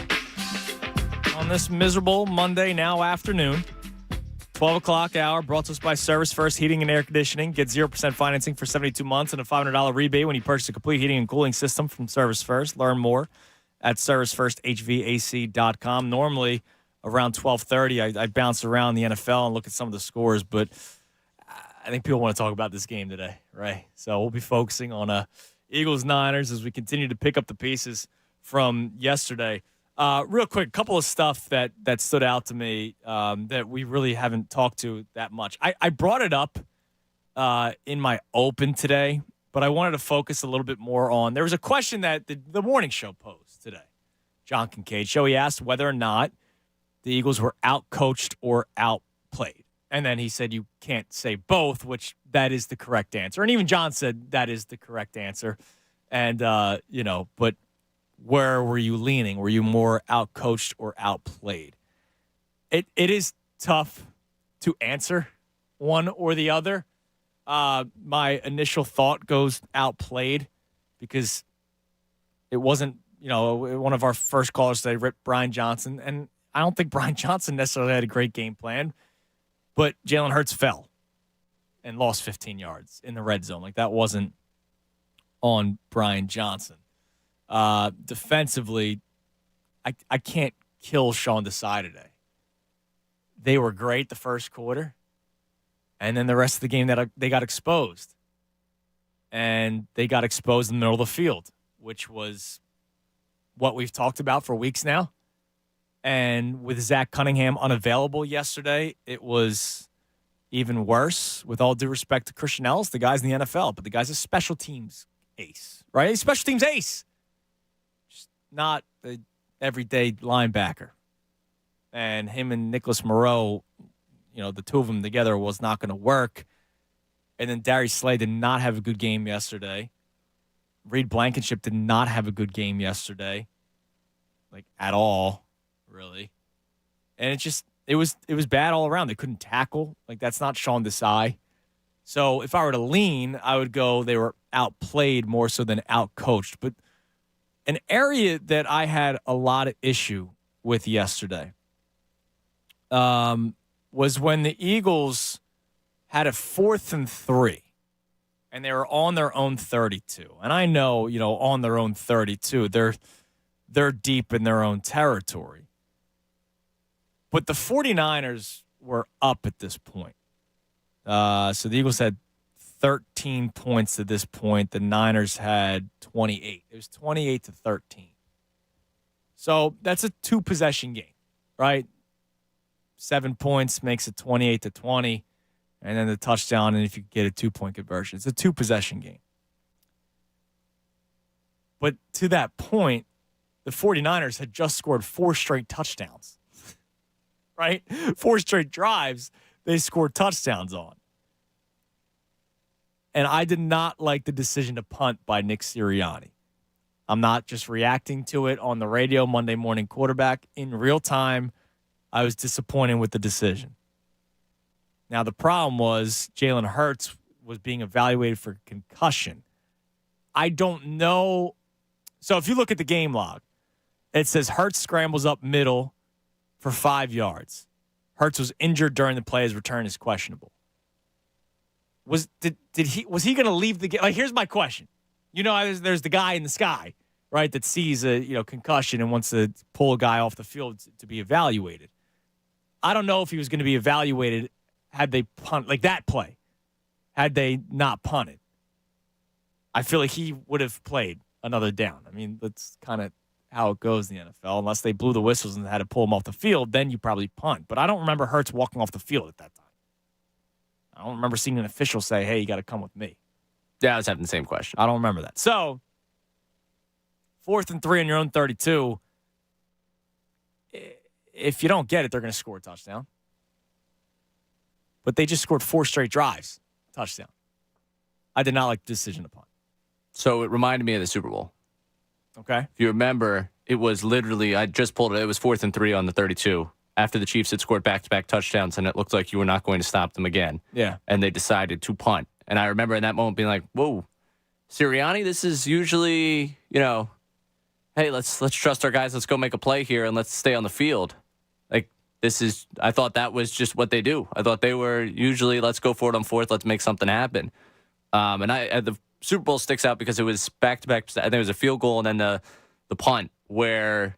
on this miserable Monday now afternoon. 12 o'clock hour brought to us by Service First Heating and Air Conditioning. Get 0% financing for 72 months and a $500 rebate when you purchase a complete heating and cooling system from Service First. Learn more at ServiceFirstHVAC.com. Normally around 12:30, I bounce around the NFL and look at some of the scores, but I think people want to talk about this game today, right? So we'll be focusing on Eagles-Niners as we continue to pick up the pieces from yesterday. Real quick, a couple of stuff that stood out to me that we really haven't talked to that much. I brought it up in my open today, but I wanted to focus a little bit more on. There was a question that the morning show posed today. John Kincaid show. He asked whether or not the Eagles were outcoached or outplayed. And then he said you can't say both, which that is the correct answer. And even John said that is the correct answer. And, but where were you leaning? Were you more outcoached or outplayed? It is tough to answer one or the other. My initial thought goes outplayed because it wasn't, one of our first callers today ripped Brian Johnson. And I don't think Brian Johnson necessarily had a great game plan, but Jalen Hurts fell and lost 15 yards in the red zone. Like, that wasn't on Brian Johnson. Defensively, I can't kill Sean Desai today. They were great the first quarter, and then the rest of the game they got exposed. And they got exposed in the middle of the field, which was what we've talked about for weeks now. And with Zach Cunningham unavailable yesterday, it was even worse. With all due respect to Christian Ellis, the guy's in the NFL, but the guy's a special teams ace, right? He's a special teams ace. Just not the everyday linebacker. And him and Nicholas Moreau, the two of them together was not going to work. And then Darius Slay did not have a good game yesterday. Reed Blankenship did not have a good game yesterday, like at all, really. And it was bad all around. They couldn't tackle. Like, that's not Sean Desai. So if I were to lean, I would go they were outplayed more so than outcoached. But an area that I had a lot of issue with yesterday was when the Eagles had a 4th and 3. And they were on their own 32. And I know, on their own 32, they're deep in their own territory. But the 49ers were up at this point. So the Eagles had 13 points at this point. The Niners had 28. It was 28-13. So that's a 2-possession game, right? 7 points makes it 28-20. And then the touchdown, and if you get a 2-point conversion. It's a 2-possession game. But to that point, the 49ers had just scored 4 straight touchdowns. Right? 4 straight drives they scored touchdowns on. And I did not like the decision to punt by Nick Sirianni. I'm not just reacting to it on the radio, Monday Morning Quarterback. In real time, I was disappointed with the decision. Now, the problem was Jalen Hurts was being evaluated for concussion. I don't know. So if you look at the game log, it says Hurts scrambles up middle for 5 yards. Hurts was injured during the play. His return is questionable. Was he going to leave the game? Like, here's my question. There's the guy in the sky, right, that sees a concussion and wants to pull a guy off the field to be evaluated. I don't know if he was going to be evaluated had they punt, like that play, had they not punted. I feel like he would have played another down. I mean, that's kind of how it goes in the NFL. Unless they blew the whistles and had to pull him off the field, then you probably punt. But I don't remember Hurts walking off the field at that time. I don't remember seeing an official say, hey, you got to come with me.
Yeah, I was having the same question.
I don't remember that. So, 4th and 3 on your own 32. If you don't get it, they're going to score a touchdown. But they just scored 4 straight drives. Touchdown. I did not like the decision to punt.
So it reminded me of the Super Bowl.
Okay.
If you remember, it was literally, I just pulled it. It was 4th and 3 on the 32 after the Chiefs had scored back-to-back touchdowns, and it looked like you were not going to stop them again.
Yeah.
And they decided to punt. And I remember in that moment being like, whoa, Sirianni, this is usually, hey, let's trust our guys. Let's go make a play here and let's stay on the field. Like I thought that was just what they do. I thought they were usually let's go for it on fourth. Let's make something happen. And the Super Bowl sticks out because it was back-to-back. I think it was a field goal and then the punt where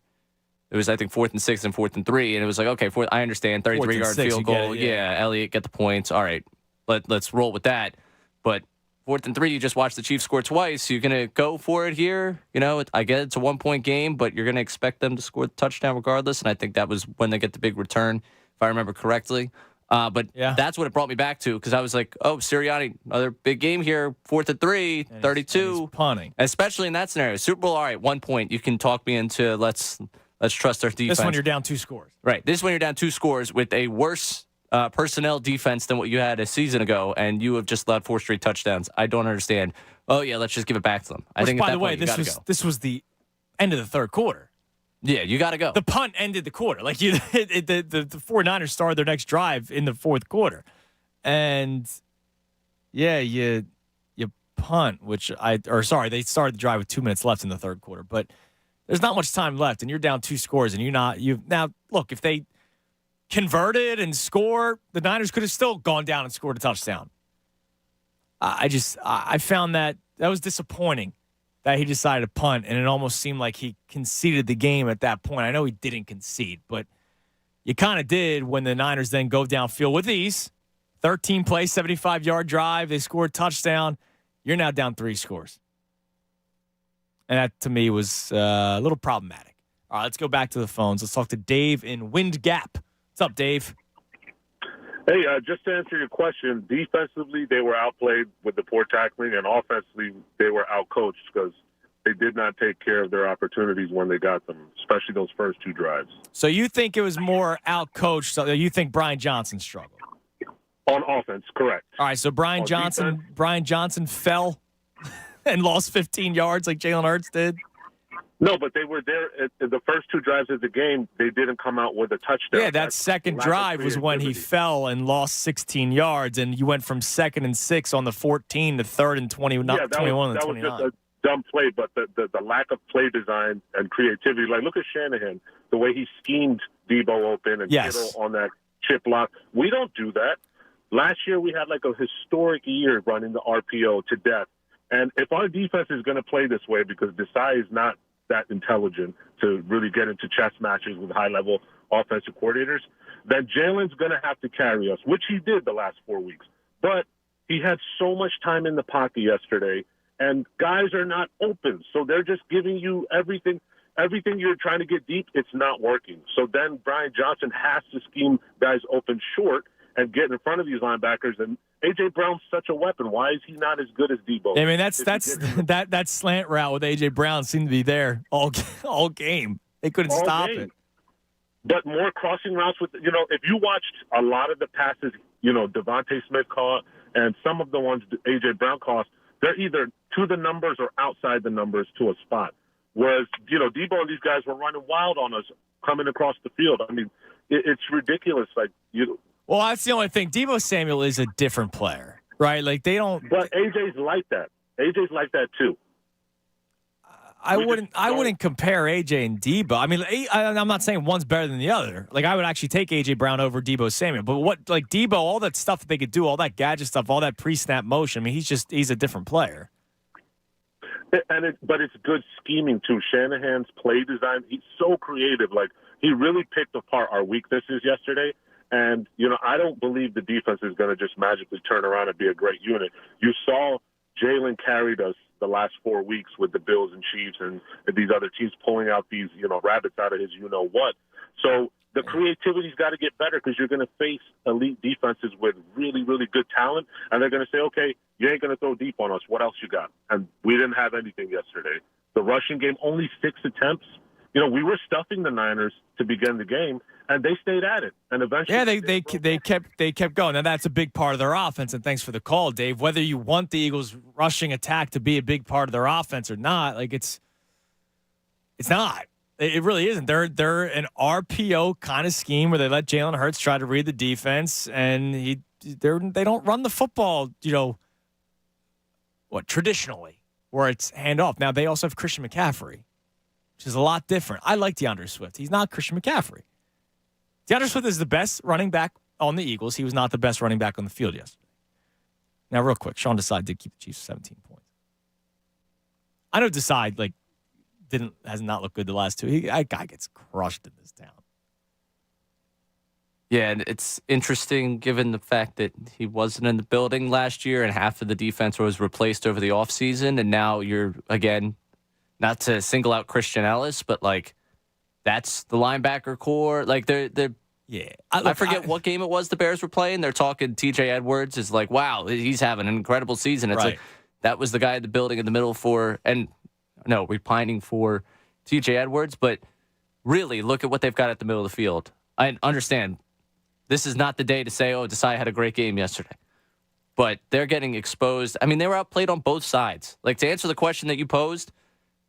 it was, I think, 4th and 6 and 4th and 3. And it was like, okay, I understand, 33-yard field goal. Yeah, Elliott, get the points. All right, let's roll with that. But 4th and 3, you just watched the Chiefs score twice. You're going to go for it here. I get it's a 1-point game, but you're going to expect them to score the touchdown regardless. And I think that was when they get the big return, if I remember correctly. But that's what it brought me back to, because I was like, oh, Sirianni, another big game here, 4th and 3, 32.
He's punting.
Especially in that scenario. Super Bowl, all right, 1 point. You can talk me into let's trust our defense.
This one you're down 2 scores.
Right. This one you're down 2 scores with a worse personnel defense than what you had a season ago, and you have just allowed 4 straight touchdowns. I don't understand. Oh, yeah, let's just give it back to them. I think, by the way,
this was the end of the third quarter.
Yeah, you got to go.
The punt ended the quarter. Like the 49ers started their next drive in the fourth quarter. And yeah, you punt, they started the drive with 2 minutes left in the third quarter, but there's not much time left and you're down 2 scores and now look, if they converted and score, the Niners could have still gone down and scored a touchdown. I found that was disappointing that he decided to punt, and it almost seemed like he conceded the game at that point. I know he didn't concede, but you kind of did when the Niners then go downfield with ease. 13-play, 75-yard drive. They scored a touchdown. You're now down 3 scores. And that, to me, was a little problematic. All right, let's go back to the phones. Let's talk to Dave in Wind Gap. What's up, Dave?
Hey, just to answer your question, defensively, they were outplayed with the poor tackling, and offensively, they were outcoached because they did not take care of their opportunities when they got them, especially those first 2 drives.
So you think it was more outcoached? So you think Brian Johnson struggled?
On offense, correct.
All right, so Brian Johnson fell and lost 15 yards like Jalen Hurts did?
No, but they were there at the first 2 drives of the game. They didn't come out with a touchdown.
Yeah, that second drive was when he fell and lost 16 yards, and you went from 2nd and 6 on the 14 to 3rd and 20, not 21 and 29.
That was just a dumb play, but the lack of play design and creativity. Like, look at Shanahan, the way he schemed Debo open and Kittle on that chip lock. We don't do that. Last year we had like a historic year running the RPO to death. And if our defense is going to play this way, because Desai is not that intelligent to really get into chess matches with high-level offensive coordinators, then Jalen's going to have to carry us, which he did the last 4 weeks. But he had so much time in the pocket yesterday, and guys are not open. So they're just giving you everything you're trying to get deep, it's not working. So then Brian Johnson has to scheme guys open short and get in front of these linebackers. And A.J. Brown's such a weapon. Why is he not as good as Debo?
I mean, that slant route with A.J. Brown seemed to be there all game. They couldn't stop it.
But more crossing routes with, if you watched a lot of the passes, Devontae Smith caught and some of the ones A.J. Brown caught, they're either to the numbers or outside the numbers to a spot. Whereas, Debo and these guys were running wild on us coming across the field. I mean, it's ridiculous.
Well, that's the only thing. Debo Samuel is a different player, right? Like, they don't.
But AJ's like that. AJ's like that too.
I wouldn't compare AJ and Debo. I mean, I'm not saying one's better than the other. Like, I would actually take AJ Brown over Debo Samuel. But Debo, all that stuff that they could do, all that gadget stuff, all that pre-snap motion. I mean, he's a different player.
But it's good scheming too. Shanahan's play design, he's so creative. Like, he really picked apart our weaknesses yesterday. And, I don't believe the defense is going to just magically turn around and be a great unit. You saw Jalen carried us the last 4 weeks with the Bills and Chiefs and these other teams pulling out these, rabbits out of his what. So the creativity's got to get better because you're going to face elite defenses with really, really good talent. And they're going to say, okay, you ain't going to throw deep on us. What else you got? And we didn't have anything yesterday. The rushing game, only 6 attempts. We were stuffing the Niners to begin the game, and they stayed at it. And eventually,
they kept going. Now that's a big part of their offense. And thanks for the call, Dave. Whether you want the Eagles' rushing attack to be a big part of their offense or not, it's not. It really isn't. They're an RPO kind of scheme where they let Jalen Hurts try to read the defense, and they don't run the football. Traditionally, where it's handoff. Now they also have Christian McCaffrey. which is a lot different. I like DeAndre Swift. He's not Christian McCaffrey. DeAndre Swift is the best running back on the Eagles. He was not the best running back on the field yesterday. Now, real quick, Sean Desai did keep the Chiefs 17 points. I know Desai has not looked good the last two. That guy gets crushed in this town.
Yeah, and it's interesting given the fact that he wasn't in the building last year and half of the defense was replaced over the offseason, and now you're, again, not to single out Christian Ellis, but, like, that's the linebacker core. Like, they're
yeah.
I forget what game it was the Bears were playing. They're talking T.J. Edwards is like, wow, he's having an incredible season. It's like that was the guy in the building in the middle we're pining for T.J. Edwards, but really look at what they've got at the middle of the field. I understand this is not the day to say, Desai had a great game yesterday. But they're getting exposed. I mean, they were outplayed on both sides. Like, to answer the question that you posed,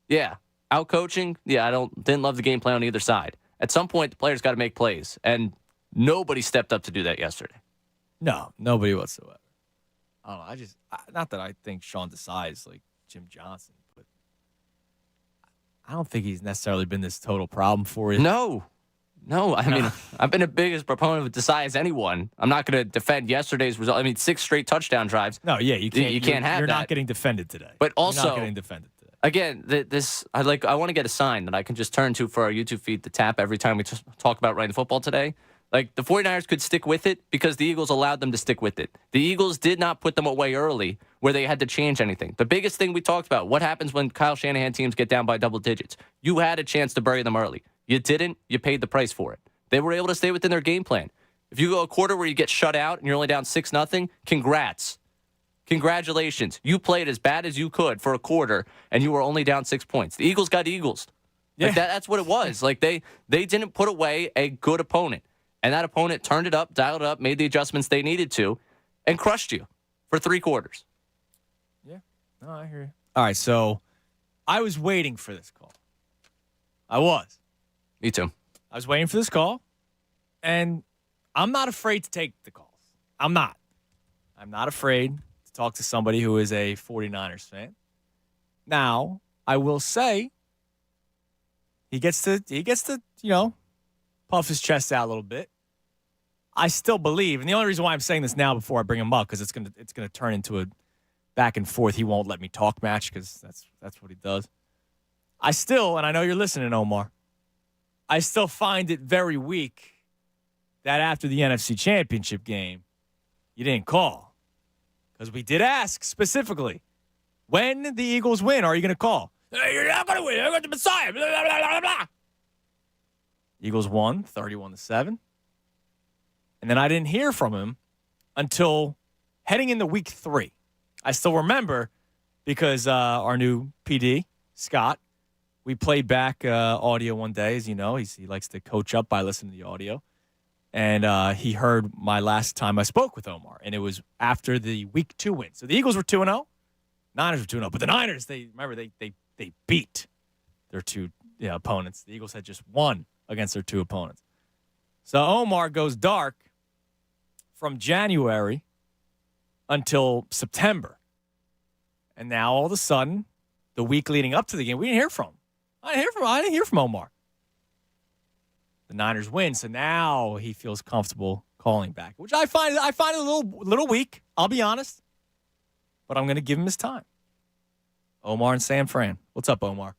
yeah, out-coaching, yeah, didn't love the game plan on either side. At some point, the players got to make plays, and nobody stepped up to do that yesterday.
No, nobody whatsoever. I don't know. Not that I think Sean Desai is like Jim Johnson, but I don't think he's necessarily been this total problem for you.
No. I mean, I've been the biggest proponent of Desai as anyone. I'm not going to defend yesterday's result. I mean, 6 straight touchdown drives.
No, yeah, you can't.
You can't have that.
You're not getting defended today.
But also,
you're not getting defended today.
Again, I want to get a sign that I can just turn to for our YouTube feed to tap every time we just talk about running the football today. Like, the 49ers could stick with it because the Eagles allowed them to stick with it. The Eagles did not put them away early where they had to change anything. The biggest thing we talked about, what happens when Kyle Shanahan teams get down by double digits? You had a chance to bury them early. You didn't. You paid the price for it. They were able to stay within their game plan. If you go a quarter where you get shut out and you're only down 6-0, congrats. Congratulations. You played as bad as you could for a quarter, and you were only down 6 points. The Eagles got Eagles.
Yeah.
Like that's what it was. Like they didn't put away a good opponent. And that opponent turned it up, dialed it up, made the adjustments they needed to, and crushed you for 3 quarters.
Yeah. No, I hear you. All right, so I was waiting for this call. I was.
Me too.
I was waiting for this call, and I'm not afraid to take the calls. I'm not afraid to talk to somebody who is a 49ers fan. Now, I will say he gets to, puff his chest out a little bit. I still believe, and the only reason why I'm saying this now before I bring him up, because it's gonna turn into a back and forth. He won't let me talk match because that's what he does. I still, and I know you're listening, Omar, I still find it very weak that after the NFC Championship game, you didn't call. Because we did ask specifically, when the Eagles win, are you going to call? Hey, you're not going to win. I got the Messiah. Blah, blah, blah, blah, blah. Eagles won 31-7. And then I didn't hear from him until heading into week 3. I still remember because our new PD, Scott, we played back audio one day. As you know, he likes to coach up by listening to the audio. And he heard my last time I spoke with Omar, and it was after the week 2 win. So the Eagles were 2-0. Niners were 2-0. But the Niners, they beat their 2 opponents. The Eagles had just won against their 2 opponents. So Omar goes dark from January until September. And now all of a sudden, the week leading up to the game, we didn't hear from him. I didn't hear from Omar. The Niners win, so now he feels comfortable calling back, which I find a little weak. I'll be honest, but I'm going to give him his time. Omar and San Fran. What's up, Omar?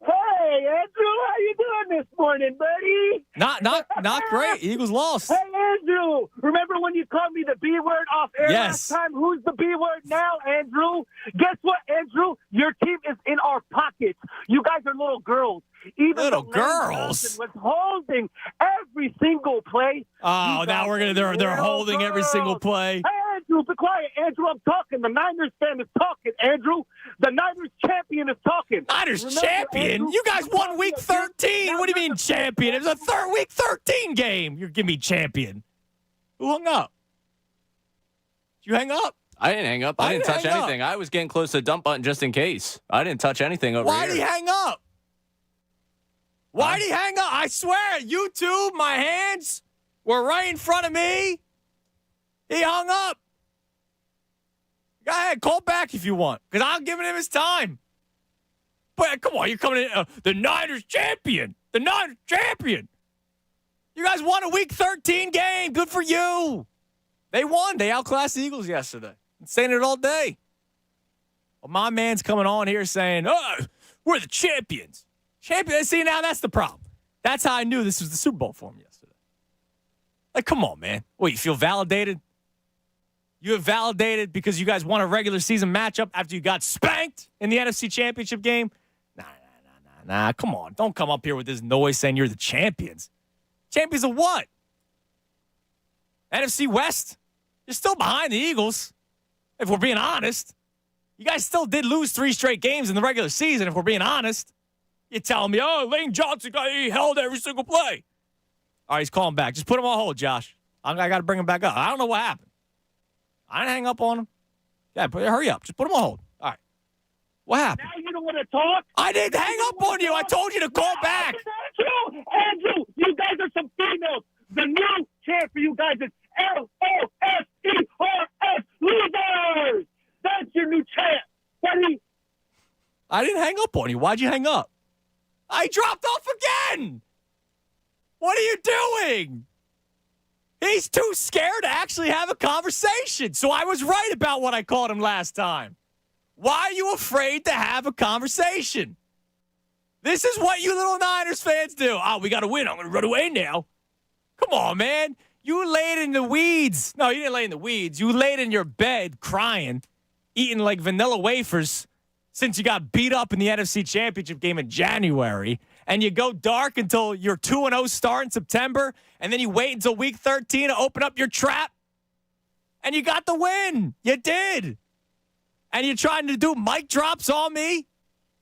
Hey, Andrew, how you doing this morning, buddy?
Not great. Eagles lost.
Hey, Andrew, remember when you called me the B word off air last time? Who's the B word now, Andrew? Guess what, Andrew? Your team is in our pockets. You guys are little girls. Even
little girls
was holding every single play.
Oh, now they're holding every single play.
Hey, Andrew, be quiet. Andrew, I'm talking. The Niners fan is talking, Andrew. The Niners champion is talking.
Niners champion? Andrew, you guys won week 13. What do you mean champion? It was a week 13 game. You're giving me champion. Who hung up? Did you hang up?
I didn't hang up. I didn't touch anything. I was getting close to the dump button just in case. I didn't touch anything over here.
Why did he hang up? Why did he hang up? I swear, YouTube, my hands were right in front of me. He hung up. Go ahead, call back if you want, because I'm giving him his time. But come on, you're coming in. The Niners champion. The Niners champion. You guys won a Week 13 game. Good for you. They won. They outclassed the Eagles yesterday. I'm saying it all day. Well, my man's coming on here saying, we're the champions. Champions. See, now that's the problem. That's how I knew this was the Super Bowl for him yesterday. Like, come on, man. What, you feel validated? You have validated because you guys won a regular season matchup after you got spanked in the NFC Championship game? Nah. Come on. Don't come up here with this noise saying you're the champions. Champions of what? NFC West? You're still behind the Eagles, if we're being honest. You guys still did lose 3 straight games in the regular season, if we're being honest. You're telling me, Lane Johnson he held every single play. All right, he's calling back. Just put him on hold, Josh. I got to bring him back up. I don't know what happened. I didn't hang up on him. Yeah, hurry up. Just put him on hold. All right. What happened?
Now you don't want to talk?
I didn't hang up on you. I told you to call back.
Andrew, you guys are some females. The new chant for you guys is LOSERS, losers. That's your new chant, buddy.
I didn't hang up on you. Why'd you hang up? I dropped off again. What are you doing? He's too scared to actually have a conversation. So I was right about what I called him last time. Why are you afraid to have a conversation? This is what you little Niners fans do. We got to win. I'm going to run away now. Come on, man. You laid in the weeds. No, you didn't lay in the weeds. You laid in your bed crying, eating like vanilla wafers since you got beat up in the NFC Championship game in January. And you go dark until your 2-0 start in September. And then you wait until Week 13 to open up your trap. And you got the win. You did. And you're trying to do mic drops on me?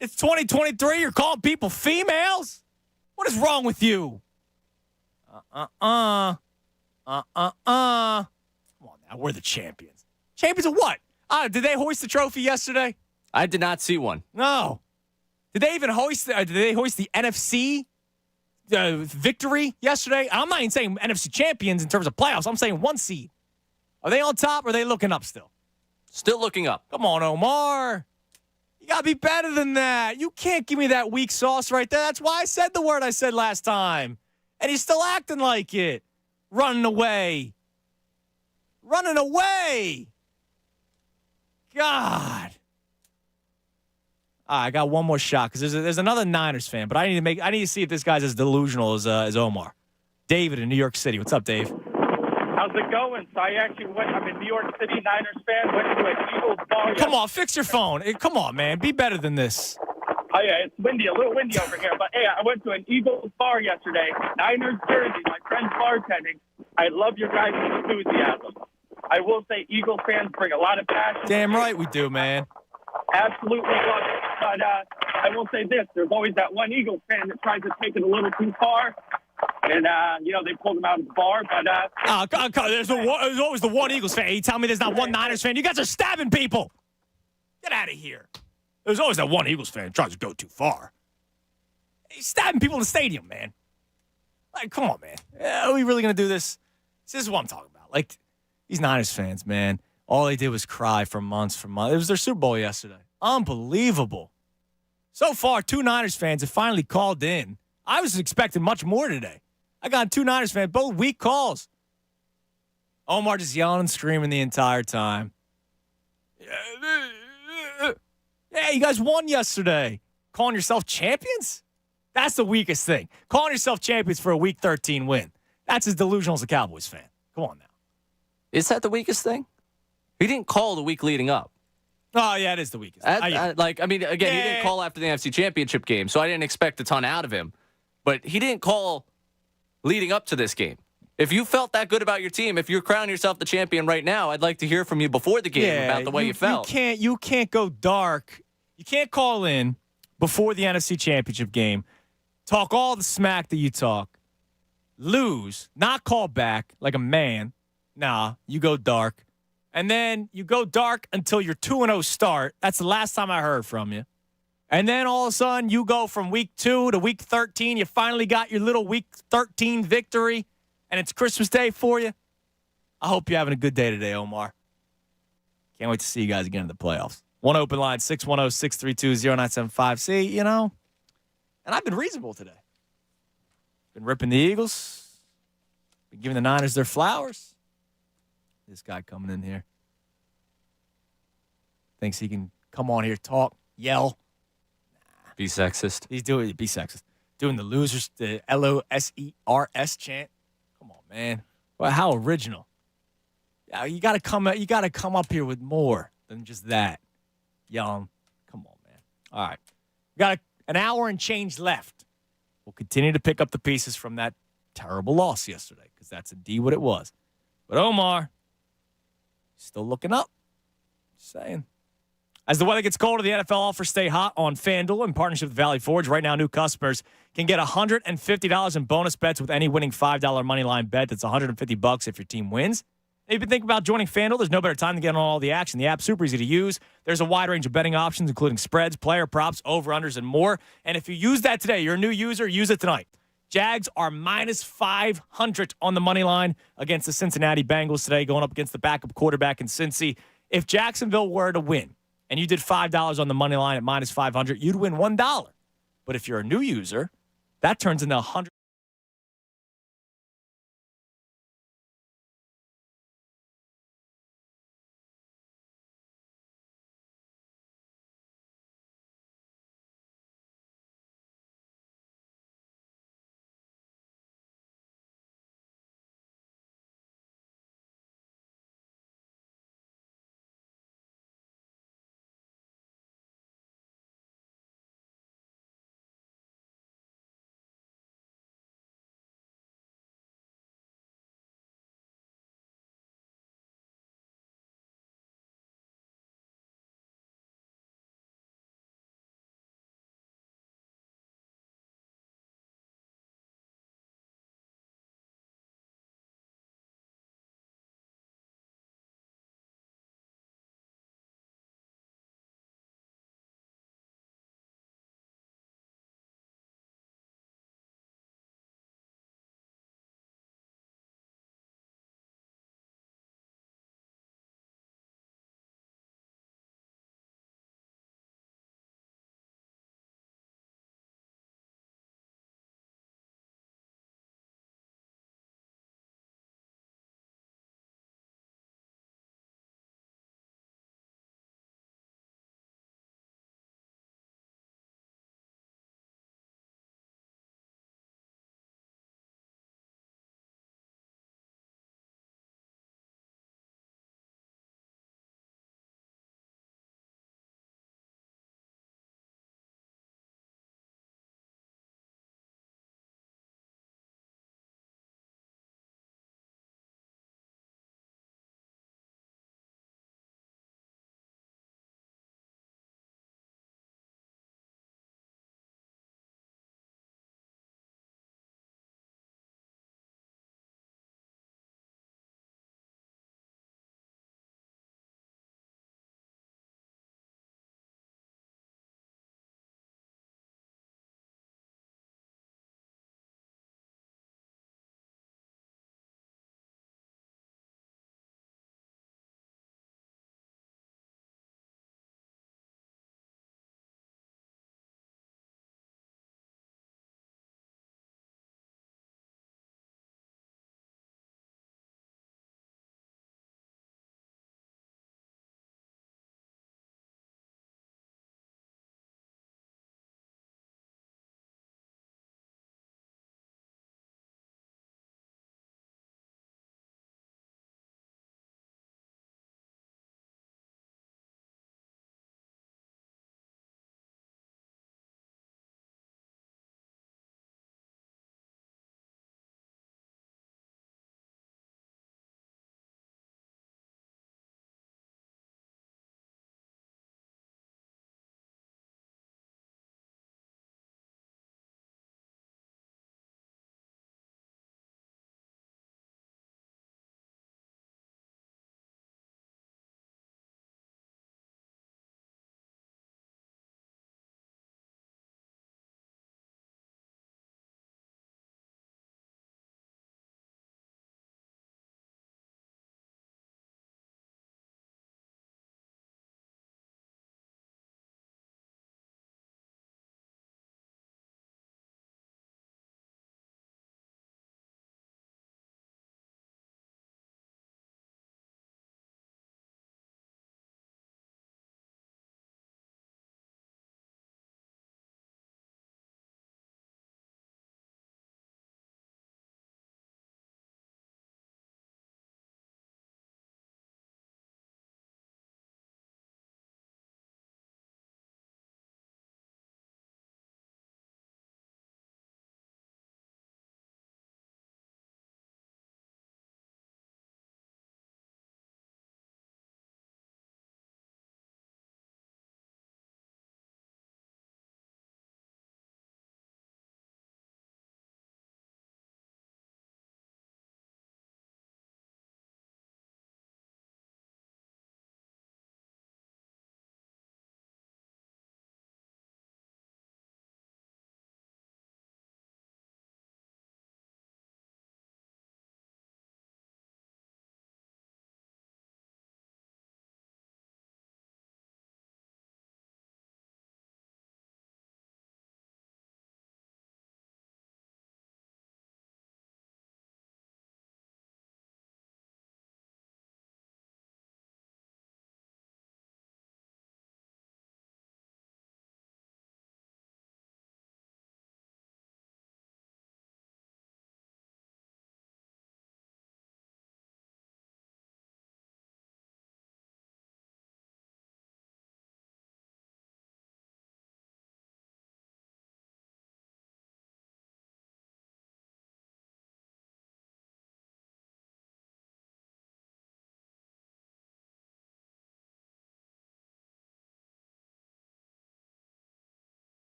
It's 2023. You're calling people females? What is wrong with you? Come on now, we're the champions. Champions of what? Did they hoist the trophy yesterday?
I did not see one.
No. Did they even hoist? Did they hoist the NFC victory yesterday? I'm not even saying NFC champions in terms of playoffs. I'm saying 1 seed. Are they on top or are they looking up still?
Still looking up.
Come on, Omar. You got to be better than that. You can't give me that weak sauce right there. That's why I said the word I said last time. And he's still acting like it. Running away. Running away. God. I got one more shot because there's another Niners fan, but I need to see if this guy's as delusional as Omar. David in New York City. What's up, Dave?
How's it going? So I'm a New York City Niners fan. Went to an Eagles bar.
Come on, fix your phone. Come on, man. Be better than this.
Oh, yeah, it's windy, a little windy over here. But, hey, I went to an Eagles bar yesterday. Niners jersey, my friend's bartending. I love your guys' enthusiasm. I will say Eagles fans bring a lot of passion.
Damn right we do, man.
Absolutely love it. But I will say this. There's always that one Eagles fan that tries to take it a little too far. And, they pulled him out of the bar. But
there's always the one Eagles fan. You tell me there's not one Niners fan? You guys are stabbing people. Get out of here. There's always that one Eagles fan that tries to go too far. He's stabbing people in the stadium, man. Like, come on, man. Are we really going to do this? This is what I'm talking about. Like, these Niners fans, man, all they did was cry for months. It was their Super Bowl yesterday. Unbelievable. So far, 2 Niners fans have finally called in. I was expecting much more today. I got 2 Niners fans, both weak calls. Omar just yelling and screaming the entire time. Yeah, you guys won yesterday. Calling yourself champions? That's the weakest thing. Calling yourself champions for a Week 13 win. That's as delusional as a Cowboys fan. Come on now.
Is that the weakest thing? He didn't call the week leading up.
Oh, yeah, it is the weakest.
He didn't call after the NFC Championship game, so I didn't expect a ton out of him. But he didn't call leading up to this game. If you felt that good about your team, if you're crowning yourself the champion right now, I'd like to hear from you before the game about the way you felt.
You can't go dark. You can't call in before the NFC Championship game, talk all the smack that you talk, lose, not call back like a man. Nah, you go dark. And then you go dark until your 2-0 start. That's the last time I heard from you. And then all of a sudden, you go from Week 2 to Week 13. You finally got your little Week 13 victory, and it's Christmas Day for you. I hope you're having a good day today, Omar. Can't wait to see you guys again in the playoffs. One open line, 610-632-0975. See, you know, and I've been reasonable today. Been ripping the Eagles. Been giving the Niners their flowers. This guy coming in here thinks he can come on here, talk, yell.
Be sexist.
Be sexist. Doing the losers, the LOSERS chant. Come on, man. Well, how original. Yeah, you gotta come up here with more than just that. Young. Come on, man. All right. We got an hour and change left. We'll continue to pick up the pieces from that terrible loss yesterday, because that's indeed what it was. But Omar, still looking up. Just saying. As the weather gets colder, the NFL offers stay hot on FanDuel in partnership with Valley Forge. Right now, new customers can get $150 in bonus bets with any winning $5 money line bet. That's $150 if your team wins. If you've been thinking about joining FanDuel, there's no better time to get on all the action. The app's super easy to use. There's a wide range of betting options, including spreads, player props, over-unders, and more. And if you use that today, you're a new user, use it tonight. Jags are minus 500 on the money line against the Cincinnati Bengals today, going up against the backup quarterback in Cincy. If Jacksonville were to win, and you did $5 on the money line at minus 500, you'd win $1. But if you're a new user, that turns into 100.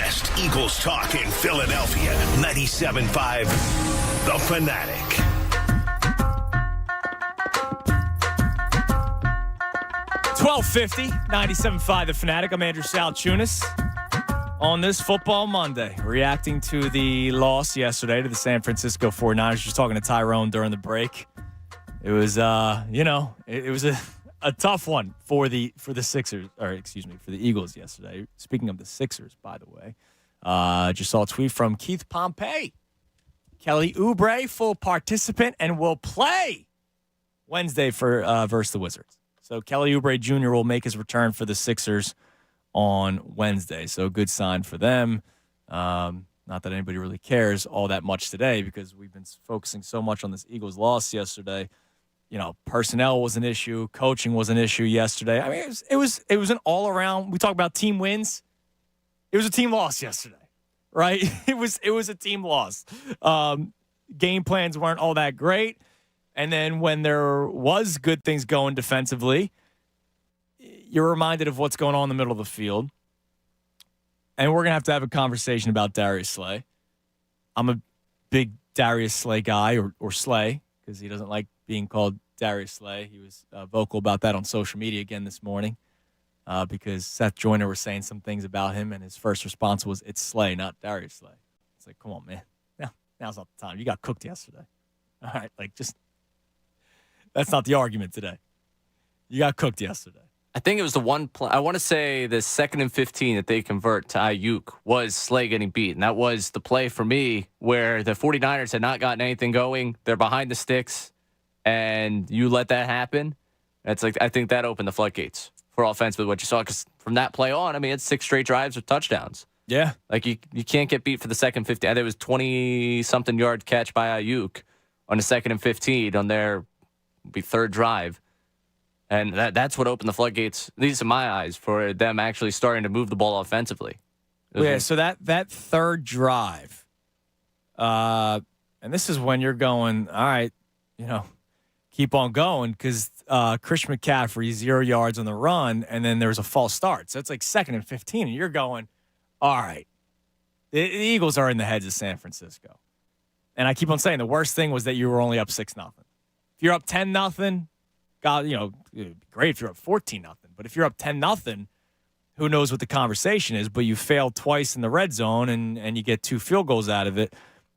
best Eagles talk in Philadelphia. 97.5 The Fanatic.
$12.50, 97.5 The Fanatic. I'm Andrew Salchunas. On this football Monday, reacting to the loss yesterday to the San Francisco 49ers. Just talking to Tyrone during the break. It was, it was a tough one for the Sixers, for the Eagles yesterday. Speaking of the Sixers, by the way, just saw a tweet from Keith Pompey. Kelly Oubre, full participant, and will play Wednesday for versus the Wizards. So Kelly Oubre Jr. will make his return for the Sixers on Wednesday. So a good sign for them. Not that anybody really cares all that much today because we've been focusing so much on this Eagles loss yesterday. You know, personnel was an issue. Coaching was an issue yesterday. I mean, it was an all-around. We talk about team wins. It was a team loss yesterday, right? It was a team loss. Game plans weren't all that great. And then when there was good things going defensively, you're reminded of what's going on in the middle of the field. And we're going to have a conversation about Darius Slay. I'm a big Darius Slay guy, or Slay, because he doesn't like being called Darius Slay. He was vocal about that on social media again this morning because Seth Joyner was saying some things about him, and his first response was, it's Slay, not Darius Slay. It's like, come on, man. Now's not the time. You got cooked yesterday. All right, that's not the argument today. You got cooked yesterday.
I think it was the one play. I want to say the 2nd and 15 that they convert to Ayuk was Slay getting beat. And that was the play for me where the 49ers had not gotten anything going. They're behind the sticks, and you let that happen. It's like I think that opened the floodgates for offense with what you saw. Because from that play on, I mean, it's 6 straight drives with touchdowns.
Yeah.
Like you can't get beat for the 2nd 15. I think it was 20-something yard catch by Ayuk on the 2nd and 15 on their 3rd drive. And that's what opened the floodgates, at least in my eyes, for them actually starting to move the ball offensively.
Yeah, so that 3rd drive, and this is when you're going, all right, keep on going, because Christian McCaffrey, 0 yards on the run, and then there was a false start. So it's like 2nd and 15, and you're going, all right, the Eagles are in the heads of San Francisco. And I keep on saying the worst thing was that you were only up 6-0. If you're up 10-0, God, it'd be great if you're up 14-0. But if you're up 10-0, who knows what the conversation is? But you failed twice in the red zone, and you get 2 field goals out of it.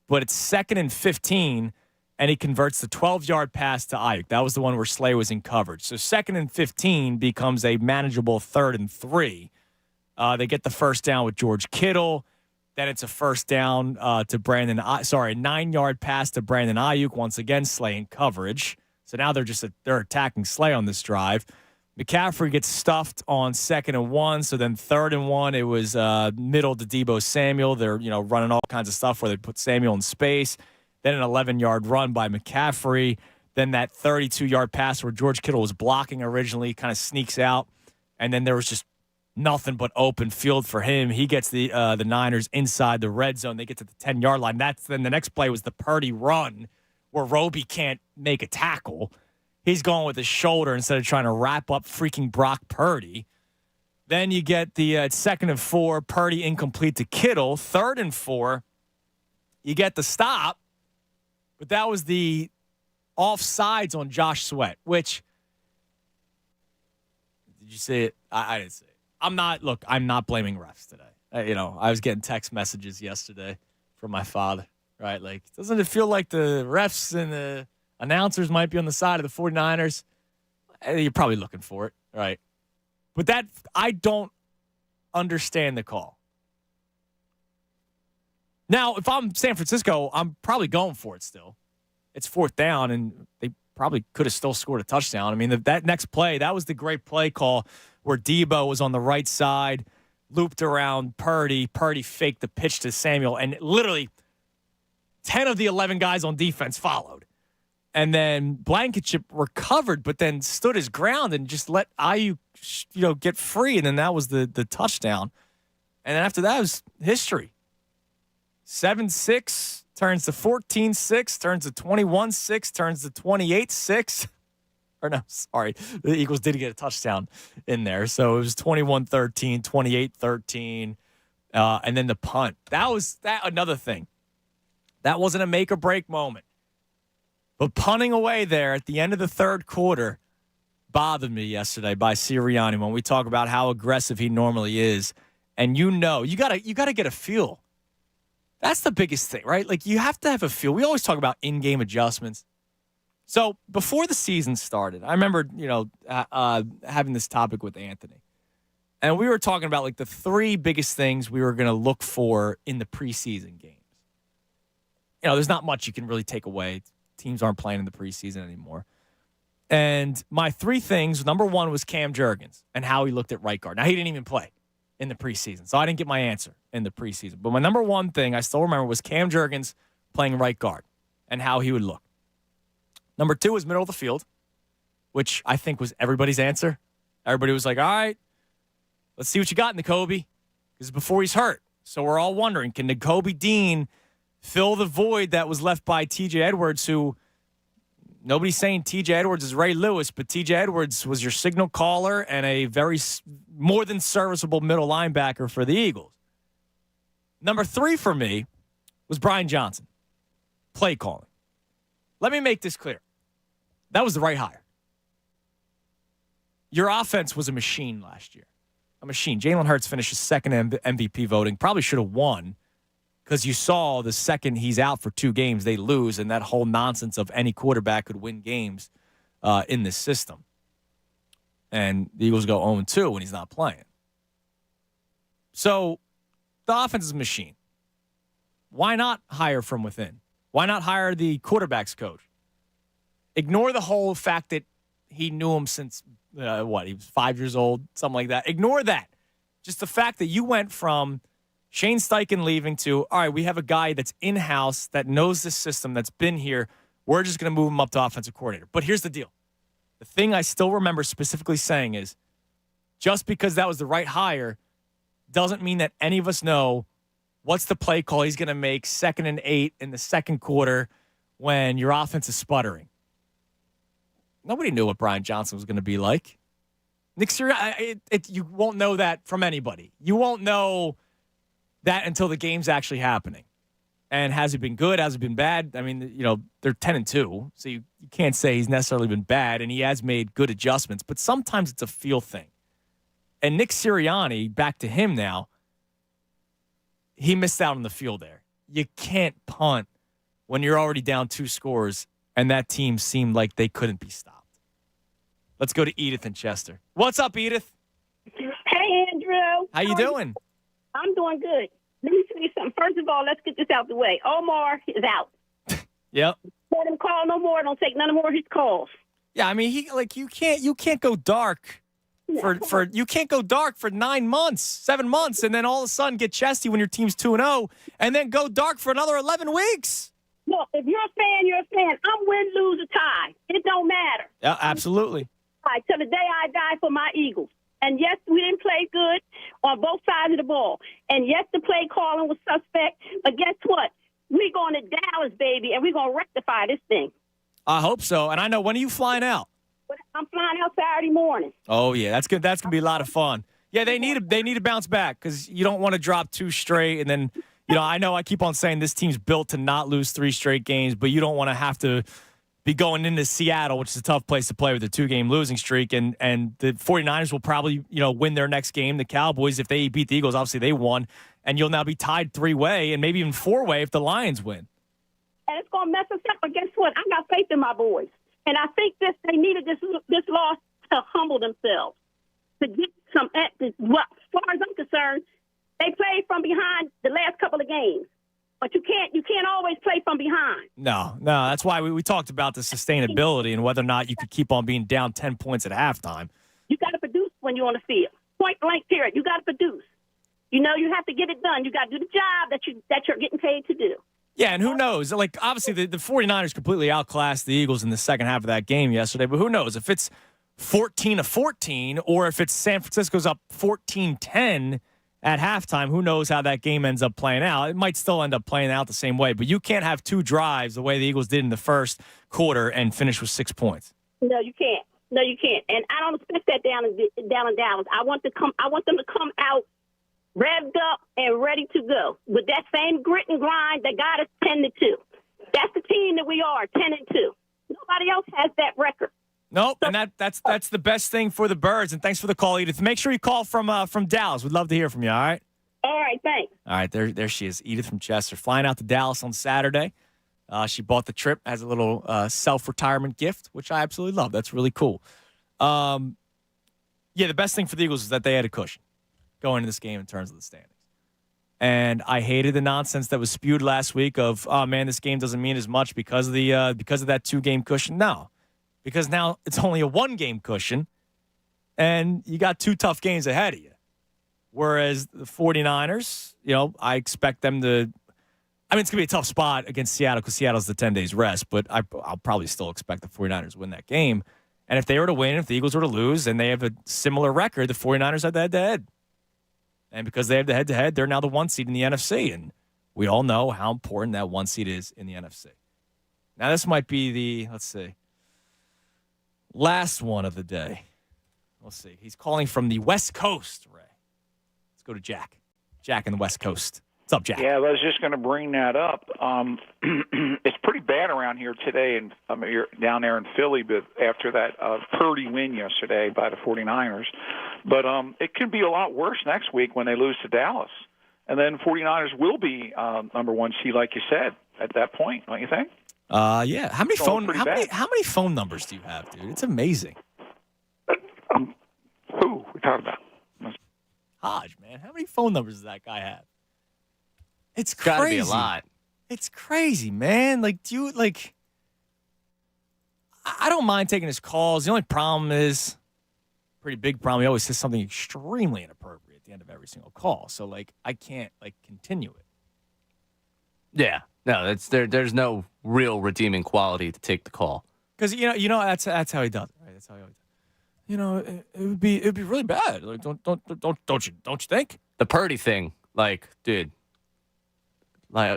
But it's 2nd and 15, and he converts the 12-yard pass to Ayuk. That was the one where Slay was in coverage. So 2nd and 15 becomes a manageable 3rd and 3. They get the first down with George Kittle. Then it's a first down to Brandon. A 9-yard pass to Brandon Ayuk. Once again, Slay in coverage. So now they're attacking Slay on this drive. McCaffrey gets stuffed on 2nd and 1. So then 3rd and 1, it was middle to Deebo Samuel. They're running all kinds of stuff where they put Samuel in space. Then an 11-yard run by McCaffrey. Then that 32-yard pass where George Kittle was blocking originally kind of sneaks out. And then there was just nothing but open field for him. He gets the Niners inside the red zone. They get to the 10-yard line. Then the next play was the Purdy run where Roby can't make a tackle. He's going with his shoulder instead of trying to wrap up freaking Brock Purdy. Then you get the 2nd and 4, Purdy incomplete to Kittle. 3rd and 4, you get the stop. But that was the offsides on Josh Sweat, which, did you see it? I didn't see it. I'm not blaming refs today. I was getting text messages yesterday from my father, right? Like, doesn't it feel like the refs and the announcers might be on the side of the 49ers? You're probably looking for it, right? But I don't understand the call. Now, if I'm San Francisco, I'm probably going for it still. It's 4th down, and they probably could have still scored a touchdown. I mean, that next play, that was the great play call where Deebo was on the right side, looped around Purdy. Purdy faked the pitch to Samuel, and literally 10 of the 11 guys on defense followed. And then Blankenship recovered, but then stood his ground and just let Ayuk, get free. And then that was the touchdown. And then after that, it was history. 7-6 turns to 14-6, turns to 21-6, turns to 28-6. Or no, sorry. The Eagles did get a touchdown in there. So it was 21-13, 28-13. And then the punt. That was another thing. That wasn't a make or break moment. But punting away there at the end of the third quarter bothered me yesterday by Sirianni when we talk about how aggressive he normally is. And you gotta get a feel. That's the biggest thing, right? Like, you have to have a feel. We always talk about in-game adjustments. So before the season started, I remember, having this topic with Anthony. And we were talking about, like, the three biggest things we were going to look for in the preseason games. There's not much you can really take away. Teams aren't playing in the preseason anymore. And my three things, number one was Cam Jurgens and how he looked at right guard. Now, he didn't even play in the preseason, so I didn't get my answer in the preseason. But my number one thing I still remember was Cam Jurgens playing right guard and how he would look. Number two was middle of the field, which I think was everybody's answer. Everybody was like, all right, let's see what you got, Nakobe. This is before he's hurt. So we're all wondering, can Nakobe Dean fill the void that was left by TJ Edwards, who nobody's saying TJ Edwards is Ray Lewis, but TJ Edwards was your signal caller and a very more than serviceable middle linebacker for the Eagles. Number three for me was Brian Johnson, play calling. Let me make this clear. That was the right hire. Your offense was a machine last year. A machine. Jalen Hurts finished his second MVP voting. Probably should have won, because you saw the second he's out for 2 games, they lose, and that whole nonsense of any quarterback could win games in this system. And the Eagles go 0-2 when he's not playing. So the offense is a machine. Why not hire from within? Why not hire the quarterback's coach? Ignore the whole fact that he knew him since, he was 5 years old, something like that. Ignore that. Just the fact that you went from Shane Steichen leaving to, all right, we have a guy that's in-house that knows this system, that's been here. We're just going to move him up to offensive coordinator. But here's the deal. The thing I still remember specifically saying is, just because that was the right hire doesn't mean that any of us know what's the play call he's going to make 2nd and 8 in the second quarter when your offense is sputtering. Nobody knew what Brian Johnson was going to be like. Nick Sirianni, you won't know that from anybody. You won't know that until the game's actually happening. And has he been good? Has he been bad? I mean, they're 10-2, so you can't say he's necessarily been bad, and he has made good adjustments. But sometimes it's a feel thing. And Nick Sirianni, back to him now, he missed out on the field there. You can't punt when you're already down 2 scores, and that team seemed like they couldn't be stopped. Let's go to Edith in Chester. What's up, Edith?
Hey, Andrew.
How you doing?
I'm doing good. Let me tell you something. First of all, let's get this out the way. Omar is out.
Yep.
Let him call no more. Don't take none more of his calls.
Yeah, I mean, you can't go dark you can't go dark for 9 months, 7 months, and then all of a sudden get chesty when your team's 2-0, and then go dark for another 11 weeks.
Look, if you're a fan, you're a fan. I'm win, lose, or tie. It don't matter.
Yeah, absolutely.
Till the day I die for my Eagles. And yes, we didn't play good on both sides of the ball. And yes, the play calling was suspect. But guess what? We're going to Dallas, baby, and we're going to rectify this thing.
I hope so. And I know, when are you flying out?
I'm flying out Saturday morning.
Oh, yeah. That's good. That's going to be a lot of fun. Yeah, they need to bounce back, because you don't want to drop 2 straight. And then, I know I keep on saying this team's built to not lose 3 straight games, but you don't want to have to be going into Seattle, which is a tough place to play with a 2-game losing streak. And the 49ers will probably, win their next game. The Cowboys, if they beat the Eagles, obviously they won. And you'll now be tied 3-way and maybe even 4-way if the Lions win.
And it's going to mess us up. But guess what? I got faith in my boys. And I think they needed this loss to humble themselves, to get some, as far as I'm concerned, they played from behind the last couple of games. But you can't always play from behind.
No. That's why we talked about the sustainability and whether or not you could keep on being down 10 points at halftime.
You got to produce when you're on the field. Point blank period. You got to produce. You have to get it done. You got to do the job that you're getting paid to do.
Yeah, and who knows? Like, obviously, the 49ers completely outclassed the Eagles in the second half of that game yesterday. But who knows? If it's 14-14 or if it's San Francisco's up 14-10 at halftime, who knows how that game ends up playing out. It might still end up playing out the same way, but you can't have 2 drives the way the Eagles did in the first quarter and finish with 6 points.
No, you can't. And I don't expect that down in Dallas. I want them to come out revved up, and ready to go with that same grit and grind that got us 10-2. That's the team that we are, 10-2. Nobody else has that record.
Nope, and that's the best thing for the Birds. And thanks for the call, Edith. Make sure you call from Dallas. We'd love to hear from you. All right.
All right, thanks.
All right, there she is, Edith from Chester, flying out to Dallas on Saturday. She bought the trip as a little self-retirement gift, which I absolutely love. That's really cool. Yeah, the best thing for the Eagles is that they had a cushion going into this game in terms of the standings. And I hated the nonsense that was spewed last week of, oh man, this game doesn't mean as much because of that 2-game cushion. No, because now it's only a 1-game cushion, and you got 2 tough games ahead of you. Whereas the 49ers, I expect them to – I mean, it's going to be a tough spot against Seattle because Seattle's the 10 days rest, but I'll probably still expect the 49ers to win that game. And if they were to win, if the Eagles were to lose, and they have a similar record, the 49ers have the head-to-head. And because they have the head-to-head, they're now the 1 seed in the NFC. And we all know how important that 1 seed is in the NFC. Now, this might be the, let's see, last one of the day. We'll see. He's calling from the West Coast, Ray. Let's go to Jack. Jack in the West Coast. What's up, Jack?
Yeah, I was just going to bring that up. It's pretty bad around here today, and you're down there in Philly, but after that Purdy win yesterday by the 49ers. But it could be a lot worse next week when they lose to Dallas. And then 49ers will be number 1 seed, like you said, at that point, don't you think?
Yeah. How many phone numbers do you have, dude? It's amazing.
Who we talking about?
Hodge, man. How many phone numbers does that guy have? It's crazy.
Gotta be a lot.
It's crazy, man. I don't mind taking his calls. The only problem is, pretty big problem, he always says something extremely inappropriate at the end of every single call. So, I can't, continue it.
Yeah. No, there's no real redeeming quality to take the call.
Because, that's how he does it, right? That's how he always does it. It'd be really bad. Don't you think?
The Purdy thing, dude.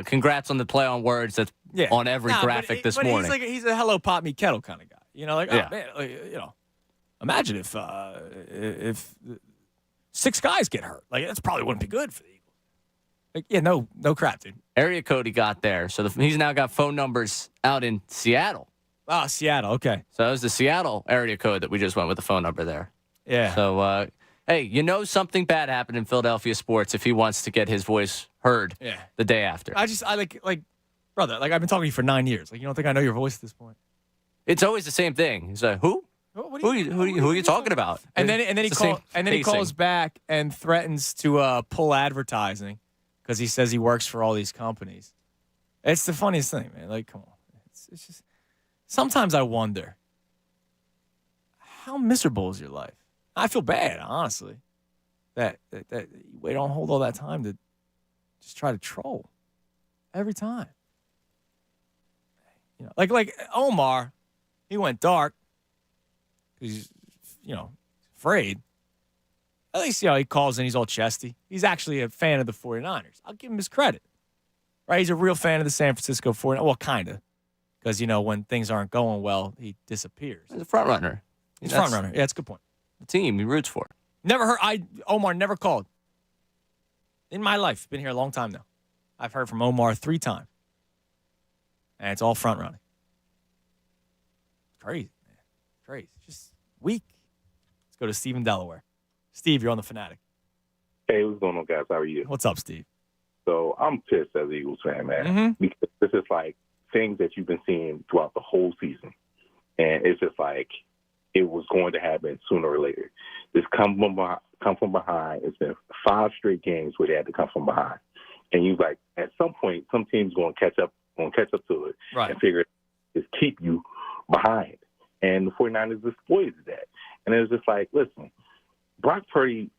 Congrats on the play on words that's on every graphic this morning.
He's a hello pot me kettle kind of guy. Oh man, imagine if 6 guys get hurt. That's probably wouldn't be good for the Eagles. No crap, dude.
Area code he got there. So he's now got phone numbers out in Seattle.
Oh, Seattle. Okay.
So it was the Seattle area code that we just went with the phone number there.
Yeah.
So, hey, something bad happened in Philadelphia sports if he wants to get his voice heard the day after.
I brother, I've been talking to you for 9 years. You don't think I know your voice at this point?
It's always the same thing. He's like, who? Who are you talking about?
And then he calls back and threatens to pull advertising because he says he works for all these companies. It's the funniest thing, man. Come on. It's just sometimes I wonder, how miserable is your life? I feel bad, honestly, that we don't hold all that time to just try to troll every time. Like Omar, he went dark because he's, afraid. At least, he calls in, he's all chesty. He's actually a fan of the 49ers. I'll give him his credit. Right? He's a real fan of the San Francisco 49ers. Well, kind of. Because, when things aren't going well, he disappears.
He's a front runner.
He's a front runner. Yeah, that's a good point.
The team he roots for.
Never heard. Omar never called. In my life, been here a long time now. I've heard from Omar 3 times. And it's all front running. Crazy, man. Crazy. Just weak. Let's go to Steve in Delaware. Steve, you're on the Fanatic.
Hey, what's going on, guys? How are you?
What's up, Steve?
So I'm pissed as an Eagles fan, man.
Mm-hmm.
Because this is things that you've been seeing throughout the whole season. And it's just it was going to happen sooner or later. This come from behind. It's been 5 straight games where they had to come from behind. And you at some point, some team's going to catch up to it
right.
and figure is keep you behind. And the 49ers exploited that. And it was just listen, Brock Purdy,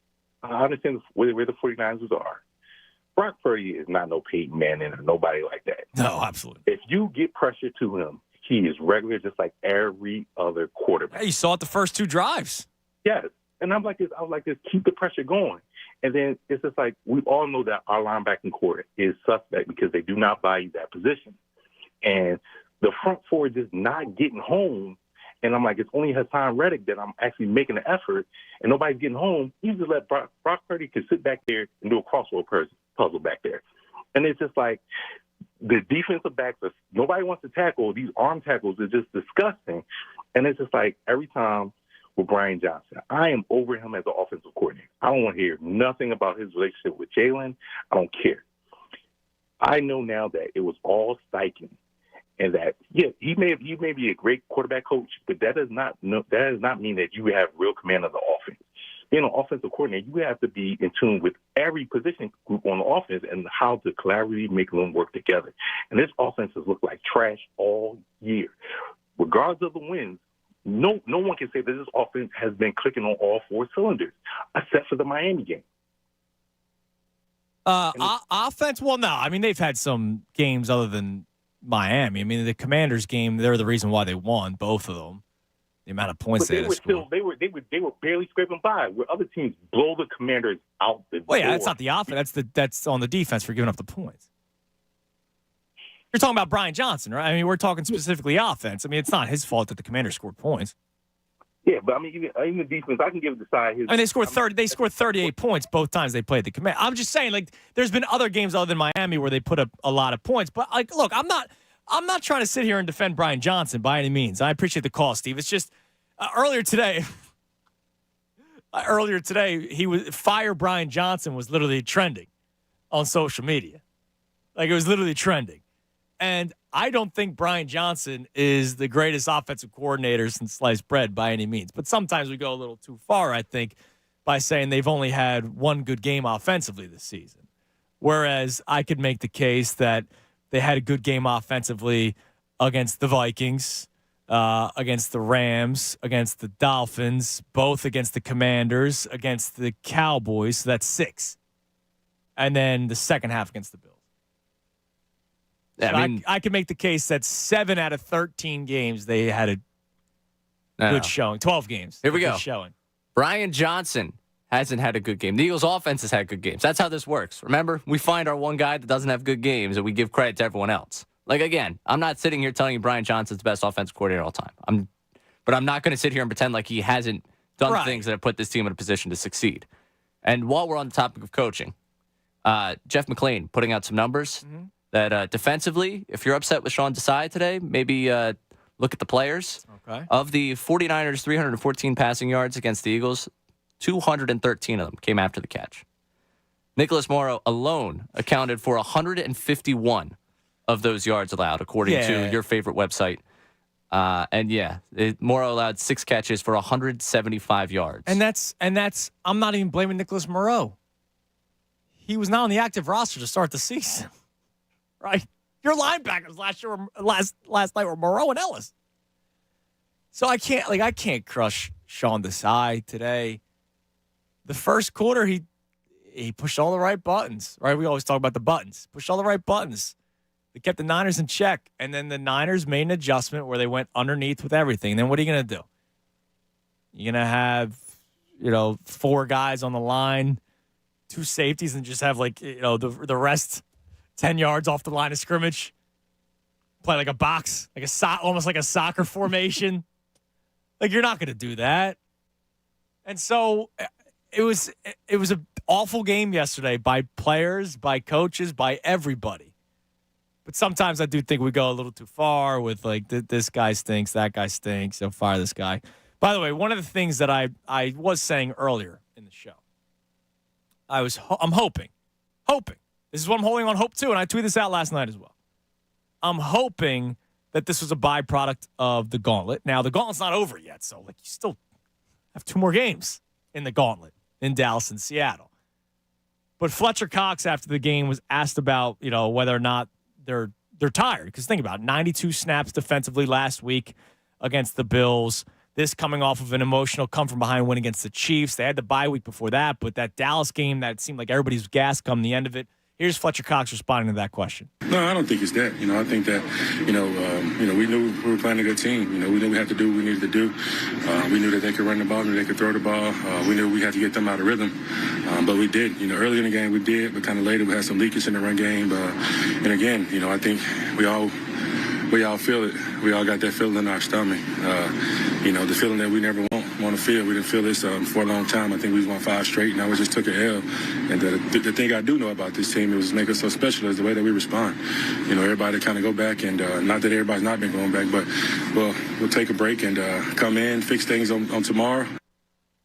I understand where the 49ers are. Brock Purdy is not no Peyton Manning or nobody like that.
No, absolutely.
If you get pressure to him, he is regular just like every other quarterback.
Hey, you saw it the first 2 drives.
Yes. And I'm like this, keep the pressure going. And then it's just we all know that our linebacking core is suspect because they do not value that position. And the front four just not getting home and I'm like, it's only Hassan Reddick that I'm actually making an effort, and nobody's getting home. You just let Brock Purdy can sit back there and do a crossword puzzle back there. And it's just like the defensive backs, nobody wants to tackle. These arm tackles are just disgusting. And it's just like every time with Brian Johnson, I am over him as an offensive coordinator. I don't want to hear nothing about his relationship with Jalen. I don't care. I know now that it was all Steichen. And that, yeah, he may be a great quarterback coach, but that does not mean that you have real command of the offense. Being an offensive coordinator, you have to be in tune with every position group on the offense and how to collaboratively make them work together. And this offense has looked like trash all year. Regardless of the wins, no one can say that this offense has been clicking on all four cylinders, except for the Miami game.
Offense? Well, no. I mean, they've had some games other than Miami. I mean, the Commanders game, they're the reason why they won, both of them. The amount of points they were still,
they were barely scraping by, where other teams blow the Commanders out the door.
Well, yeah, that's not the offense. That's on the defense for giving up the points. You're talking about Brian Johnson, right? I mean, we're talking specifically offense. I mean, it's not his fault that the Commanders scored points.
Yeah, but I mean, even the defense, I can give the side his.
I mean, they scored 38 points both times they played the Command. I'm just saying, like, there's been other games other than Miami where they put up a lot of points. But like, look, I'm not trying to sit here and defend Brian Johnson by any means. I appreciate the call, Steve. It's just earlier today, fire Brian Johnson was literally trending on social media. Like, it was literally trending. And I don't think Brian Johnson is the greatest offensive coordinator since sliced bread by any means. But sometimes we go a little too far, I think, by saying they've only had one good game offensively this season. Whereas I could make the case that they had a good game offensively against the Vikings, against the Rams, against the Dolphins, both against the Commanders, against the Cowboys. So that's 6. And then the second half against the Bills.
Yeah,
So I could make the case that 7 out of 13 games they had a good showing. 12 games.
Here we go.
Showing.
Brian Johnson hasn't had a good game. The Eagles' offense has had good games. That's how this works. Remember, we find our one guy that doesn't have good games, and we give credit to everyone else. Like, again, I'm not sitting here telling you Brian Johnson's the best offensive coordinator of all time. But I'm not going to sit here and pretend like he hasn't done things that have put this team in a position to succeed. And while we're on the topic of coaching, Jeff McClain putting out some numbers that defensively, if you're upset with Sean Desai today, maybe look at the players.
Okay.
Of the 49ers' 314 passing yards against the Eagles, 213 of them came after the catch. Nicholas Morrow alone accounted for 151 of those yards allowed, according to your favorite website. Morrow allowed 6 catches for 175 yards.
And that's I'm not even blaming Nicholas Morrow. He was not on the active roster to start the season. Right? Your linebackers last night were Morrow and Ellis. So I can't crush Sean Desai today. The first quarter, he pushed all the right buttons, right? We always talk about the buttons. Pushed all the right buttons. They kept the Niners in check. And then the Niners made an adjustment where they went underneath with everything. Then what are you going to do? You're going to have, 4 guys on the line, 2 safeties, and just have the rest 10 yards off the line of scrimmage. Play like a box, almost like a soccer formation. Like, you're not going to do that. And so it was an awful game yesterday by players, by coaches, by everybody. But sometimes I do think we go a little too far with, like, this guy stinks, that guy stinks, so fire this guy. By the way, one of the things that I was saying earlier in the show, I'm hoping. This is what I'm holding on hope to, and I tweeted this out last night as well. I'm hoping that this was a byproduct of the gauntlet. Now, the gauntlet's not over yet, so you still have 2 more games in the gauntlet in Dallas and Seattle. But Fletcher Cox, after the game, was asked about, whether or not they're tired. Because think about it, 92 snaps defensively last week against the Bills. This coming off of an emotional come-from-behind win against the Chiefs. They had the bye week before that, but that Dallas game, that seemed like everybody's gassed come the end of it. Here's Fletcher Cox responding to that question.
No, I don't think it's that. I think that, we knew we were playing a good team. We knew we had to do what we needed to do. We knew that they could run the ball, knew they could throw the ball. We knew we had to get them out of rhythm. But we did. Early in the game we did, but kind of later we had some leakage in the run game. And again, I think we all we all feel it. We all got that feeling in our stomach. The feeling that we never want to feel. We didn't feel this for a long time. I think we won 5 straight. Now we just took a L. And the thing I do know about this team is make us so special is the way that we respond. Everybody kind of go back, and not that everybody's not been going back, but we'll take a break and come in, fix things on tomorrow.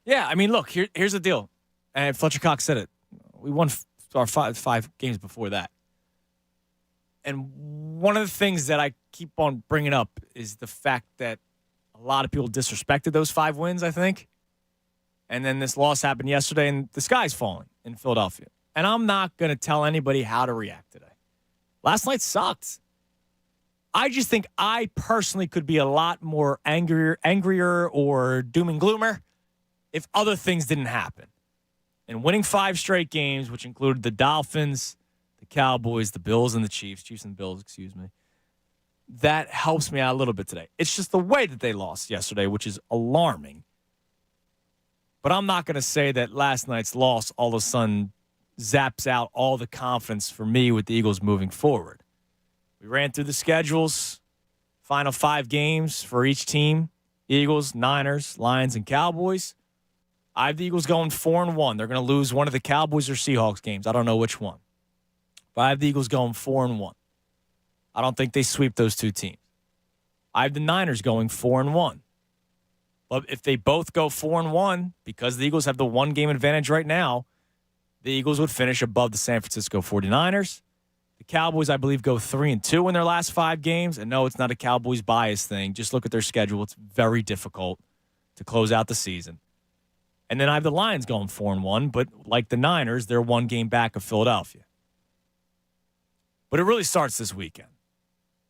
Yeah, I mean, look, here's the deal. And Fletcher Cox said it. We won our five games before that. And one of the things that I keep on bringing up is the fact that a lot of people disrespected those 5 wins, I think. And then this loss happened yesterday, and the sky's falling in Philadelphia. And I'm not going to tell anybody how to react today. Last night sucked. I just think I personally could be a lot more angrier or doom and gloomer if other things didn't happen. And winning 5 straight games, which included the Dolphins, the Cowboys, the Bills, and the Chiefs and the Bills, that helps me out a little bit today. It's just the way that they lost yesterday, which is alarming. But I'm not going to say that last night's loss all of a sudden zaps out all the confidence for me with the Eagles moving forward. We ran through the schedules, final 5 games for each team, Eagles, Niners, Lions, and Cowboys. I have the Eagles going 4-1. They're going to lose one of the Cowboys or Seahawks games. I don't know which one. But I have the Eagles going 4-1. I don't think they sweep those 2 teams. I have the Niners going 4-1. But if they both go 4-1, because the Eagles have the 1-game advantage right now, the Eagles would finish above the San Francisco 49ers. The Cowboys, I believe, go 3-2 in their last 5 games. And no, it's not a Cowboys bias thing. Just look at their schedule. It's very difficult to close out the season. And then I have the Lions going 4-1, but like the Niners, they're 1 game back of Philadelphia. But it really starts this weekend.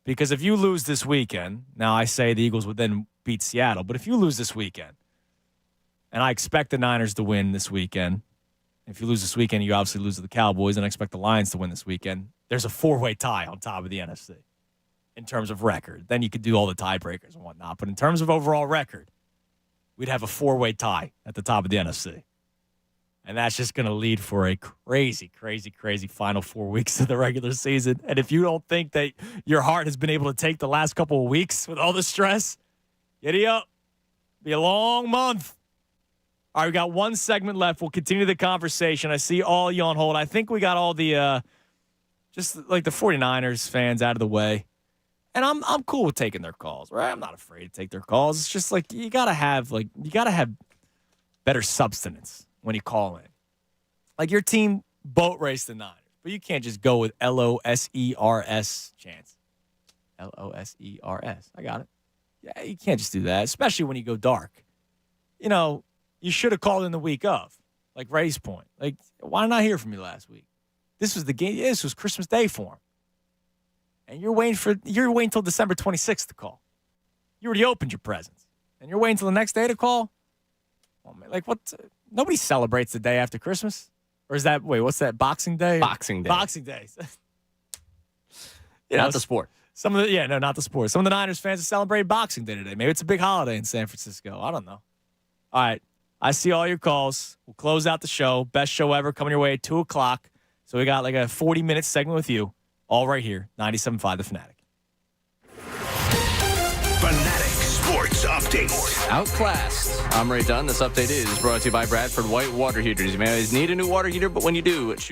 Because if you lose this weekend, now I say the Eagles would then beat Seattle, but if you lose this weekend, and I expect the Niners to win this weekend, if you lose this weekend, you obviously lose to the Cowboys, and I expect the Lions to win this weekend, there's a 4-way tie on top of the NFC in terms of record. Then you could do all the tiebreakers and whatnot. But in terms of overall record, we'd have a 4-way tie at the top of the NFC. And that's just going to lead for a crazy, crazy, crazy final 4 weeks of the regular season. And if you don't think that your heart has been able to take the last couple of weeks with all the stress, giddy up. Be a long month. All right, we got 1 segment left. We'll continue the conversation. I see all you on hold. I think we got all the, just like the 49ers fans out of the way. And I'm cool with taking their calls, right? I'm not afraid to take their calls. It's just like you gotta have better substance when you call in. Like your team boat raced the Niners, but you can't just go with LOSERS chance. LOSERS. I got it. Yeah, you can't just do that, especially when you go dark. You should have called in the week of, like Ray's point. Like, why not hear from me last week? This was the game. This was Christmas Day for him. And you're waiting until December 26th to call. You already opened your presents. And you're waiting until the next day to call? Oh, man, like, what? Nobody celebrates the day after Christmas. Or is that, what's that, Boxing Day?
Boxing Day.
Boxing Day.
Not the sport.
Not the sport. Some of the Niners fans are celebrating Boxing Day today. Maybe it's a big holiday in San Francisco. I don't know. All right. I see all your calls. We'll close out the show. Best show ever coming your way at 2 o'clock. So we got like a 40-minute segment with you. All right here, 97.5 The Fanatic.
Fanatic Sports Update.
Outclassed. I'm Ray Dunn. This update is brought to you by Bradford White Water Heaters. You may always need a new water heater, but when you do, it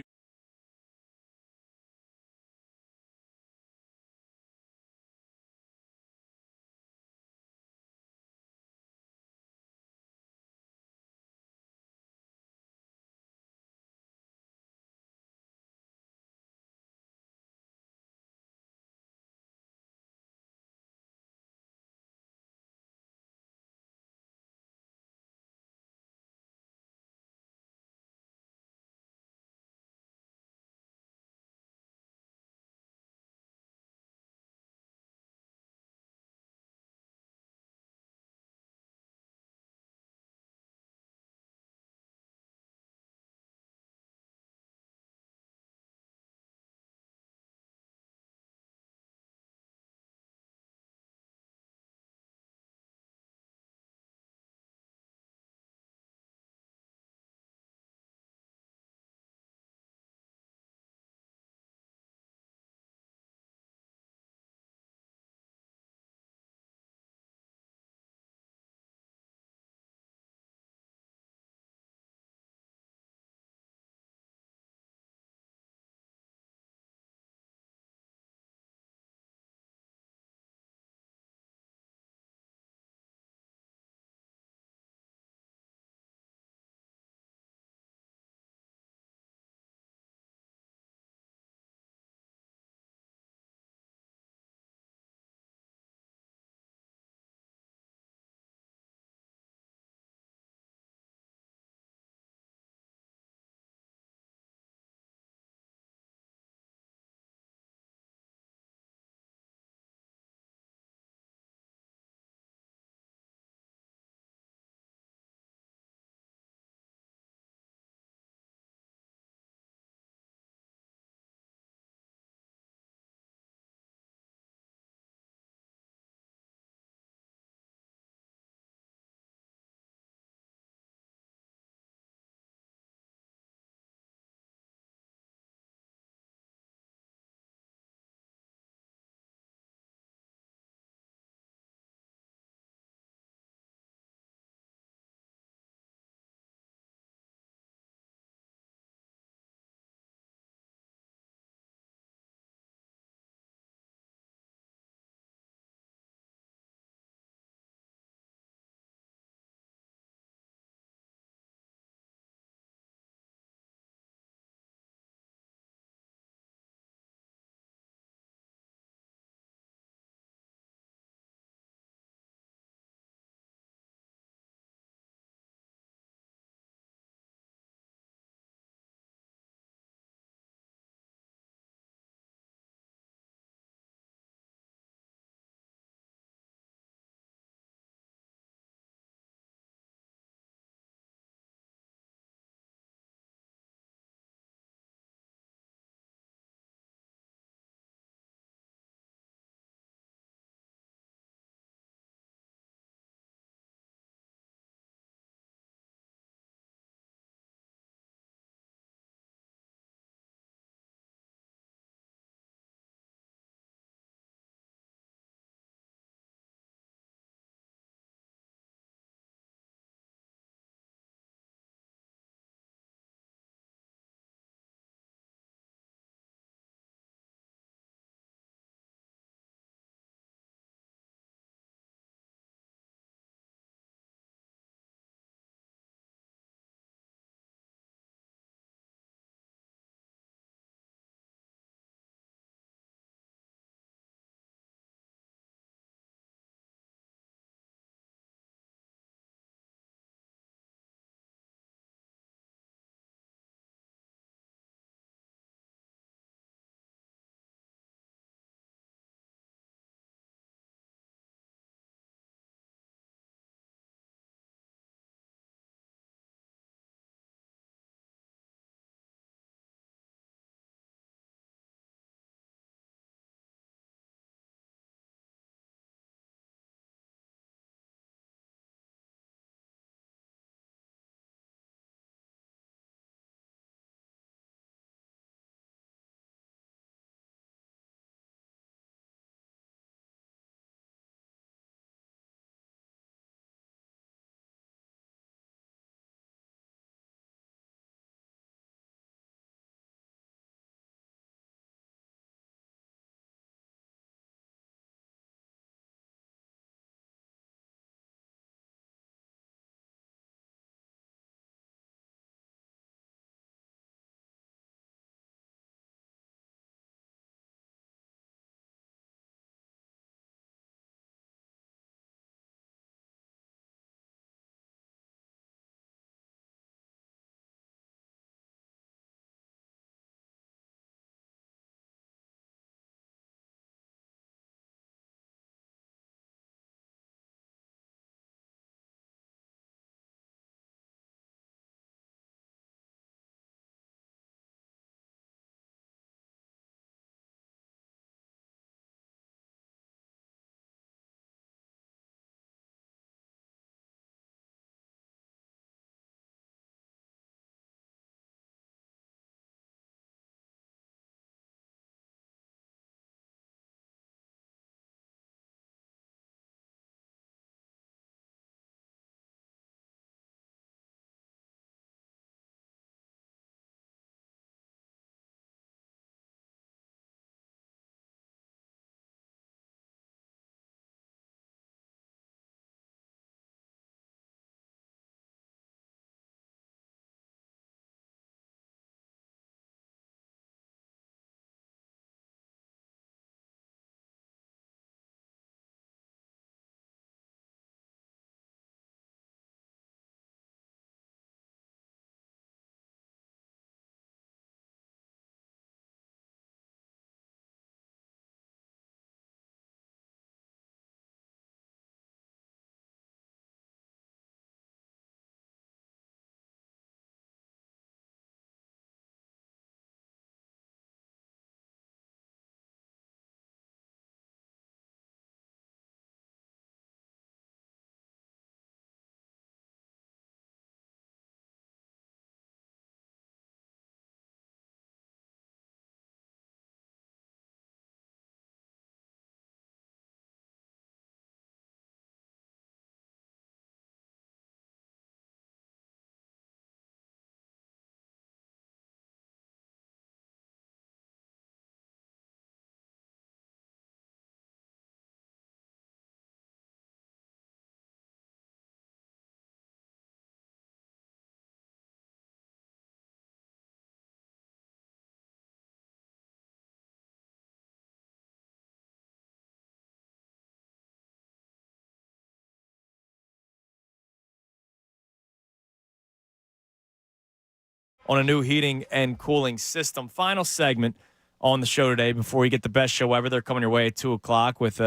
on a new heating and cooling system. Final segment on the show today before we get the best show ever. They're coming your way at 2 o'clock with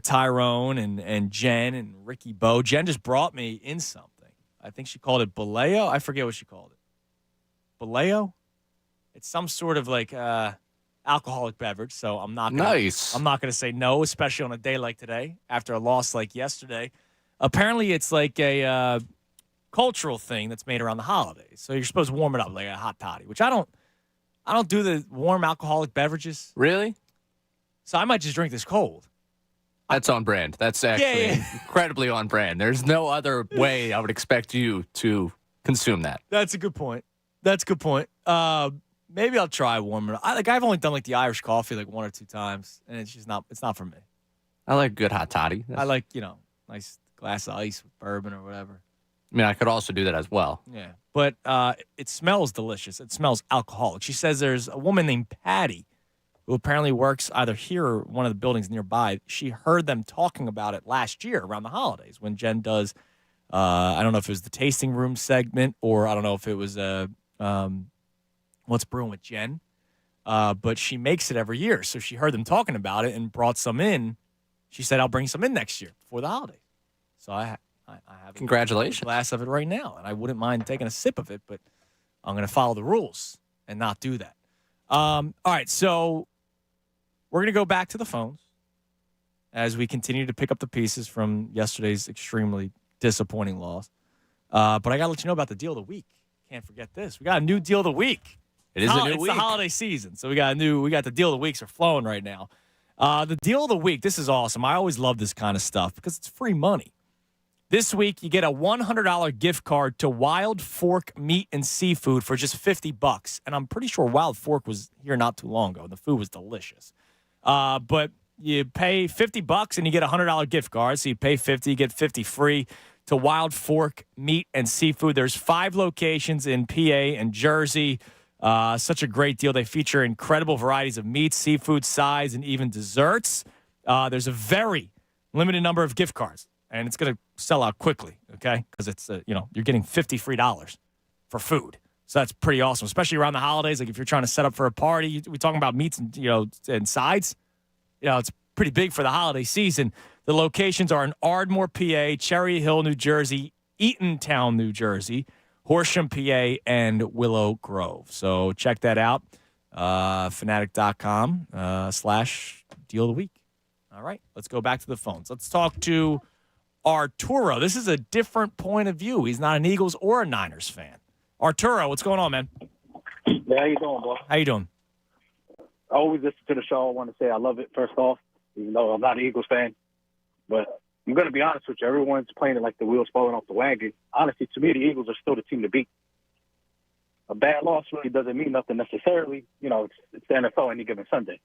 Tyrone and Jen and Ricky Bo. Jen just brought me in something. I think she called it Baleo. I forget what she called it. Baleo? It's some sort of like alcoholic beverage, so I'm not going to say no, especially on a day like today after a loss like yesterday. Apparently, it's like a cultural thing that's made around the holidays. So you're supposed to warm it up like a hot toddy, which I don't do the warm alcoholic beverages.
Really?
So I might just drink this cold.
That's on brand. That's actually incredibly on brand. There's no other way I would expect you to consume that.
That's a good point. Maybe I'll try warming it up. I've only done like the Irish coffee like 1 or 2 times, and it's not for me.
I like good hot toddy.
I like, nice glass of ice with bourbon or whatever.
I mean, I could also do that as well.
Yeah. But it smells delicious. It smells alcoholic. She says there's a woman named Patty who apparently works either here or one of the buildings nearby. She heard them talking about it last year around the holidays when Jen does, I don't know if it was the tasting room segment or I don't know if it was What's Brewing with Jen. But she makes it every year. So she heard them talking about it and brought some in. She said, I'll bring some in next year before the holidays. So I have
Congratulations.
a glass of it right now, and I wouldn't mind taking a sip of it, but I'm going to follow the rules and not do that. All right, so we're going to go back to the phones as we continue to pick up the pieces from yesterday's extremely disappointing loss. But I got to let you know about the deal of the week. Can't forget this. We got a new deal of the week.
It is a new
week. It's
week.
the holiday season, so we got the deal of the weeks are flowing right now. The deal of the week, this is awesome. I always love this kind of stuff because it's free money. This week, you get a $100 gift card to Wild Fork Meat and Seafood for just $50. And I'm pretty sure Wild Fork was here not too long ago. The food was delicious. But you pay $50 and you get a $100 gift card. So you pay $50, you get $50 free to Wild Fork Meat and Seafood. There's 5 locations in PA and Jersey. Such a great deal. They feature incredible varieties of meats, seafood, sides, and even desserts. There's a very limited number of gift cards. And it's going to sell out quickly, okay? Because it's, you're getting $50 free for food. So that's pretty awesome, especially around the holidays. Like if you're trying to set up for a party, we're talking about meats and, and sides. It's pretty big for the holiday season. The locations are in Ardmore, PA, Cherry Hill, New Jersey, Eatontown, New Jersey, Horsham, PA, and Willow Grove. So check that out, fanatic.com /deal of the week. All right, let's go back to the phones. Let's talk to Arturo. This is a different point of view. He's not an Eagles or a Niners fan. Arturo, what's going on, man?
Yeah, how you doing, bro?
How you doing?
I always listen to the show. I want to say I love it, first off, even though I'm not an Eagles fan. But I'm going to be honest with you. Everyone's playing it like the wheels falling off the wagon. Honestly, to me, the Eagles are still the team to beat. A bad loss really doesn't mean nothing necessarily. It's the NFL any given Sunday.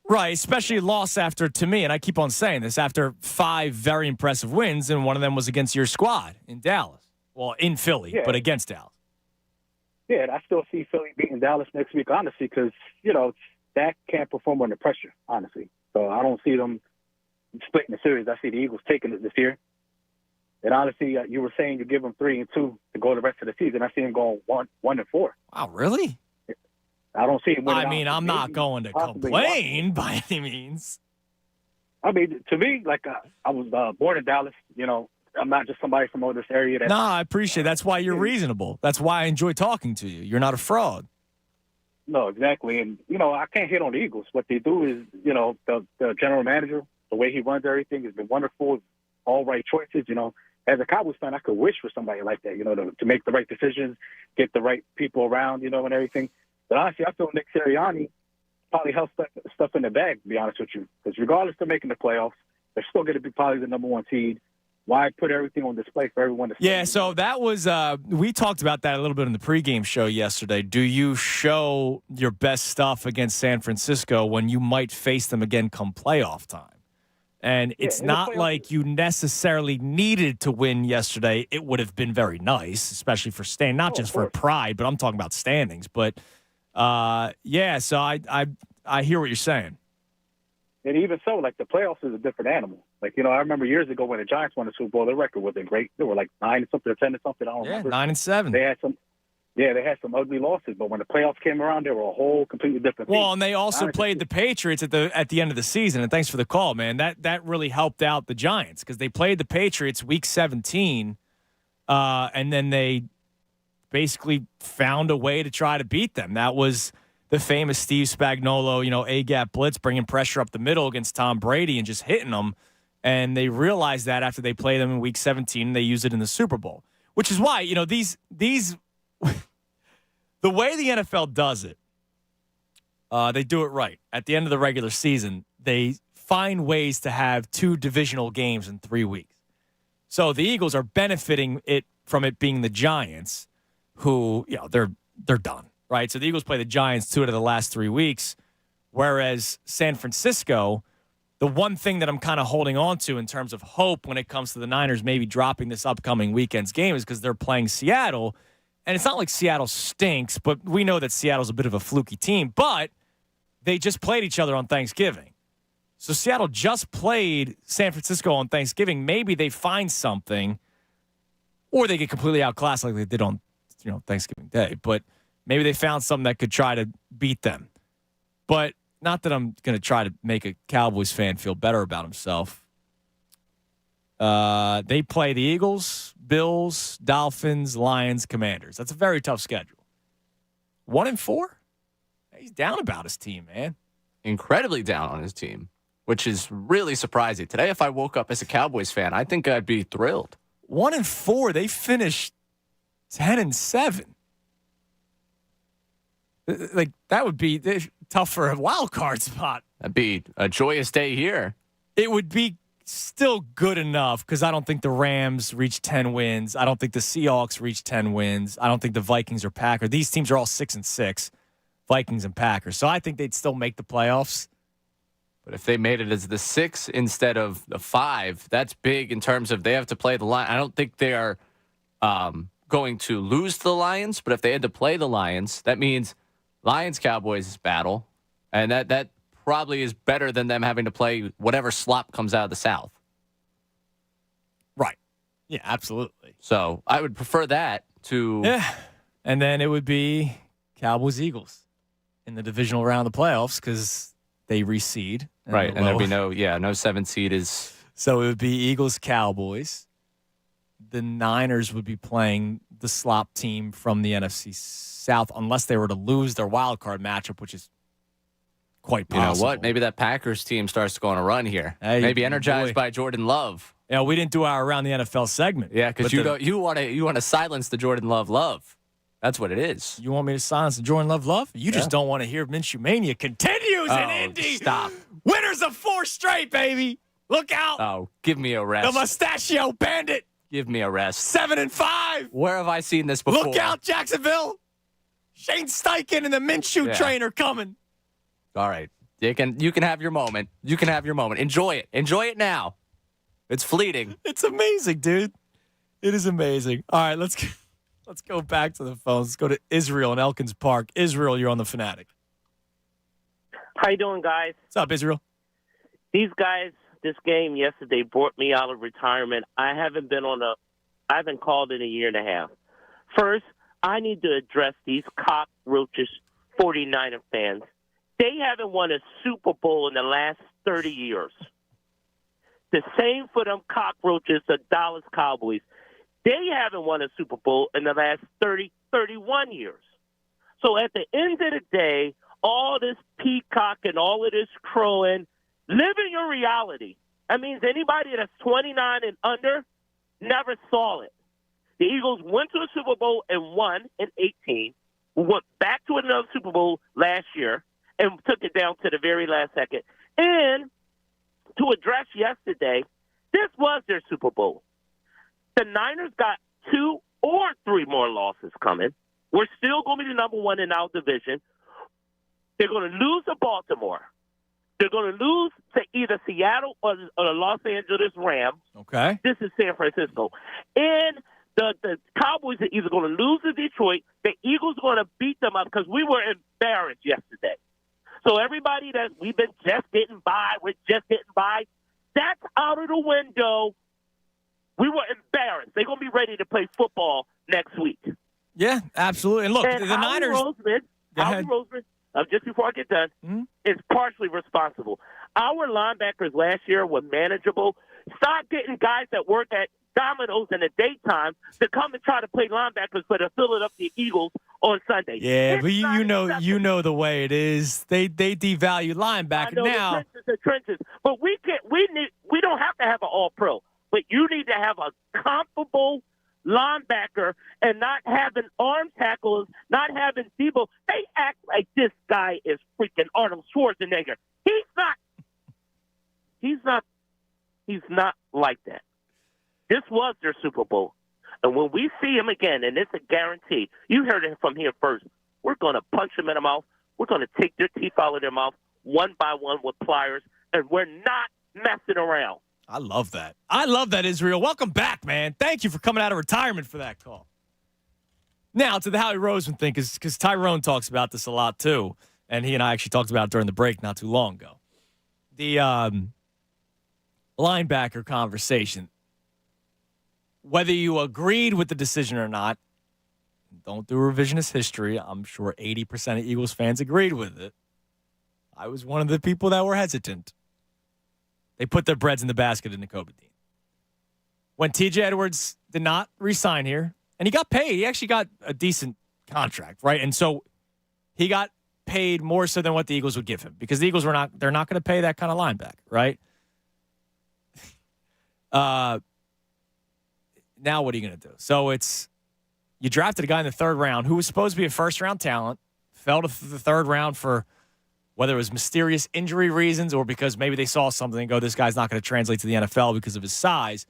Right, especially a loss after, to me, and I keep on saying this, after 5 very impressive wins, and one of them was against your squad in Dallas. Well, in Philly, but against Dallas.
Yeah, and I still see Philly beating Dallas next week, honestly, because, Dak can't perform under pressure, honestly. So I don't see them splitting the series. I see the Eagles taking it this year. And honestly, you were saying you give them 3-2 to go the rest of the season. I see them going 1-4.
Wow, really?
I don't see him winning.
I mean, I'm not going to complain by any means.
I mean, to me, I was born in Dallas. I'm not just somebody from this area.
No, I appreciate it. That's why you're reasonable. That's why I enjoy talking to you. You're not a fraud.
No, exactly. And, I can't hit on the Eagles. What they do is, the general manager, the way he runs everything has been wonderful. All right choices. As a Cowboys fan, I could wish for somebody like that, to make the right decisions, get the right people around, and everything. But honestly, I feel Nick Sirianni probably held stuff in the bag, to be honest with you. Because regardless of making the playoffs, they're still going to be probably the number 1 seed. Why put everything on display for everyone to see?
Yeah, so that was we talked about that a little bit in the pregame show yesterday. Do you show your best stuff against San Francisco when you might face them again come playoff time? And it's not like you necessarily needed to win yesterday. It would have been very nice, especially for not just for pride, but I'm talking about standings. But so I hear what you're saying.
And even so, the playoffs is a different animal. I remember years ago when the Giants won the Super Bowl, their record wasn't great. They were 9-something or 10-something. I don't remember.
9-7.
They had some. Yeah, they had some ugly losses, but when the playoffs came around, they were a whole completely different team.
Well, and they also
Honestly.
played the Patriots at the end of the season. And thanks for the call, man. That really helped out the Giants because they played the Patriots week 17, and then they basically found a way to try to beat them. That was the famous Steve Spagnuolo, A-gap blitz, bringing pressure up the middle against Tom Brady and just hitting them. And they realized that after they played them in week 17, they used it in the Super Bowl, which is why, these the way the NFL does it, they do it right. At the end of the regular season, they find ways to have 2 divisional games in 3 weeks. So the Eagles are benefiting from it being the Giants, who, they're done, right? So the Eagles play the Giants 2 out of the last 3 weeks, whereas San Francisco, the one thing that I'm kind of holding on to in terms of hope when it comes to the Niners maybe dropping this upcoming weekend's game is because they're playing Seattle. And it's not like Seattle stinks, but we know that Seattle's a bit of a fluky team. But they just played each other on Thanksgiving. So Seattle just played San Francisco on Thanksgiving. Maybe they find something, or they get completely outclassed like they did on Thanksgiving Day. But maybe they found something that could try to beat them. But not that I'm going to try to make a Cowboys fan feel better about himself. They play the Eagles, Bills, Dolphins, Lions, Commanders. That's a very tough schedule. 1-4? He's down about his team, man.
Incredibly down on his team, which is really surprising. Today, if I woke up as a Cowboys fan, I think I'd be thrilled.
1-4. They finished 10-7. Like, that would be tough for a wild card spot.
That'd be a joyous day here.
It would be still good enough because I don't think the Rams reach 10 wins. I don't think the Seahawks reach 10 wins. I don't think the Vikings or Packers. These teams are all 6-6, Vikings and Packers. So I think they'd still make the playoffs.
But if they made it as the 6 instead of the 5, that's big in terms of they have to play the Lions. I don't think they are going to lose to the Lions, but if they had to play the Lions, that means Lions-Cowboys battle, and that probably is better than them having to play whatever slop comes out of the South.
Right. Yeah, absolutely.
So I would prefer that to...
Yeah. And then it would be Cowboys-Eagles in the divisional round of the playoffs because they reseed.
Right, and there'd be no 7th seed is...
So it would be Eagles-Cowboys. The Niners would be playing the slop team from the NFC South unless they were to lose their wild card matchup, which is quite possible.
You know what? Maybe that Packers team starts to go on a run here.
Hey,
maybe energized by Jordan Love.
Yeah, we didn't do our Around the NFL segment.
Yeah, because you want to silence the Jordan Love. That's what it is.
You want me to silence the Jordan Love? You just don't want to hear Minshew Mania continues in Indy.
Stop.
Winners of 4 straight, baby. Look out.
Oh, give me a rest.
The Mustachio Bandit.
Give me a rest.
7-5.
Where have I seen this before?
Look out, Jacksonville. Shane Steichen and the Minshew train are coming.
All right. You can have your moment. You can have your moment. Enjoy it. Enjoy it now. It's fleeting.
It's amazing, dude. It is amazing. All right, let's go back to the phones. Let's go to Israel in Elkins Park. Israel, you're on the Fanatic.
How you doing, guys?
What's up, Israel?
These guys, this game yesterday brought me out of retirement. I haven't called in a year and a half. First, I need to address these cockroaches 49er fans. They haven't won a Super Bowl in the last 30 years. The same for them cockroaches, the Dallas Cowboys. They haven't won a Super Bowl in the last 31 years. So at the end of the day, all this peacock and all of this crowing, live in your reality. That means anybody that's 29 and under never saw it. The Eagles went to a Super Bowl and won in 18. We went back to another Super Bowl last year and took it down to the very last second. And to address yesterday, this was their Super Bowl. The Niners got 2 or 3 more losses coming. We're still going to be the number 1 in our division. They're going to lose to Baltimore. They're going to lose to either Seattle or the Los Angeles Rams.
Okay.
This is San Francisco. And the Cowboys are either going to lose to Detroit. The Eagles are going to beat them up because we were embarrassed yesterday. So everybody that we've been just getting by, that's out of the window. We were embarrassed. They're going to be ready to play football next week.
Yeah, absolutely. And look,
and
the
Howie
Niners.
Howie Roseman, just before I get done, is partially responsible. Our linebackers last year were manageable. Stop getting guys that work at Domino's in the daytime to come and try to play linebackers for the Philadelphia Eagles on Sunday.
Yeah, but you know the way it is. They devalue linebacker
I know
now.
the trenches. But we don't have to have an all-pro. But you need to have a comparable linebacker and not having arm tackles, not having Debo. They act like this guy is freaking Arnold Schwarzenegger. He's not like that. This was their Super Bowl. And when we see him again, and it's a guarantee, you heard it from here first, we're going to punch him in the mouth. We're going to take their teeth out of their mouth one by one with pliers, and we're not messing around.
I love that. I love that, Israel. Welcome back, man. Thank you for coming out of retirement for that call. Now, to the Howie Roseman thing, because Tyrone talks about this a lot, too, and he and I actually talked about it during the break not too long ago. The linebacker conversation. Whether you agreed with the decision or not, don't do revisionist history. I'm sure 80% of Eagles fans agreed with it. I was one of the people that were hesitant. They put their breads in the basket in Nakobe Dean. When TJ Edwards did not re-sign here, and he got paid, he actually got a decent contract, right? And so he got paid more so than what the Eagles would give him because the Eagles they're not going to pay that kind of linebacker, right? Now what are you going to do? So you drafted a guy in the third round who was supposed to be a first-round talent, fell to the third round for whether it was mysterious injury reasons or because maybe they saw something and go, this guy's not going to translate to the NFL because of his size.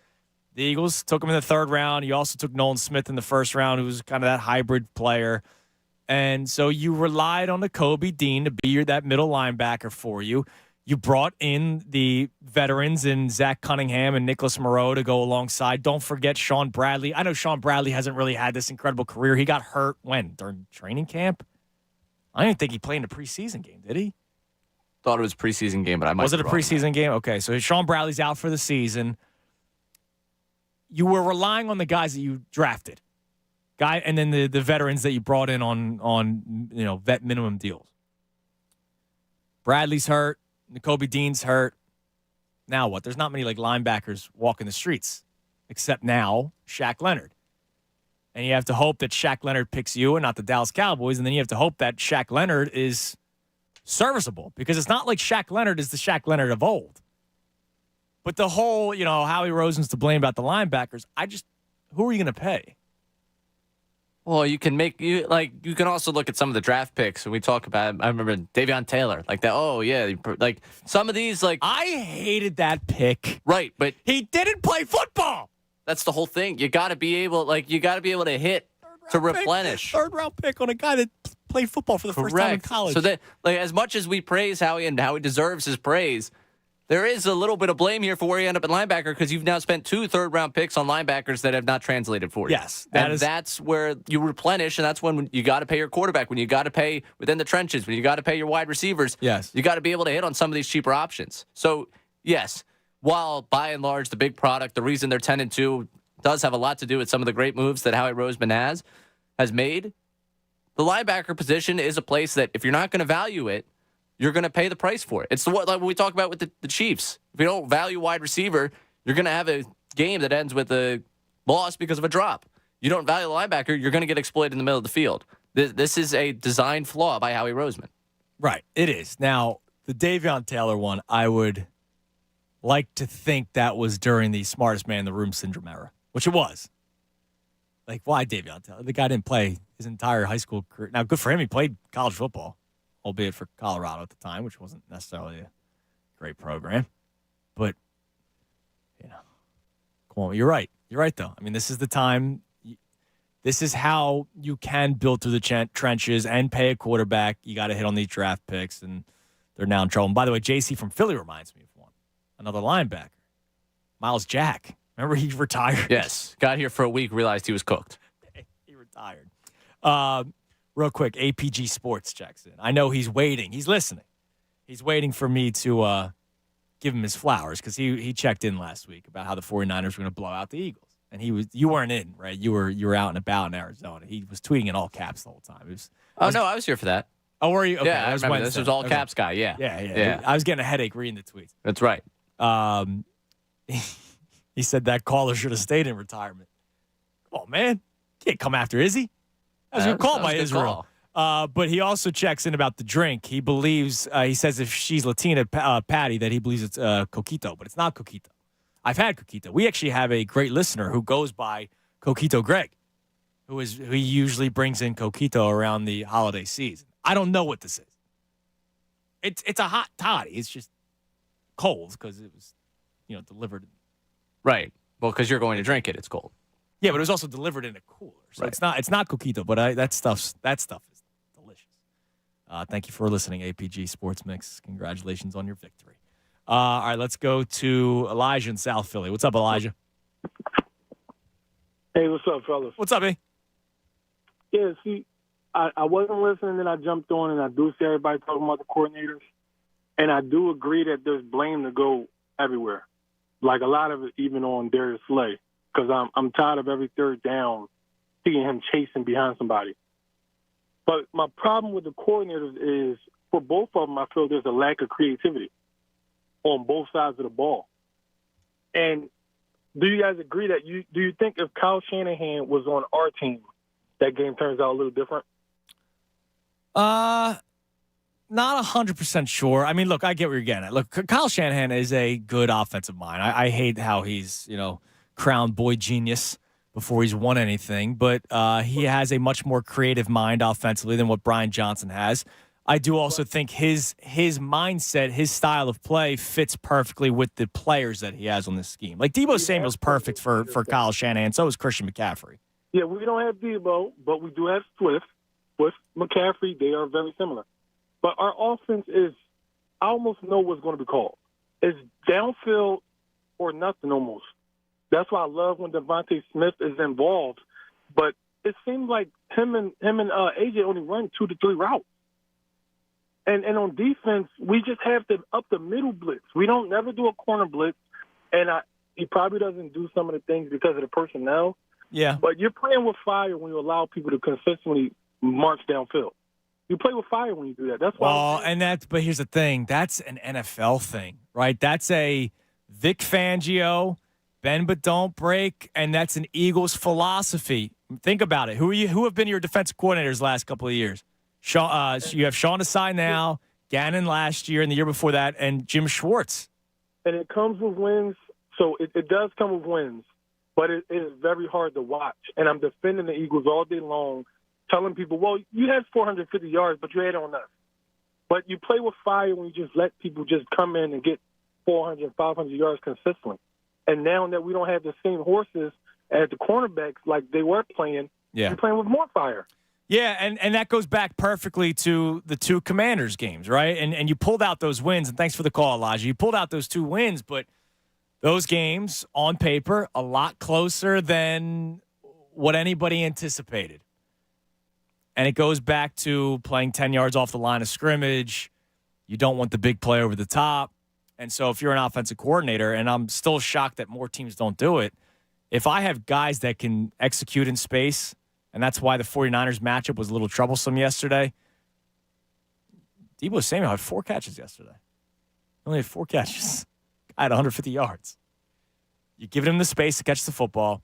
The Eagles took him in the third round. You also took Nolan Smith in the first round, who was kind of that hybrid player. And so you relied on Nakobe Dean to be that middle linebacker for you. You brought in the veterans in Zach Cunningham and Nicholas Moreau to go alongside. Don't forget Sean Bradley. I know Sean Bradley hasn't really had this incredible career. He got hurt when? During training camp? I didn't think he played in a preseason game, did he?
Thought it was a preseason game, but I might
Was it a preseason game? Okay, so Sean Bradley's out for the season. You were relying on the guys that you drafted. And then the veterans that you brought in on vet minimum deals. Bradley's hurt. Nakobe Dean's hurt. Now what? There's not many linebackers walking the streets, except now Shaq Leonard. And you have to hope that Shaq Leonard picks you and not the Dallas Cowboys, and then you have to hope that Shaq Leonard is serviceable because it's not like Shaq Leonard is the Shaq Leonard of old. But the whole, Howie Roseman's to blame about the linebackers. Who are you going to pay?
Well, you can also look at some of the draft picks and we talk about. I remember Davion Taylor, like that. Oh yeah, like some of these,
I hated that pick.
Right, but
he didn't play football.
That's the whole thing. You got to be able, to hit to replenish.
Third round pick on a guy that played football for the first time in college.
So that, as much as we praise Howie and Howie deserves his praise, there is a little bit of blame here for where you end up at linebacker because you've now spent 2 third-round picks on linebackers that have not translated for you.
Yes.
That's where you replenish, and that's when you got to pay your quarterback, when you got to pay within the trenches, when you got to pay your wide receivers.
Yes.
You got to be able to hit on some of these cheaper options. So, yes, while by and large the big product, the reason they're 10-2 does have a lot to do with some of the great moves that Howie Roseman has made, the linebacker position is a place that if you're not going to value it, you're going to pay the price for it. It's like we talk about with the Chiefs. If you don't value wide receiver, you're going to have a game that ends with a loss because of a drop. You don't value the linebacker, you're going to get exploited in the middle of the field. This is a design flaw by Howie Roseman.
Right, it is. Now, the Davion Taylor one, I would like to think that was during the smartest man in the room syndrome era, which it was. Why Davion Taylor? The guy didn't play his entire high school career. Now, good for him. He played college football, albeit for Colorado at the time, which wasn't necessarily a great program. But, come on, you're right. You're right, though. I mean, this is the time. This is how you can build through the trenches and pay a quarterback. You got to hit on these draft picks, and they're now in trouble. And by the way, JC from Philly reminds me of one. Another linebacker, Miles Jack. Remember he retired?
Yes. Got here for a week, realized he was cooked.
He retired. Real quick, APG Sports checks in. I know he's waiting. He's listening. He's waiting for me to give him his flowers because he checked in last week about how the 49ers were going to blow out the Eagles. and you weren't in, right? You were out and about in Arizona. He was tweeting in all caps the whole time.
No, I was here for that.
Oh, were you? Okay,
yeah, I remember
Wednesday.
this was all caps guy. Yeah.
Yeah. I was getting a headache reading the tweets.
That's right.
He said that caller should have stayed in retirement. Come on, man. Can't come after Izzy. That was a good call by Israel. But he also checks in about the drink. He believes, he says if she's Latina, Patty, that he believes it's Coquito, but it's not Coquito. I've had Coquito. We actually have a great listener who goes by Coquito Greg, who usually brings in Coquito around the holiday season. I don't know what this is. It's a hot toddy. It's just cold because it was, delivered.
Right. Well, because you're going to drink it, it's cold.
Yeah, but it was also delivered in a cooler, so it's not Coquito. But that stuff is delicious. Thank you for listening, APG Sports Mix. Congratulations on your victory. All right, let's go to Elijah in South Philly. What's up, Elijah?
Hey, what's up, fellas?
What's up, B?
Yeah, see, I wasn't listening, then I jumped on, and I do see everybody talking about the coordinators, and I do agree that there's blame to go everywhere, like a lot of it even on Darius Slay, because I'm tired of every third down seeing him chasing behind somebody. But my problem with the coordinators is, for both of them, I feel there's a lack of creativity on both sides of the ball. And do you guys agree that do you think if Kyle Shanahan was on our team, that game turns out a little different?
Not 100% sure. I mean, look, I get where you're getting at. Look, Kyle Shanahan is a good offensive mind. I hate how he's, crowned boy genius before he's won anything, but he has a much more creative mind offensively than what Brian Johnson has. I do also think his mindset, his style of play fits perfectly with the players that he has on this scheme. Like Deebo Samuel's perfect for Kyle Shanahan. So is Christian McCaffrey.
Yeah, we don't have Deebo, but we do have Swift. With McCaffrey, they are very similar. But our offense is, I almost know what's going to be called. It's downfield or nothing almost. That's why I love when Devontae Smith is involved. But it seems like him and AJ only run 2 to 3 routes. And on defense, we just have to up the middle blitz. We don't never do a corner blitz. And he probably doesn't do some of the things because of the personnel.
Yeah.
But you're playing with fire when you allow people to consistently march downfield. You play with fire when you do that. That's why.
But here's the thing. That's an NFL thing, right? That's a Vic Fangio, bend but don't break, and that's an Eagles philosophy. Think about it. Who have been your defensive coordinators the last couple of years? You have Sean Desai now, Gannon last year and the year before that, and Jim Schwartz.
And it comes with wins. So it does come with wins, but it is very hard to watch. And I'm defending the Eagles all day long, telling people, well, you had 450 yards, but you had it on us. But you play with fire when you just let people just come in and get 400, 500 yards consistently. And now that we don't have the same horses as the cornerbacks like they were playing, you're playing with more fire.
Yeah, and that goes back perfectly to the 2 Commanders games, right? And you pulled out those wins, and thanks for the call, Elijah. You pulled out those 2 wins, but those games, on paper, a lot closer than what anybody anticipated. And it goes back to playing 10 yards off the line of scrimmage. You don't want the big play over the top. And so if you're an offensive coordinator, and I'm still shocked that more teams don't do it, if I have guys that can execute in space, and that's why the 49ers matchup was a little troublesome yesterday, Deebo Samuel had 4 catches yesterday. He only had 4 catches. I had 150 yards. You give him the space to catch the football,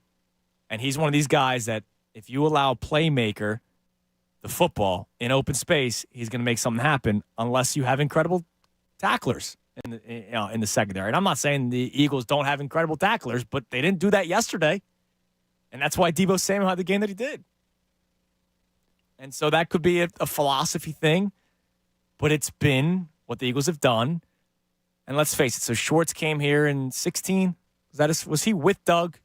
and he's one of these guys that if you allow a playmaker the football in open space, he's going to make something happen unless you have incredible tacklers in the secondary. And I'm not saying the Eagles don't have incredible tacklers, but they didn't do that yesterday. And that's why Deebo Samuel had the game that he did. And so that could be a philosophy thing, but it's been what the Eagles have done. And let's face it, so Schwartz came here in 16. Was he with Doug?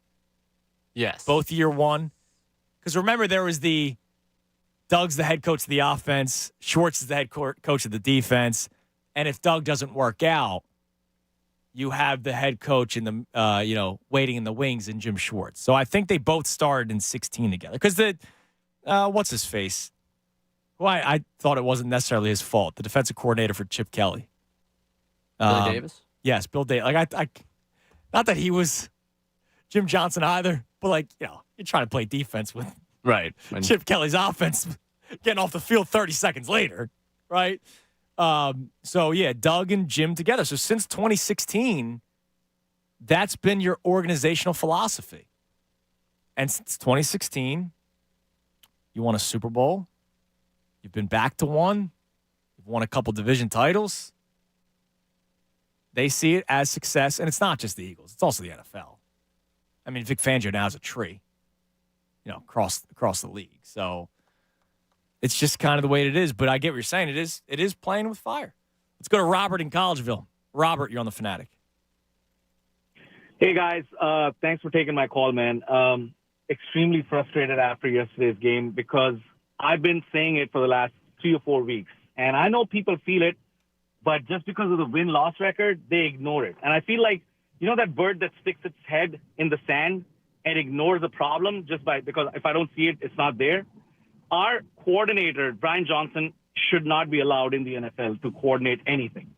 Yes.
Both year one? Because remember, there was Doug's the head coach of the offense, Schwartz is the head coach of the defense, and if Doug doesn't work out, you have the head coach in the waiting in the wings in Jim Schwartz. So I think they both started in 16 together. Because what's his face? Well, I thought it wasn't necessarily his fault. The defensive coordinator for Chip Kelly.
Billy Davis?
Yes, Bill Davis. Not that he was Jim Johnson either. But, like, you're trying to play defense with
right.
Chip Kelly's offense getting off the field 30 seconds later, right? So, yeah, Doug and Jim together. So since 2016, that's been your organizational philosophy. And since 2016, you won a Super Bowl. You've been back to one. You've won a couple division titles. They see it as success, and it's not just the Eagles. It's also the NFL. I mean, Vic Fangio now is a tree, across the league. So it's just kind of the way it is. But I get what you're saying. It is playing with fire. Let's go to Robert in Collegeville. Robert, you're on the Fanatic.
Hey, guys. Thanks for taking my call, man. Extremely frustrated after yesterday's game because I've been saying it for the last 3 or 4 weeks. And I know people feel it, but just because of the win-loss record, they ignore it. And I feel like, that bird that sticks its head in the sand and ignores the problem because if I don't see it, it's not there. Our coordinator, Brian Johnson, should not be allowed in the NFL to coordinate anything.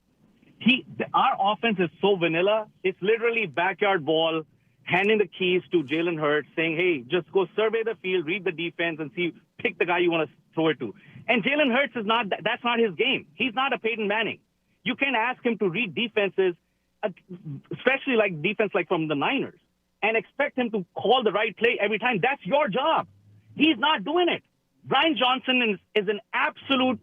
Our offense is so vanilla. It's literally backyard ball, handing the keys to Jalen Hurts, saying, hey, just go survey the field, read the defense, and pick the guy you want to throw it to. And Jalen Hurts that's not his game. He's not a Peyton Manning. You can't ask him to read defenses, especially like defense like from the Niners, and expect him to call the right play every time. That's your job. He's not doing it. Brian Johnson is an absolute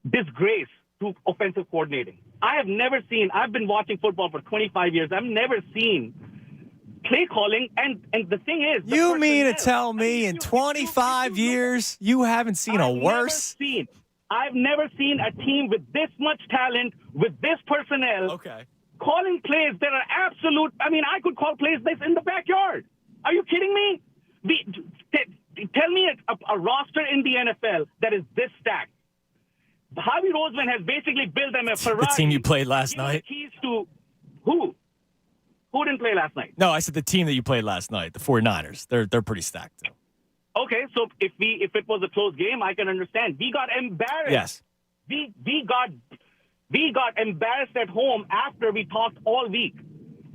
disgrace to offensive coordinating. I've been watching football for 25 years. I've never seen play calling. And the thing is,
you mean to tell me in 25 years you haven't seen a worse?
I've never seen a team with this much talent, with this personnel, calling plays that are absolute. I mean, I could call plays this in the backyard. Are you kidding me? Tell me a roster in the NFL that is this stacked. Harvey Roseman has basically built them a Ferrari.
The team you played last night?
Keys to who? Who didn't play last night?
No, I said the team that you played last night, the 49ers. They're pretty stacked, too.
Okay, so if it was a close game, I can understand. We got embarrassed.
Yes.
We got embarrassed at home after we talked all week.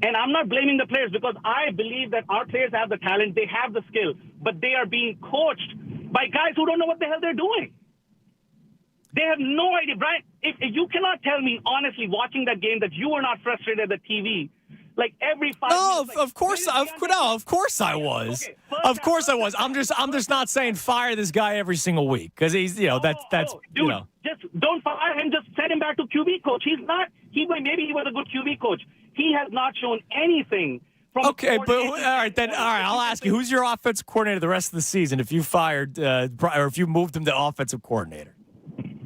And I'm not blaming the players because I believe that our players have the talent, they have the skill, but they are being coached by guys who don't know what the hell they're doing. They have no idea. Brian, if you cannot tell me, honestly, watching that game that you were not frustrated at the TV, like every 5 minutes.
Of course I was.
Okay,
of course I was. I'm just not saying fire this guy every single week because he's, that's
dude, just don't fire him. Just send him back to QB coach. He's not. Maybe he was a good QB coach. He has not shown anything.
Okay, but all right. I'll ask you, who's your offensive coordinator the rest of the season if you fired or if you moved him to offensive coordinator?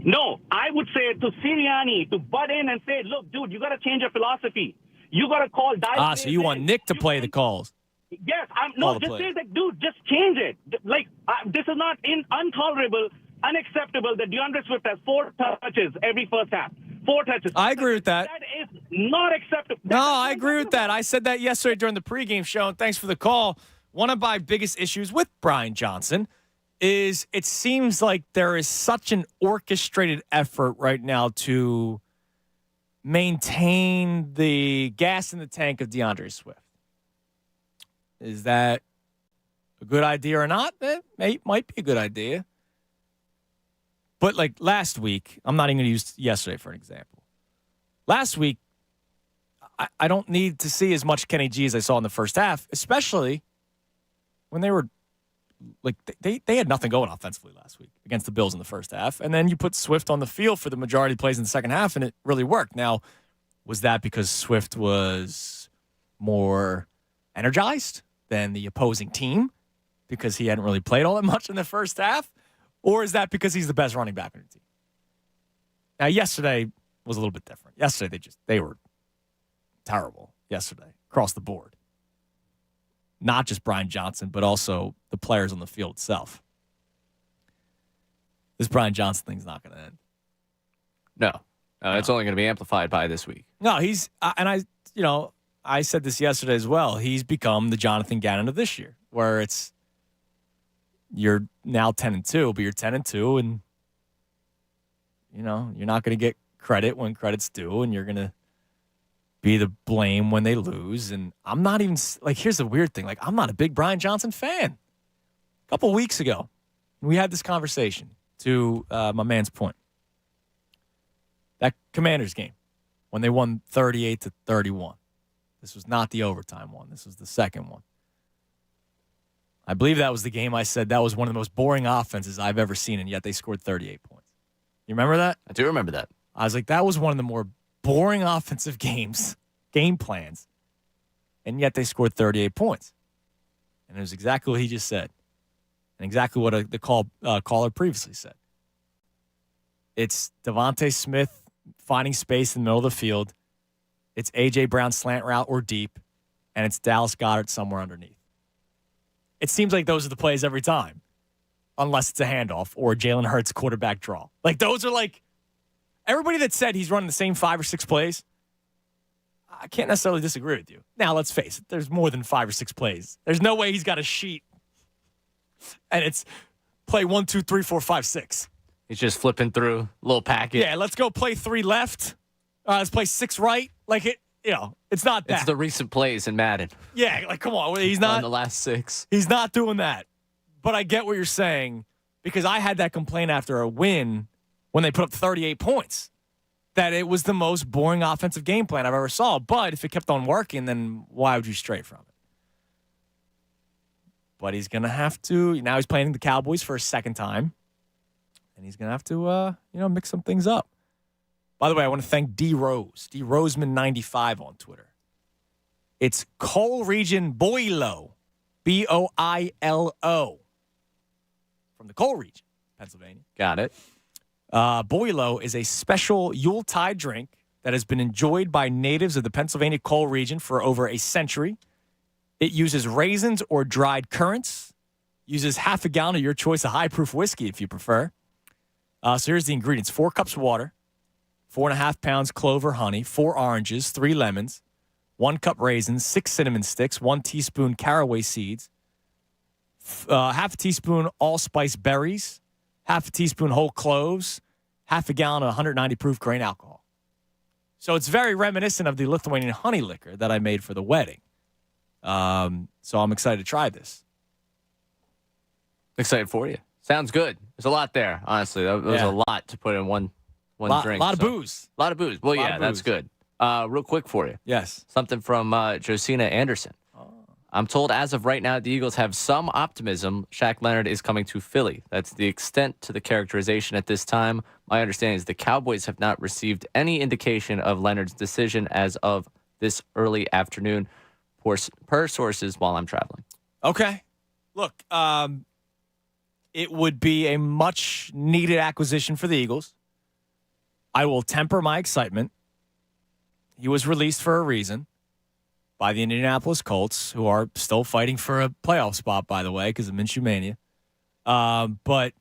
No, I would say to Sirianni to butt in and say, look, dude, you got to change your philosophy. You got to call.
So you want Nick to play the calls?
Yes, just say that, dude. Just change it. Like this is not intolerable, unacceptable that DeAndre Swift has 4 touches every first half. 4 touches.
I agree with that.
That is not acceptable.
No, I agree with that. I said that yesterday during the pregame show, and thanks for the call. One of my biggest issues with Brian Johnson is it seems like there is such an orchestrated effort right now to maintain the gas in the tank of DeAndre Swift. Is that a good idea or not? It might be a good idea. But like last week, I'm not even going to use yesterday for an example. Last week, I don't need to see as much Kenny G as I saw in the first half, especially when they were like they had nothing going offensively last week against the Bills in the first half. And then you put Swift on the field for the majority of plays in the second half, and it really worked. Now, was that because Swift was more energized than the opposing team because he hadn't really played all that much in the first half? Or is that because he's the best running back on the team? Now, yesterday was a little bit different. Yesterday, they were terrible yesterday across the board. Not just Brian Johnson, but also the players on the field itself. This Brian Johnson thing's not going to end.
No, it's only going to be amplified by this week.
No, I said this yesterday as well. He's become the Jonathan Gannon of this year, where it's you're now 10-2, but you're 10-2, and you're not going to get credit when credit's due, and you're going to be the blame when they lose. And I'm not even, like, here's the weird thing. Like, I'm not a big Brian Johnson fan. A couple weeks ago, we had this conversation to my man's point. That Commanders game, when they won 38-31. This was not the overtime one. This was the second one. I believe that was the game I said that was one of the most boring offenses I've ever seen, and yet they scored 38 points. You remember that?
I do remember that.
I was like, that was one of the more boring offensive game plans, and yet they scored 38 points. And it was exactly what he just said, and exactly what the caller previously said. It's Devontae Smith finding space in the middle of the field. It's A.J. Brown slant route or deep, and it's Dallas Goedert somewhere underneath. It seems like those are the plays every time, unless it's a handoff or a Jalen Hurts quarterback draw. Like, those are like, everybody that said he's running the same 5 or 6 plays, I can't necessarily disagree with you. Now, let's face it, there's more than 5 or 6 plays. There's no way he's got a sheet, and it's play 1, 2, 3, 4, 5, 6.
He's just flipping through a little packet.
Yeah, let's go play 3 left. Let's play 6 right. Like, it's not that.
It's the recent plays in Madden.
Yeah, like, come on. He's not.
On the last 6.
He's not doing that. But I get what you're saying, because I had that complaint after a win when they put up 38 points, that it was the most boring offensive game plan I've ever saw. But if it kept on working, then why would you stray from it? But he's going to have to. Now he's playing the Cowboys for a second time, and he's going to have to, mix some things up. By the way, I want to thank D Rose, D Roseman95 on Twitter. It's Coal Region Boilo, Boilo, from the Coal Region, Pennsylvania.
Got it.
Boilo is a special Yuletide drink that has been enjoyed by natives of the Pennsylvania Coal Region for over a century. It uses raisins or dried currants. Uses half a gallon of your choice of high-proof whiskey if you prefer. So here's the ingredients. 4 cups of water, 4.5 pounds clover honey, 4 oranges, 3 lemons, 1 cup raisins, 6 cinnamon sticks, 1 teaspoon caraway seeds, half a teaspoon allspice berries, half a teaspoon whole cloves, half a gallon of 190 proof grain alcohol. So it's very reminiscent of the Lithuanian honey liquor that I made for the wedding. So I'm excited to try this.
Excited for you. Sounds good. There's a lot there, honestly. There was a lot to put in one drink.
A lot of booze.
A lot of booze. Well, yeah, that's good. Real quick for you.
Yes.
Something from Josina Anderson. I'm told as of right now, the Eagles have some optimism. Shaq Leonard is coming to Philly. That's the extent to the characterization at this time. My understanding is the Cowboys have not received any indication of Leonard's decision as of this early afternoon, per sources while I'm traveling.
Okay. Look, it would be a much-needed acquisition for the Eagles. I will temper my excitement. He was released for a reason by the Indianapolis Colts, who are still fighting for a playoff spot, by the way, because of Minshew Mania. But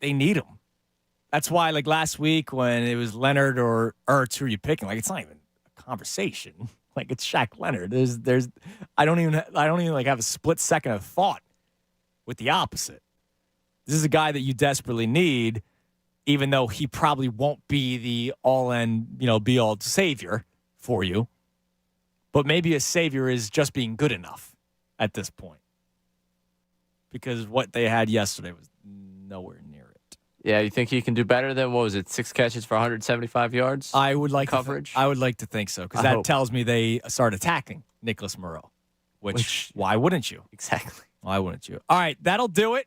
they need him. That's why, like last week, when it was Leonard or Ertz, who are you picking? Like, it's not even a conversation. Like, it's Shaq Leonard. I don't even like have a split second of thought with the opposite. This is a guy that you desperately need, even though he probably won't be the all-in, be-all savior for you. But maybe a savior is just being good enough at this point. Because what they had yesterday was nowhere near it.
Yeah, you think he can do better than, 6 catches for 175 yards?
I would like
coverage.
I would like to think so, because that tells me they start attacking Nicholas Moreau. Which why wouldn't you?
Exactly.
Why wouldn't you? All right, that'll do it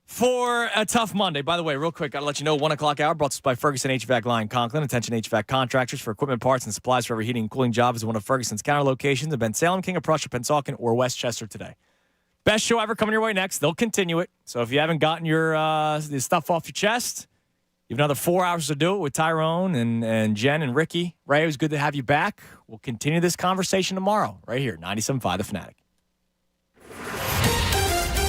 for a tough Monday. By the way, real quick, got to let you know, 1 o'clock hour brought to us by Ferguson HVAC Line Conklin. Attention HVAC contractors for equipment parts and supplies for every heating and cooling job is one of Ferguson's counter locations in Ben Salem, King of Prussia, Pennsauken, or Westchester today. Best show ever coming your way next. They'll continue it. So if you haven't gotten your stuff off your chest, you have another 4 hours to do it with Tyrone and Jen and Ricky. Ray, it was good to have you back. We'll continue this conversation tomorrow right here, 97.5 The Fanatic.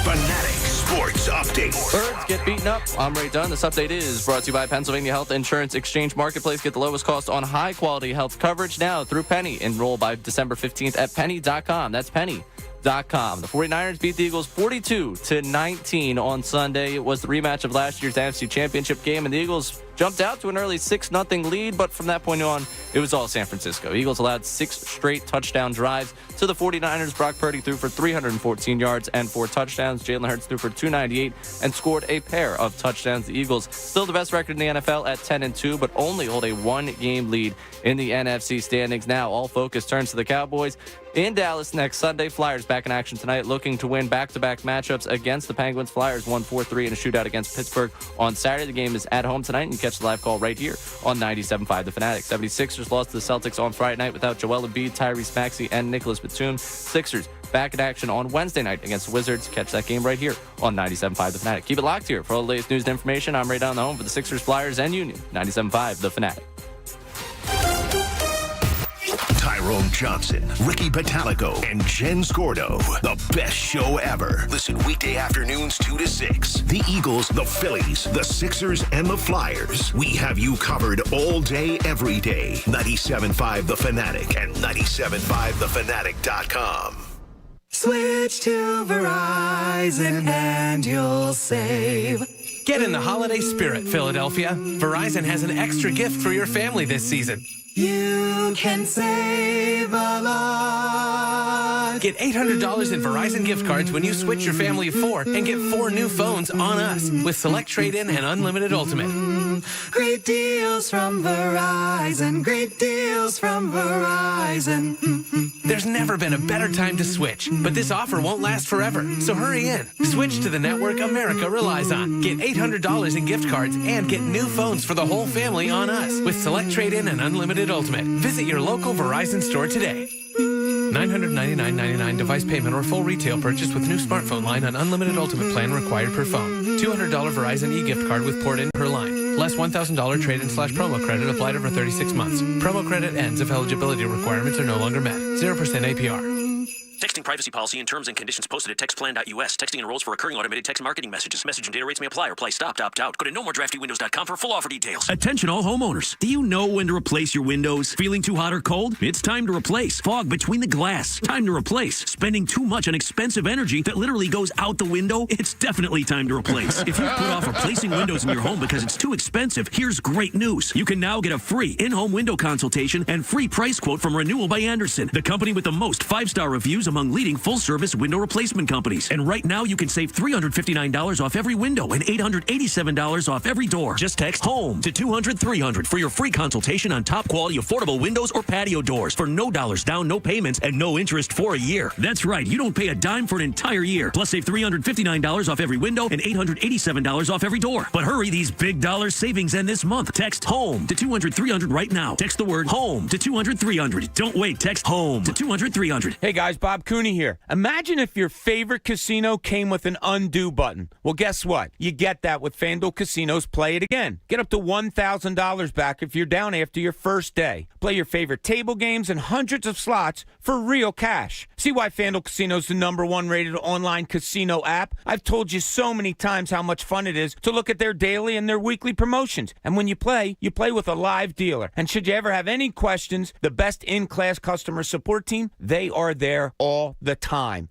Fanatic Sports Update.
Birds get beaten up. I'm Ray Dunn. This update is brought to you by Pennsylvania Health Insurance Exchange Marketplace. Get the lowest cost on high-quality health coverage now through Penny. Enroll by December 15th at penny.com. That's penny.com. The 49ers beat the Eagles 42-19 on Sunday. It was the rematch of last year's NFC Championship game, and the Eagles jumped out to an early 6-0 lead, but from that point on, it was all San Francisco. Eagles allowed 6 straight touchdown drives to the 49ers. Brock Purdy threw for 314 yards and 4 touchdowns. Jalen Hurts threw for 298 and scored a pair of touchdowns. The Eagles still the best record in the NFL at 10-2, but only hold a 1-game lead in the NFC standings. Now all focus turns to the Cowboys in Dallas next Sunday. Flyers back in action tonight, looking to win back-to-back matchups against the Penguins. Flyers won 4-3 in a shootout against Pittsburgh on Saturday. The game is at home tonight, and you catch the live call right here on 97.5 The Fanatic. 76ers lost to the Celtics on Friday night without Joel Embiid, Tyrese Maxey, and Nicholas Batum. Sixers back in action on Wednesday night against the Wizards. Catch that game right here on 97.5 The Fanatic. Keep it locked here for all the latest news and information. I'm Ray down the home for the Sixers, Flyers, and Union. 97.5 The Fanatic.
Tyrone Johnson, Ricky Batalico, and Jen Scordo. The best show ever. Listen weekday afternoons 2 to 6. The Eagles, the Phillies, the Sixers, and the Flyers. We have you covered all day, every day. 97.5 The Fanatic and 97.5thefanatic.com.
Switch to Verizon and you'll save.
Get in the holiday spirit, Philadelphia. Verizon has an extra gift for your family this season.
You can save a lot.
Get $800 in Verizon gift cards when you switch your family of 4 and get 4 new phones on us with Select Trade-In and Unlimited Ultimate.
Great deals from Verizon. Great deals from Verizon.
There's never been a better time to switch, but this offer won't last forever, so hurry in. Switch to the network America relies on. Get $800 in gift cards and get new phones for the whole family on us with Select Trade-In and Unlimited Ultimate. Visit your local Verizon store today. $999.99 device payment or full retail purchase with new smartphone line on Unlimited Ultimate plan required per phone. $200 Verizon e-gift card with port in per line. Less $1,000 trade-in/promo credit applied over 36 months. Promo credit ends if eligibility requirements are no longer met. 0% APR.
Texting privacy policy and terms and conditions posted at textplan.us. Texting enrolls for recurring automated text marketing messages. Message and data rates may apply or apply stopped, opt out. Go to nomoredraftywindows.com for full offer details.
Attention all homeowners. Do you know when to replace your windows? Feeling too hot or cold? It's time to replace. Fog between the glass. Time to replace. Spending too much on expensive energy that literally goes out the window? It's definitely time to replace. If you put off replacing windows in your home because it's too expensive, here's great news. You can now get a free in-home window consultation and free price quote from Renewal by Andersen, the company with the most 5-star reviews among leading full-service window replacement companies. And right now, you can save $359 off every window and $887 off every door. Just text HOME to 200-300 for your free consultation on top-quality affordable windows or patio doors for no dollars down, no payments, and no interest for a year. That's right. You don't pay a dime for an entire year. Plus, save $359 off every window and $887 off every door. But hurry, these big dollar savings end this month. Text HOME to 200-300 right now. Text the word HOME to 200-300. Don't wait. Text HOME to 200-300.
Hey, guys. Bob Cooney here. Imagine if your favorite casino came with an undo button. Well, guess what? You get that with FanDuel Casino's Play It Again. Get up to $1,000 back if you're down after your first day. Play your favorite table games and hundreds of slots for real cash. See why FanDuel Casino's the #1 rated online casino app? I've told you so many times how much fun it is to look at their daily and their weekly promotions. And when you play with a live dealer. And should you ever have any questions, the best in-class customer support team, they are there all the time.